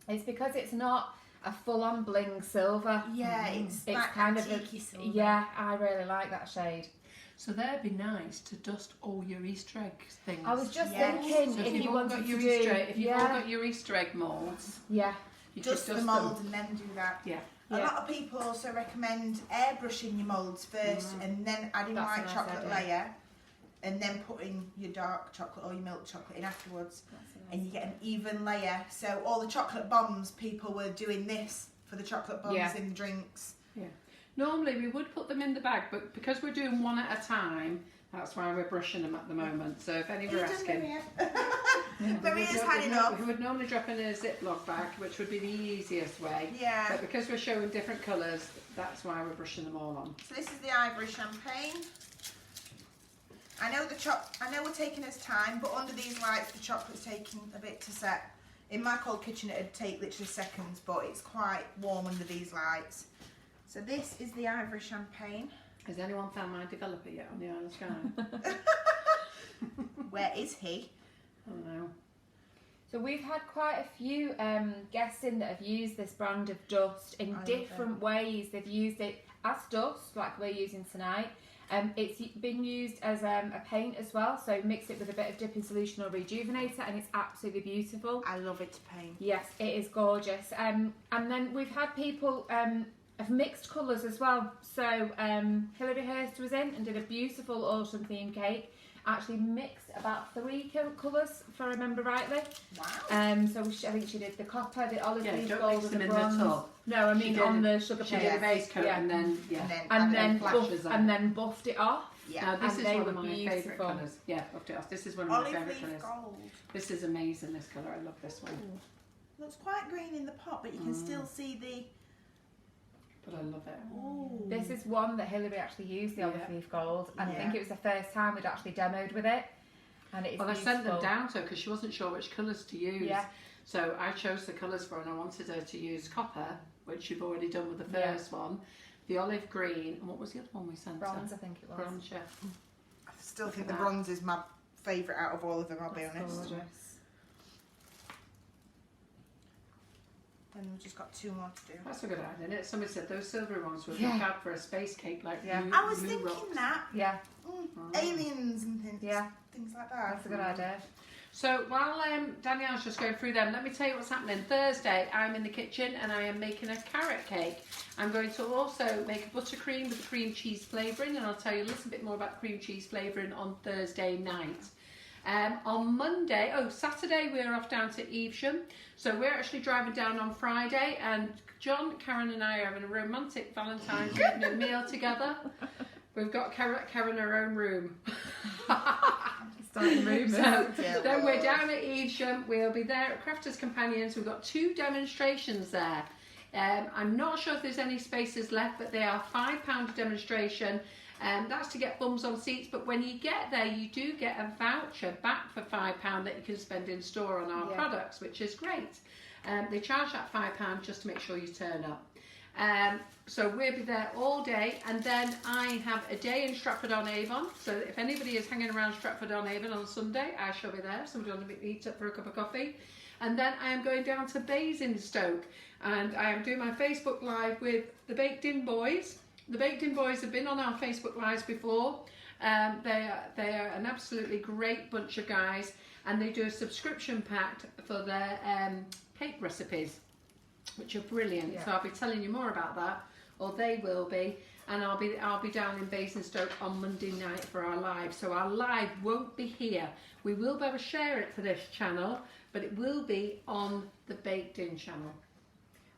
It's because it's not a full-on bling silver. Yeah, it's It's like kind of antique silver. yeah, I really like that shade. So that'd be nice to dust all your Easter egg things. I was just Yes. thinking So if you've you all wanted got to your do, Easter egg, if you've all yeah, got your Easter egg moulds, yeah, you Dust could the dust mould them. and then do that. Yeah. A Yeah. lot of people also recommend airbrushing your moulds first and then adding That's a white nice chocolate idea. layer and then putting your dark chocolate or your milk chocolate in afterwards, and you get an even layer. So all the chocolate bombs, people were doing this for the chocolate bombs Yeah. in the drinks. Normally we would put them in the bag, but because we're doing one at a time, that's why we're brushing them at the moment. So if any were asking, Maria's we had would, enough. we would normally drop in a Ziploc bag, which would be the easiest way. Yeah. But because we're showing different colours, that's why we're brushing them all on. So this is the ivory champagne. I know we're taking us time, but under these lights the chocolate's taking a bit to set. In my cold kitchen it'd take literally seconds, but it's quite warm under these lights. So this is the ivory champagne. Has anyone found my developer yet on the Isle of Skye? Where is he? I don't know. So we've had quite a few guests in that have used this brand of dust in I love different ways. They've used it as dust, like we're using tonight. It's been used as a paint as well, so mix it with a bit of dipping solution or rejuvenator and it's absolutely beautiful. I love it to paint. Yes, it is gorgeous. And then we've had people of mixed colours as well. So Hilary Hurst was in and did a beautiful autumn themed cake. Actually mixed about 3 colours, if I remember rightly. Wow. So I think she did the copper, the olive Yeah, leaf don't gold, mix and them the in the bronze. tub. No, I She mean did on it- the sugar She did paste. a base coat Yeah. and then And then flashes on. and then buffed it off. Yeah. Now this And is they one were of my favourite beautiful. colours. Yeah, buffed it off. This is one of my Olive favourite leaf colours. gold. This is amazing, this colour. I love this one. Looks quite green in the pot, but you can still see the. But I love it. Ooh. This is one that Hilary actually used, the olive Yeah. leaf gold. And I think Yeah. it was the first time we'd actually demoed with it. And it's Well, I sent them beautiful. down to her because she wasn't sure which colours to use. Yeah. So I chose the colours for her and I wanted her to use copper, which you've already done with the Yeah. first one, the olive green, and what was the other one we sent Bronze, her? I think it was. Bronze, yeah. I still think Look the at that. bronze is my favourite out of all of them, I'll be That's honest. gorgeous. and we've just got 2 more to do. That's a good idea, isn't it? Somebody said those silvery ones would be Yeah. fab for a space cake like Yeah. blue, I was blue thinking rocks. that. Yeah, Aliens and things. Yeah. Things like that. that's a good idea. So while Danielle's just going through them, let me tell you what's happening. Thursday, I'm in the kitchen and I am making a carrot cake. I'm going to also make a buttercream with cream cheese flavouring, and I'll tell you a little bit more about cream cheese flavouring on Thursday night. On Saturday, we're off down to Evesham. So we're actually driving down on Friday, and John, Karen and I are having a romantic Valentine's evening meal together. We've got Karen her own room. Starting rumours. So then we're down at Evesham. We'll be there at Crafters Companions. We've got 2 demonstrations there. I'm not sure if there's any spaces left, but they are £5 a demonstration. That's to get bums on seats, but when you get there, you do get a voucher back for £5 that you can spend in store on our products, which is great. They charge that £5 just to make sure you turn up. So we'll be there all day, and then I have a day in Stratford-on-Avon. So if anybody is hanging around Stratford-on-Avon on Sunday, I shall be there. Somebody want to meet up for a cup of coffee. And then I am going down to Basingstoke, and I am doing my Facebook Live with the Baked In Boys. The Baked In Boys have been on our Facebook Lives before. They are an absolutely great bunch of guys, and they do a subscription pack for their cake recipes, which are brilliant. Yeah. So I'll be telling you more about that, or they will be, and I'll be down in Basingstoke on Monday night for our live. So our live won't be here. We will be able to share it for this channel, but it will be on the Baked In channel.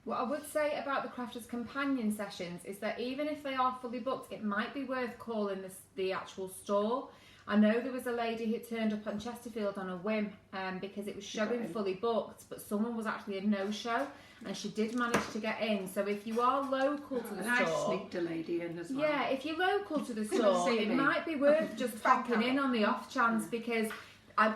What I would say about the Crafters Companion sessions is that even if they are fully booked, it might be worth calling the actual store. I know there was a lady who turned up on Chesterfield on a whim because it was showing fully booked, but someone was actually a no-show, and she did manage to get in. So if you are local to the And I store, sneaked a lady in as well. yeah, if you're local to the store, see it me. might be worth just popping in on the off chance, because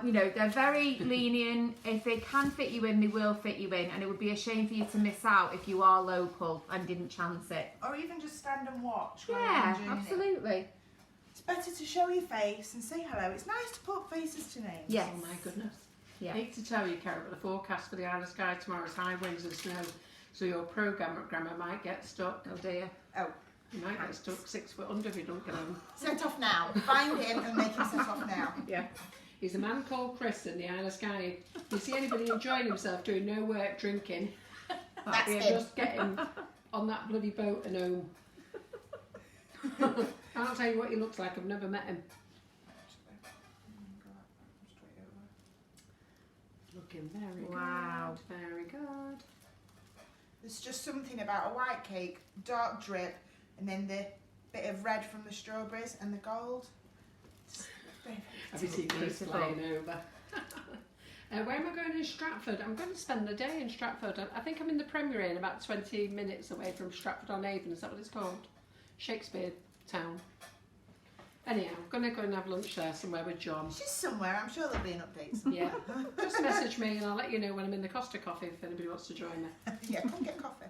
you know, they're very lenient. If they can fit you in, they will fit you in, and it would be a shame for you to miss out if you are local and didn't chance it. Or even just stand and watch. while Yeah, you're enjoying it. absolutely. It's better to show your face and say hello. It's nice to put faces to names. Yes. Oh my goodness. Yeah. I hate to tell you, Karen, but the forecast for the Isle of Skye tomorrow is high winds and snow, so your programme might get stuck. Oh dear. Oh, You might get stuck 6 foot under if you don't get home. set off now. Find him and make him set off now. Yeah. He's a man called Chris in the Isle of Skye. If you see anybody enjoying himself doing no work drinking, That's him. just get him on that bloody boat and home. I can't tell you what he looks like. I've never met him. Looking very Wow. good. Very good. There's just something about a white cake, dark drip, and then the bit of red from the strawberries and the gold. Have you seen Chris Beautiful. flying over? Where am I going in Stratford? I'm going to spend the day in Stratford. I think I'm in the Premier Inn, about 20 minutes away from Stratford-on-Avon. Is that what it's called? Shakespeare Town. Anyhow, I'm going to go and have lunch there somewhere with John. She's somewhere. I'm sure there'll be an update. Somewhere. Yeah. Just message me and I'll let you know when I'm in the Costa Coffee if anybody wants to join me. Yeah, come get coffee.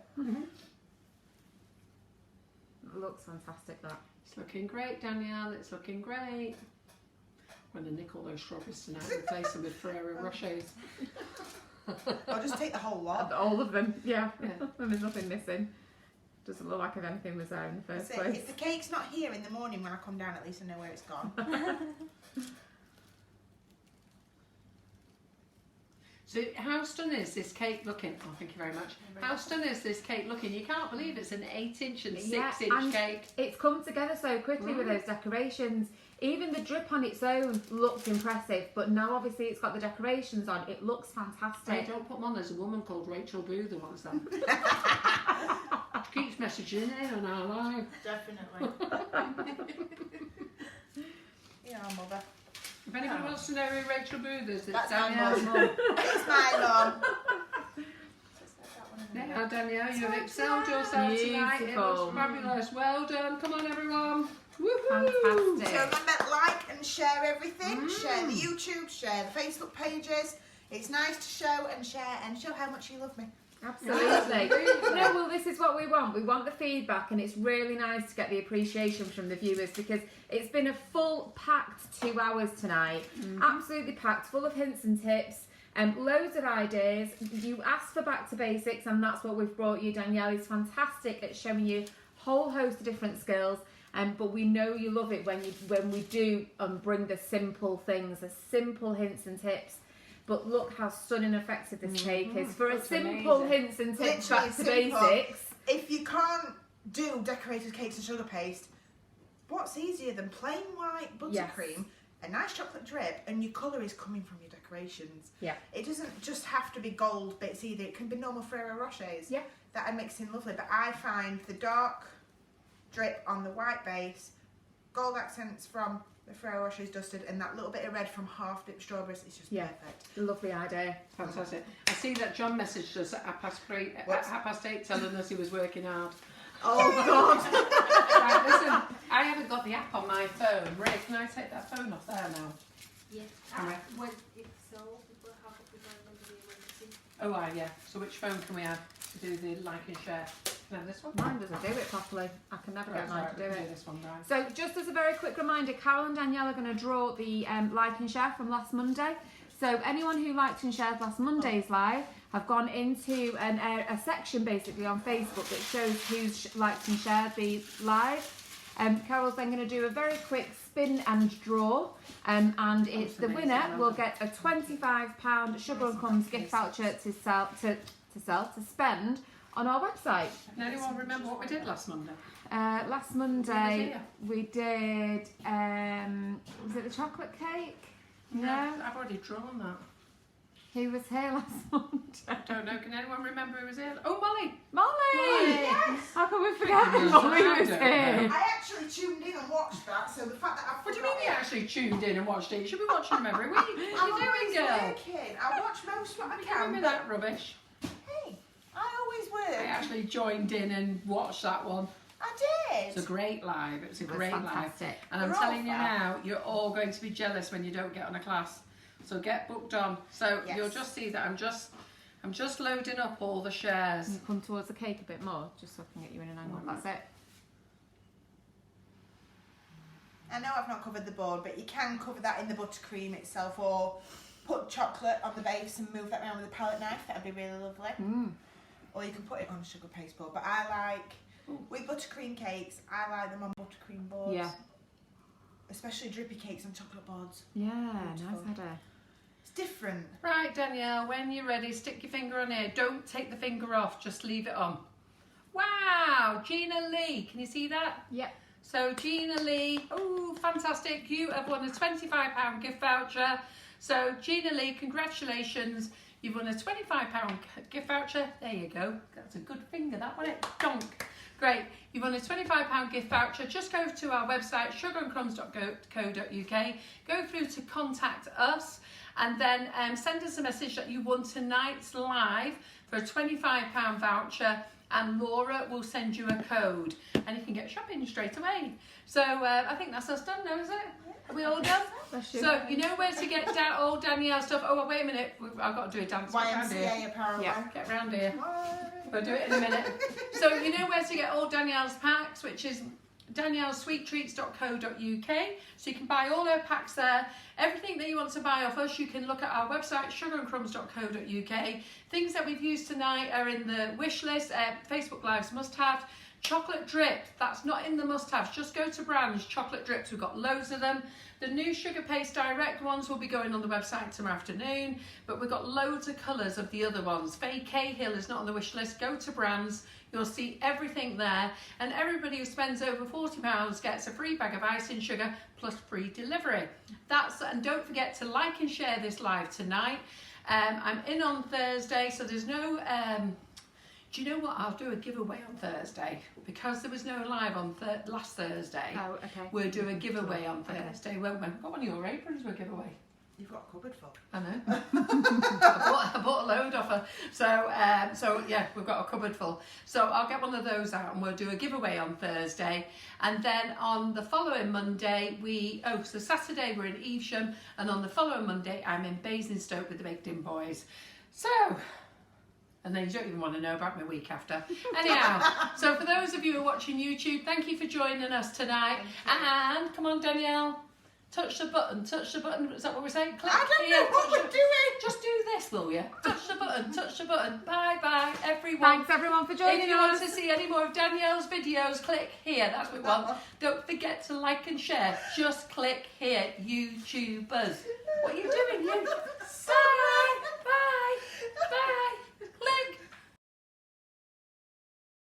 It looks fantastic, that. It's looking great, Danielle. It's looking great. I'm going to nick all those strawberries tonight and replace them with Ferrero Rochers. Or just take the whole lot. All of them, yeah. Yeah. And there's nothing missing. Doesn't look like if anything was there in the first That's it. place. If the cake's not here in the morning when I come down, at least I know where it's gone. So how stunning is this cake looking? Oh, thank you very much. How stunning is this cake looking? You can't believe it's an 8-inch and 6-inch and cake. It's come together so quickly with those decorations. Even the drip on its own looks impressive, but now obviously it's got the decorations on. It looks Hey, fantastic. don't put them on. There's a woman called Rachel Booth who wants them. She keeps messaging in on our live. Definitely. Yeah, mother. If anyone wants to know who Rachel Booth is, it's That's my Danielle's mum. mum. It's my mum. Now, Danielle, you have excelled yourself tonight. It Beautiful. looks fabulous. Well done. Come on, everyone. Woohoo! Fantastic. So remember, like and share everything. Share the YouTube, share the Facebook pages. It's nice to show and share and show how much you love me. Absolutely. No, well, this is what we want. We want the feedback, and it's really nice to get the appreciation from the viewers, because it's been a full packed 2 hours tonight. Absolutely packed, full of hints and tips. Loads of ideas. You asked for back to basics, and that's what we've brought you. Danielle is fantastic at showing you a whole host of different skills. But we know you love it when we do bring the simple things, the simple hints and tips. But look how stunning and effective this cake is for a simple amazing. hints and tips Literally back to simple. basics. If you can't do decorated cakes and sugar paste, what's easier than plain white buttercream, a nice chocolate drip, and your colour is coming from your decorations? Yeah. It doesn't just have to be gold bits either. It can be normal Ferrero Rochers. Yeah. That are mixed in lovely. But I find the dark drip on the white base, gold accents from the Ferrero Rocher's dusted, and that little bit of red from half dipped strawberries. It's just perfect. Lovely idea. Fantastic. I see that John messaged us at 8:30 telling us he was working hard. Oh God. Right, listen, I haven't got the app on my phone. Ray, can I take that phone off there now? Yeah. Alright. Well, if so, half of people are going to be able to see. Oh, yeah. So which phone can we have to do the like and share? Can I have this one? Mine doesn't do it properly. I can never get mine to do we can it. this one, right? So just as a very quick reminder, Carol and Danielle are going to draw the like and share from last Monday. So anyone who liked and shared last Monday's live have gone into a section basically on Facebook that shows who's liked and shared the live. Carol's then going to do a very quick spin and draw, and it's the amazing, winner well will done. get a £25 Sugar and Crumbs gift voucher to spend on our website. Can anyone remember what we did last Monday? Last Monday we did, was it the chocolate cake? No? I've already drawn that. Who was here last Monday? I don't know. Can anyone remember who was here? Oh, Molly! Molly! Yes. How can we forget Yes. Molly I was don't here? know. I actually tuned in and watched that, so the fact that I've What do you mean you actually tuned in and watched it? You should be watching them every week. What I'm are you always doing, girl? working. I watch most what I Give can. me But that rubbish. hey, I always work. I actually joined in and watched that one. I It's a did. great live. It was a It was great live. fantastic. And I'm They're all telling you fab. now, you're all going to be jealous when you don't get on a class. So get booked on. So Yes. you'll just see that I'm just loading up all the shares. Can you come towards the cake a bit more, just so I can get you in an angle. That's it. I know I've not covered the board, but you can cover that in the buttercream itself, or put chocolate on the base and move that around with a palette knife. That'd be really lovely. Or you can put it on a sugar paste board. But I like, with buttercream cakes, I like them on buttercream boards. Yeah. Especially drippy cakes on chocolate boards. Yeah, Beautiful. nice idea. It's different. Right, Danielle, when you're ready, stick your finger on here. Don't take the finger off, just leave it on. Wow, Gina Lee, can you see that? Yep. So Gina Lee, oh, fantastic. You have won a £25 gift voucher. So Gina Lee, congratulations. You've won a £25 gift voucher. There you go. That's a good finger, that wasn't it? Donk. Great. You've won a £25 gift voucher. Just go to our website, sugarandcrumbs.co.uk. Go through to contact us, and then send us a message that you won tonight's live for a £25 voucher, and Laura will send you a code, and you can get shopping straight away. So I think that's us done now, is it? Are we all done? So you know where to get all Danielle stuff. Oh, wait a minute. I've got to do a dance. Get round here. YMCA apparently. Yeah. Get round here. What? We'll do it in a minute. So you know where to get all Danielle's packs, which is daniellesweettreats.co.uk. So you can buy all her packs there. Everything that you want to buy off us, you can look at our website, sugarandcrumbs.co.uk. Things that we've used tonight are in the wish list. Facebook Lives must-have. Chocolate drip, that's not in the must-haves. Just go to brands, chocolate drips. We've got loads of them. The new Sugar Paste Direct ones will be going on the website tomorrow afternoon, but we've got loads of colours of the other ones. Faye Cahill is not on the wish list. Go to brands, you'll see everything there, and everybody who spends over £40 gets a free bag of icing sugar plus free delivery. And don't forget to like and share this live tonight. I'm in on Thursday, so there's no... do you know what? I'll do a giveaway on Thursday because there was no live on last Thursday. Oh, okay. We'll do a giveaway on Thursday, won't we? We've got one of your aprons for a giveaway. You've got a cupboard full. I know. I bought a load off her. So yeah, we've got a cupboard full. So I'll get one of those out and we'll do a giveaway on Thursday. And then on the following Monday, so Saturday we're in Evesham, and on the following Monday I'm in Basingstoke with the Baked In Boys. So... and then you don't even want to know about my week after. Anyhow, so for those of you who are watching YouTube, thank you for joining us tonight. And come on, Danielle. Touch the button, touch the button. Is that what we're saying? Click I don't here, know what touch we're the- doing. Just do this, will you? Touch the button, touch the button. Bye bye, everyone. Thanks everyone for If joining you want us. to see any more of Danielle's videos, click here. That's what we want. Don't forget to like and share. Just click here, YouTubers. What are you doing, you? Bye.